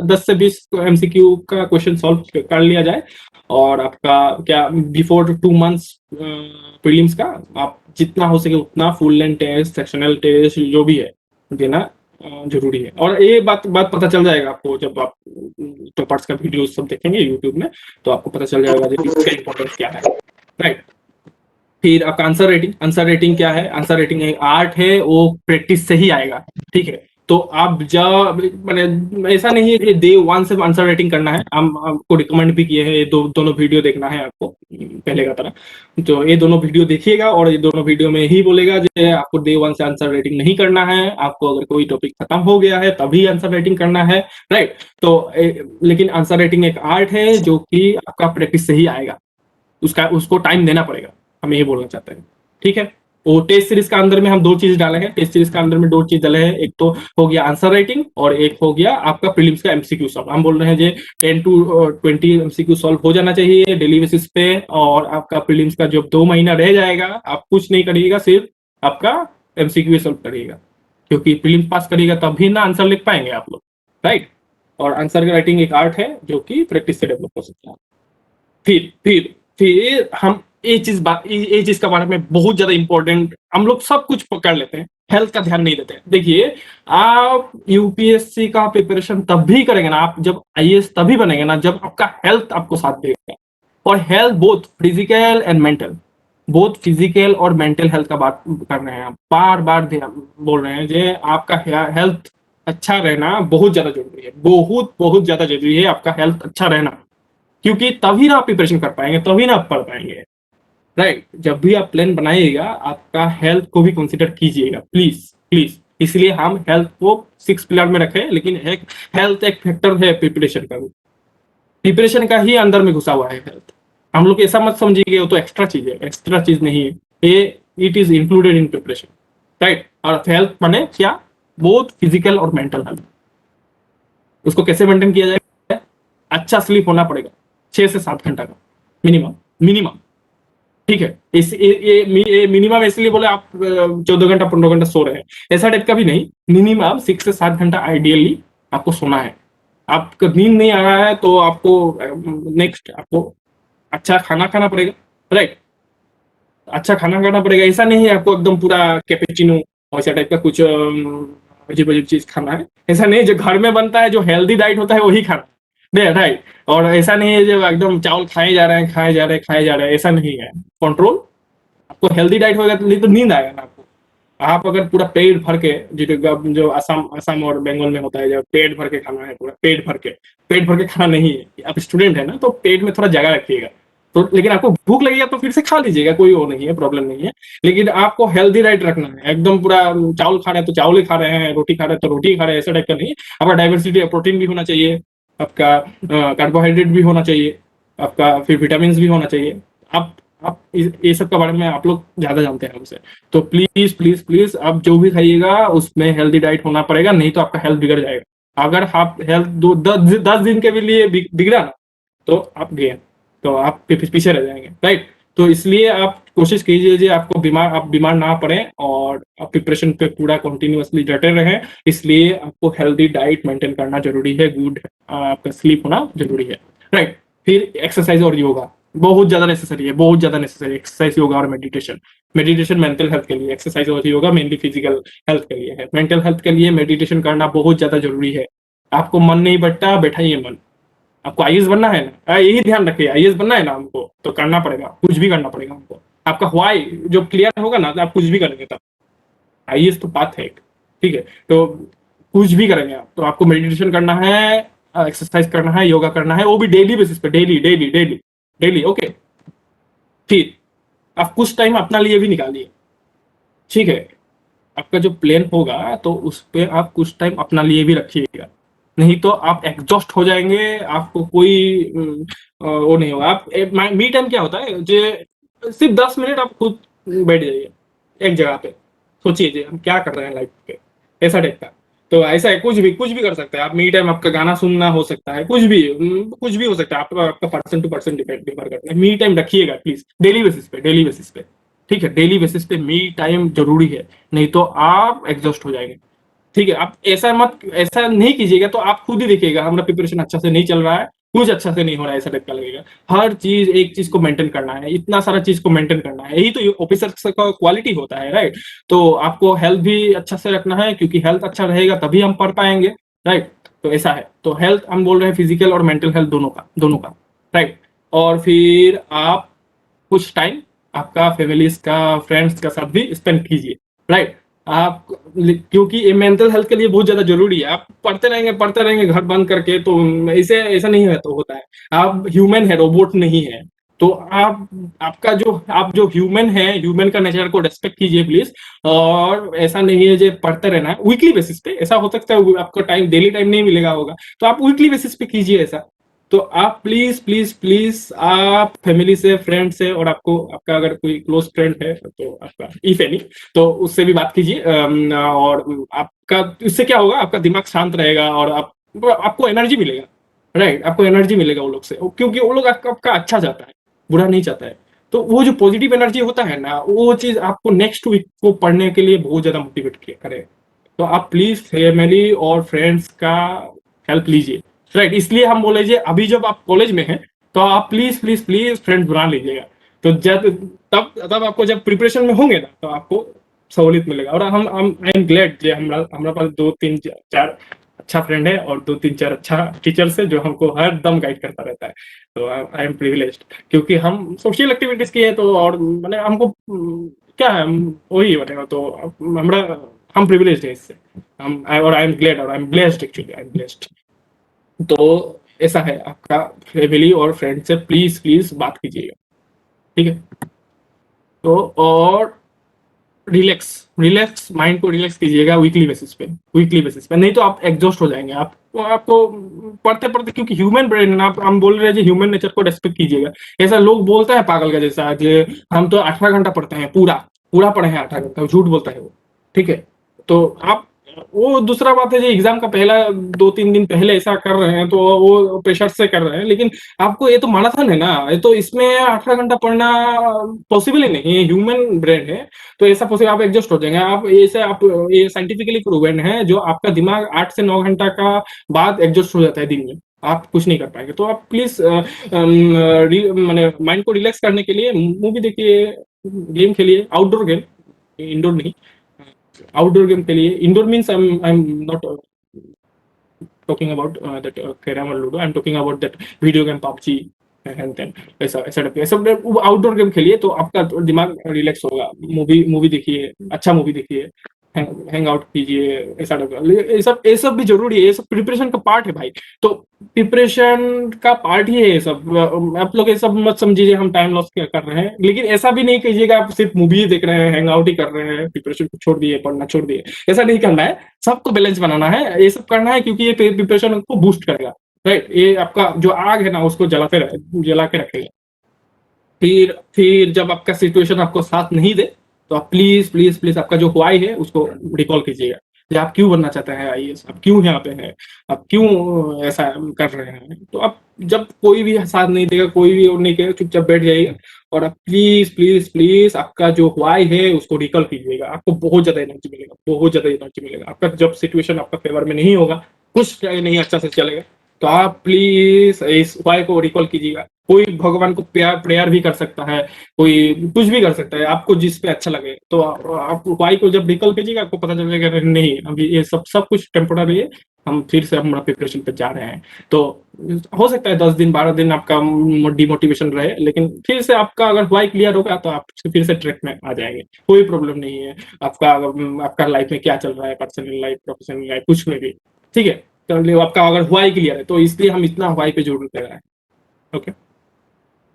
S2: 10 से 20 एमसीक्यू का क्वेश्चन सॉल्व कर लिया जाए, और आपका क्या बिफोर 2 मंथ्स प्रीलिम्स का आप जितना हो सके उतना full length test, sectional test जो भी है देना जरूरी है। और ये बात पता चल जाएगा आपको जब आप टॉपर्स का वीडियो सब देखेंगे यूट्यूब में, तो आपको पता चल जाएगा कि इसका इंपॉर्टेंस क्या है, राइट। फिर आपका आंसर रेटिंग क्या है? आंसर रेटिंग एक आर्ट है, वो प्रैक्टिस से ही आएगा, ठीक है। तो आप जब मैंने ऐसा नहीं है कि डे 1 से आंसर रेटिंग करना है, हम आपको रिकमेंड भी किए हैं ये दोनों वीडियो देखना है आपको पहले का तरह। तो ये दोनों वीडियो देखिएगा, और ये दोनों वीडियो में ही बोलेगा जो आपको डे 1 से आंसर रेटिंग नहीं करना है, आपको अगर कोई टॉपिक खत्म हो गया है तभी आंसर रेटिंग करना है, राइट। तो लेकिन आंसर रेटिंग एक आर्ट है जो कि आपका प्रैक्टिस से ही आएगा, उसको टाइम देना पड़ेगा, हम ये बोलना चाहते हैं, ठीक है। वो टेस्ट सीरीज का अंदर में हम 2 चीज डाले हैं, टेस्ट सीरीज का अंदर में 2 चीज डाले हैं, एक तो हो गया आंसर राइटिंग और एक हो गया आपका प्रीलिम्स का एमसीक्यू सॉल्व। हम बोल रहे हैं जे 10 to 20 एमसीक्यू सॉल्व हो जाना चाहिए डेली बेसिस पे, और आपका प्रीलिम्स का जब 2 महीना रह जाएगा आप कुछ नहीं करिएगा, सिर्फ आपका एमसीक्यू सॉल्व करिएगा, क्योंकि प्रीलिम्स पास करिएगा तभी ना आंसर लिख पाएंगे आप लोग, राइट। और आंसर राइटिंग एक आर्ट है जो कि प्रैक्टिस से डेवलप हो सकता है। फिर हम ये चीज का बारे में बहुत ज्यादा इंपॉर्टेंट, हम लोग सब कुछ पकड़ लेते हैं, हेल्थ का ध्यान नहीं देते हैं। देखिए, आप यूपीएससी का प्रिपरेशन तभी करेंगे ना, आप जब आईएएस तभी बनेंगे ना जब आपका हेल्थ आपको साथ देगा। और health both physical and mental, और मेंटल हेल्थ का बात कर रहे हैं, आप बार बार बोल रहे हैं जे आपका हेल्थ अच्छा रहना बहुत ज्यादा जरूरी है, बहुत ज्यादा जरूरी है आपका हेल्थ अच्छा रहना, क्योंकि तभी ना आप प्रिपरेशन कर पाएंगे, तभी ना आप पढ़ पाएंगे, राइट। जब भी आप प्लान बनाइएगा आपका हेल्थ को भी कंसिडर कीजिएगा, प्लीज। इसलिए हम हेल्थ को 6 पिलर में रखे, लेकिन हेल्थ एक फैक्टर है प्रिपरेशन का, प्रिपरेशन का ही अंदर में घुसा हुआ है हेल्थ। हम लोग ऐसा मत समझिए वो तो एक्स्ट्रा चीज है, एक्स्ट्रा चीज नहीं है ये, it is included in preparation, right. और हेल्थ माने क्या? बोथ फिजिकल और मेंटल हेल्थ। उसको कैसे मेंटेन किया जाए? अच्छा स्लीप होना पड़ेगा, 6 से 7 घंटा का मिनिमम, ठीक है। ये मिनिमम इसलिए बोले आप 14 घंटा 15 घंटा सो रहे हैं, ऐसा टाइप का भी नहीं, मिनिमम 6 से 7 घंटा आइडियली आपको सोना है। आपको नींद नहीं आ रहा है तो आपको नेक्स्ट आपको अच्छा खाना खाना पड़ेगा, राइट। अच्छा खाना खाना पड़ेगा, ऐसा नहीं है आपको एकदम पूरा कैपेचिनो ऐसा टाइप का कुछ अजीब अजीब चीज खाना है, ऐसा नहीं। जो घर में बनता है, जो हेल्दी डाइट होता है वही खाना है, राइट। और ऐसा नहीं है जो एकदम चावल खाए जा रहे हैं, ऐसा नहीं है। कंट्रोल, आपको हेल्दी डाइट होगा तो नहीं तो नींद आएगा ना आपको। आप अगर पूरा पेट भर के, जो असम और बंगाल में होता है, जब पेट भर के खाना है, पूरा पेट भर के खाना नहीं है। आप स्टूडेंट है ना, तो पेट में थोड़ा जगह रखिएगा, तो लेकिन आपको भूख लगेगा तो फिर से खा लीजिएगा, कोई वो नहीं है, प्रॉब्लम नहीं है। लेकिन आपको हेल्दी डाइट रखना है, एकदम पूरा चावल खा रहे हैं तो चावल ही खा रहे हैं, रोटी खा रहे हैं तो रोटी ही खा रहे हैं, ऐसा टाइप का नहीं। आपका डाइवर्सिटी, प्रोटीन भी होना चाहिए, आपका कार्बोहाइड्रेट भी होना चाहिए, आपका फिर विटामिन भी होना चाहिए। आप ये सब के बारे में आप लोग ज्यादा जानते हैं हमसे, तो प्लीज आप जो भी खाइएगा उसमें हेल्दी डाइट होना पड़ेगा, नहीं तो आपका हेल्थ बिगड़ जाएगा। अगर आप हेल्थ 10 दिन के लिए बिगड़ा ना, तो आप गए, तो आप पीछे रह जाएंगे, राइट। तो इसलिए आप कोशिश कीजिए आप बीमार ना पड़े, और आप प्रिपरेशन पे पूरा कंटिन्यूअसली डटे रहें। इसलिए आपको हेल्दी डाइट मेंटेन करना जरूरी है, गुड आपका स्लीप होना जरूरी है, राइट। फिर एक्सरसाइज और योगा बहुत ज्यादा नेसेसरी है, एक्सरसाइज, योगा और मेडिटेशन मेंटल हेल्थ के लिए, एक्सरसाइज और योगा मेनली फिजिकल हेल्थ के लिए है। मेंटल हेल्थ के लिए मेडिटेशन करना बहुत ज्यादा जरूरी है। आपको मन नहीं बैठता, बैठाइए मन। आपको आईएएस बनना है ना, यही ध्यान रखिए, आईएएस बनना है ना हमको, तो करना पड़ेगा, कुछ भी करना पड़ेगा हमको। आपका व्हाई जो क्लियर होगा ना, तो आप कुछ भी करेंगे तब। आईएएस तो बात है एक, ठीक है। तो कुछ भी करेंगे आप, तो आपको मेडिटेशन करना है, एक्सरसाइज करना है, योगा करना है, वो भी डेली बेसिस पे, डेली, ओके। फिर आप कुछ टाइम अपना लिए भी निकालिए, ठीक है। आपका जो प्लान होगा तो उस पर आप कुछ टाइम अपना लिए भी रखिएगा, नहीं तो आप एग्जॉस्ट हो जाएंगे, आपको कोई वो नहीं होगा। आप मी टाइम क्या होता है, जो सिर्फ 10 मिनट आप खुद बैठ जाइए एक जगह पे, सोचिए जी हम क्या कर रहे हैं लाइफ पे, ऐसा टाइप का। तो ऐसा है, कुछ भी कर सकते हैं आप। मी टाइम आपका गाना सुनना हो सकता है, कुछ भी हो सकता है, आपका पर्सन टू पर्सन डिफर करता है। मी टाइम रखिएगा प्लीज, डेली बेसिस पे। ठीक है, डेली बेसिस पे मी टाइम जरूरी है, नहीं तो आप एग्जॉस्ट हो जाएंगे। ठीक है, आप ऐसा नहीं कीजिएगा, तो आप खुद ही देखिएगा हमारा प्रिपरेशन अच्छा से नहीं चल रहा है, कुछ अच्छा से नहीं हो रहा है, ऐसा टाइप का लगेगा। हर चीज, एक चीज को मेंटेन करना है, इतना सारा चीज को मेंटेन करना है, यही तो ऑफिसर का क्वालिटी होता है, राइट। तो आपको हेल्थ भी अच्छा से रखना है, क्योंकि हेल्थ अच्छा रहेगा तभी हम पढ़ पाएंगे, राइट। तो ऐसा है, तो हेल्थ हम बोल रहे हैं, फिजिकल और मेंटल हेल्थ दोनों का, राइट। और फिर आप कुछ टाइम आपका फैमिलीज का, फ्रेंड्स का साथ भी स्पेंड कीजिए, राइट। आप, क्योंकि ये मेंटल हेल्थ के लिए बहुत ज्यादा जरूरी है। आप पढ़ते रहेंगे घर बंद करके, तो इसे ऐसा नहीं है, तो होता है। आप ह्यूमन है, रोबोट नहीं है। तो आप जो ह्यूमन है, ह्यूमन का नेचर को रेस्पेक्ट कीजिए प्लीज। और ऐसा नहीं है जो पढ़ते रहना है वीकली बेसिस पे, ऐसा हो सकता है आपको टाइम, डेली टाइम नहीं मिलेगा होगा, तो आप वीकली बेसिस पे कीजिए ऐसा। तो आप प्लीज प्लीज प्लीज, आप फैमिली से, फ्रेंड से, और आपका अगर कोई क्लोज फ्रेंड है तो आपका, इफ एनी, तो उससे भी बात कीजिए। और आपका इससे क्या होगा, आपका दिमाग शांत रहेगा, और आपको एनर्जी मिलेगा, राइट। आपको एनर्जी मिलेगा वो लोग से, क्योंकि वो लोग आपका अच्छा चाहता है, बुरा नहीं चाहता है। तो वो जो पॉजिटिव एनर्जी होता है ना, वो चीज आपको नेक्स्ट वीक को पढ़ने के लिए बहुत ज्यादा मोटिवेट करे। तो आप प्लीज फैमिली और फ्रेंड्स का हेल्प लीजिए, राइट। इसलिए हम बोले जी, अभी जब आप कॉलेज में हैं, तो आप प्लीज प्लीज प्लीज फ्रेंड्स बना लीजिएगा। तो जब तब आपको जब प्रिपरेशन में होंगे ना, तो आपको सहूलियत मिलेगा। और हम आई एम ग्लैड जे हमारे पास 2 3 4 अच्छा फ्रेंड है, और 2 3 4 अच्छा टीचर्स है, जो हमको हर दम गाइड करता रहता है। तो आई एम प्रिविलेज्ड, क्योंकि हम सोशल एक्टिविटीज किए, तो और मैंने हमको क्या है, हम वही बनेगा, तो हमारा, हम प्रिविलेज्ड है इससे। और आई एम ग्लैड, और I am blessed, actually I am blessed. तो ऐसा है, आपका फैमिली और फ्रेंड से प्लीज प्लीज बात कीजिएगा, ठीक है। तो और रिलैक्स रिलैक्स माइंड को रिलैक्स कीजिएगा वीकली बेसिस पे, नहीं तो आप एग्जॉस्ट हो जाएंगे। आपको पढ़ते पढ़ते, क्योंकि ह्यूमन ब्रेन है ना, हम बोल रहे हैं ह्यूमन नेचर को रेस्पेक्ट कीजिएगा। ऐसा लोग बोलता है पागल का जैसा, जो हम तो 18 घंटा पढ़ते हैं, पूरा पूरा पढ़े हैं 18 घंटा, झूठ बोलता है वो, ठीक है। तो आप, वो दूसरा बात है, जो एग्जाम का पहला 2 3 दिन पहले ऐसा कर रहे हैं, तो वो प्रेशर से कर रहे हैं, लेकिन आपको ये तो माराथन है ना, ये तो इसमें 18 घंटा पढ़ना पॉसिबल ही नहीं है, ह्यूमन ब्रेन है। तो ऐसा पॉसिबल, आप एडजस्ट हो जाएंगे। आप ये साइंटिफिकली प्रूवन है, जो आपका दिमाग 8 से 9 घंटा का बाद एडजस्ट हो जाता है दिन में, आप कुछ नहीं कर पाएंगे। तो आप प्लीज मैंने माइंड को रिलैक्स करने के लिए मूवी देखिए, गेम खेलिए, आउटडोर गेम, इंडोर नहीं, आउटडोर गेम खेलिए। Indoor means I am not talking about that carrom और ludo, I am talking about that video game PUBG and then, ऐसा ऐसा आउटडोर गेम खेलिए, तो आपका दिमाग रिलैक्स होगा। मूवी देखिए, अच्छा मूवी देखिए, हैंग आउट कीजिए, ऐसा ये सब भी जरूरी है, ये सब प्रिपरेशन का पार्ट है भाई। तो प्रिपरेशन का पार्ट ही है ये सब। आप लोग ये सब मत समझिए हम टाइम लॉस कर रहे हैं, लेकिन ऐसा भी नहीं कीजिएगा आप सिर्फ मूवी देख रहे हैं, हैंग आउट ही कर रहे हैं, प्रिपरेशन को छोड़ दिए, पढ़ना छोड़ दिए। ऐसा नहीं करना है, सबको बैलेंस बनाना है, ये सब करना है, क्योंकि ये प्रिपरेशन को बूस्ट करेगा, राइट। ये आपका जो आग है ना, उसको जला के रखेगा। फिर जब आपका सिचुएशन आपको साथ नहीं दे, तो आप प्लीज प्लीज प्लीज आपका जो ह्वाई है उसको रिकॉल कीजिएगा, कि आप क्यों बनना चाहते हैं आईएएस, आप क्यों यहाँ पे हैं, आप क्यों ऐसा कर रहे हैं। तो आप, जब कोई भी साथ नहीं देगा, कोई भी और नहीं करेगा, चुपचाप बैठ जाइएगा, और आप प्लीज प्लीज प्लीज आपका जो ह्वाई है उसको रिकॉल कीजिएगा। आपको बहुत ज्यादा एनर्जी मिलेगा, बहुत ज्यादा एनर्जी मिलेगा। आपका जब सिचुएशन आपका फेवर में नहीं होगा, कुछ नहीं अच्छा से चलेगा, तो आप प्लीज इस उपाय को रिकॉल कीजिएगा। कोई भगवान को प्रेयर भी कर सकता है, कोई कुछ भी कर सकता है, आपको जिस पे अच्छा लगे। तो आप उपाय को जब रिकॉल कीजिएगा, आपको पता चलेगा नहीं, अभी ये सब कुछ टेम्पोररी है, हम फिर से हमारा प्रिपरेशन पे जा रहे हैं। तो हो सकता है 10 दिन 12 दिन आपका डिमोटिवेशन रहे, लेकिन फिर से आपका अगर वाई क्लियर होगा, तो आप फिर से ट्रैक में आ जाएंगे, कोई प्रॉब्लम नहीं है। आपका लाइफ में क्या चल रहा है, पर्सनल लाइफ, प्रोफेशनल लाइफ, कुछ में भी, ठीक है। तो आपका अगर हुआ ही क्लियर है, तो इसलिए हम इतना हुआ पे जोर दे रहे हैं, ओके।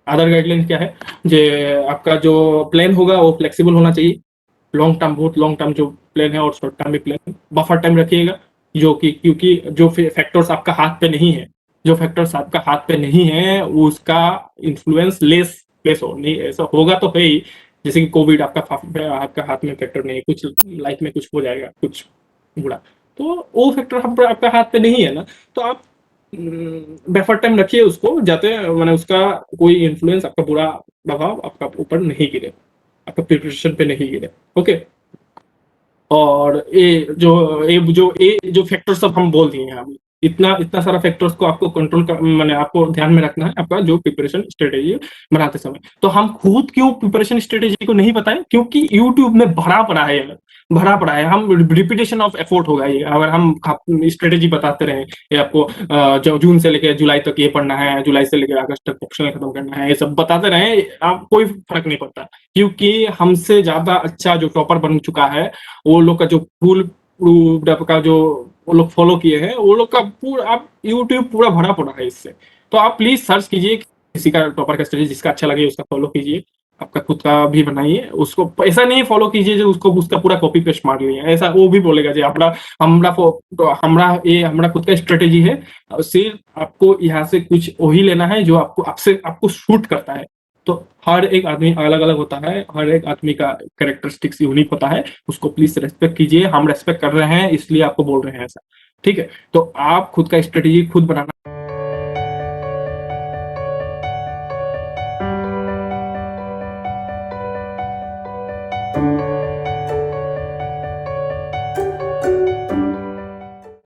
S2: अदर गाइडलाइन क्या है, जे आपका जो प्लान होगा वो फ्लेक्सिबल होना चाहिए। लॉन्ग टर्म, बहुत लॉन्ग टर्म जो प्लान है, और शॉर्ट टर्म भी प्लान है। बफर टाइम रखिएगा, जो कि क्योंकि जो फैक्टर्स आपका हाथ पे नहीं है, जो फैक्टर्स आपका हाथ पे नहीं है, उसका इन्फ्लुएंस लेस हो, नहीं ऐसा होगा तो है ही। जैसे कि कोविड, आपका हाथ में फैक्टर नहीं है, कुछ लाइफ में कुछ हो जाएगा, कुछ बुरा, तो वो फैक्टर आपका हाथ पे नहीं है ना। तो आप बेफर टाइम रखिए उसको, जाते मैंने उसका कोई इन्फ्लुएंस, आपका बुरा प्रभाव आपका ऊपर नहीं गिरे, आपका प्रिपरेशन पे नहीं गिरे। ओके, और ये जो फैक्टर सब हम बोल दिए हैं अभी, इतना इतना सारा फैक्टर्स को आपको कंट्रोल कर, मैंने आपको ध्यान में रखना है आपका जो प्रिपरेशन स्ट्रेटेजी बनाते समय। तो हम खुद क्यों प्रिपरेशन स्ट्रेटेजी को नहीं बताएं, क्योंकि यूट्यूब में भरा पड़ा है यार, भरा पड़ा है। हम रिपीटेशन ऑफ एफर्ट होगा ये अगर हम स्ट्रेटेजी बताते रहे। ये आपको जो जून से लेकर जुलाई तक ये पढ़ना है, जुलाई से लेकर अगस्त तक ऑप्शनल खत्म करना है, ये सब बताते रहे, आप कोई फर्क नहीं पड़ता। क्योंकि हमसे ज्यादा अच्छा जो टॉपर बन चुका है, वो लोग का जो फुल प्रूफ आपका जो वो लोग फॉलो किए हैं, वो लोग का पूरा आप यूट्यूब पूरा भरा पड़ा है इससे। तो आप प्लीज सर्च कीजिए किसी का टॉपर का स्ट्रेटेजी, जिसका अच्छा लगे उसका फॉलो कीजिए, आपका खुद का भी बनाइए। उसको ऐसा नहीं फॉलो कीजिए जो उसको उसका पूरा कॉपी पेस्ट मार लिया, ऐसा वो भी बोलेगा जी हमरा हमरा तो हमरा खुद का स्ट्रेटेजी है। सिर्फ आपको यहाँ से कुछ वही लेना है जो आपको शूट करता है। तो हर एक आदमी अलग अलग होता है, हर एक आदमी का कैरेक्टरिस्टिक्स यूनिक होता है, उसको प्लीज रेस्पेक्ट कीजिए। हम रेस्पेक्ट कर रहे हैं इसलिए आपको बोल रहे हैं ऐसा, ठीक है? तो आप खुद का स्ट्रेटेजी खुद बनाना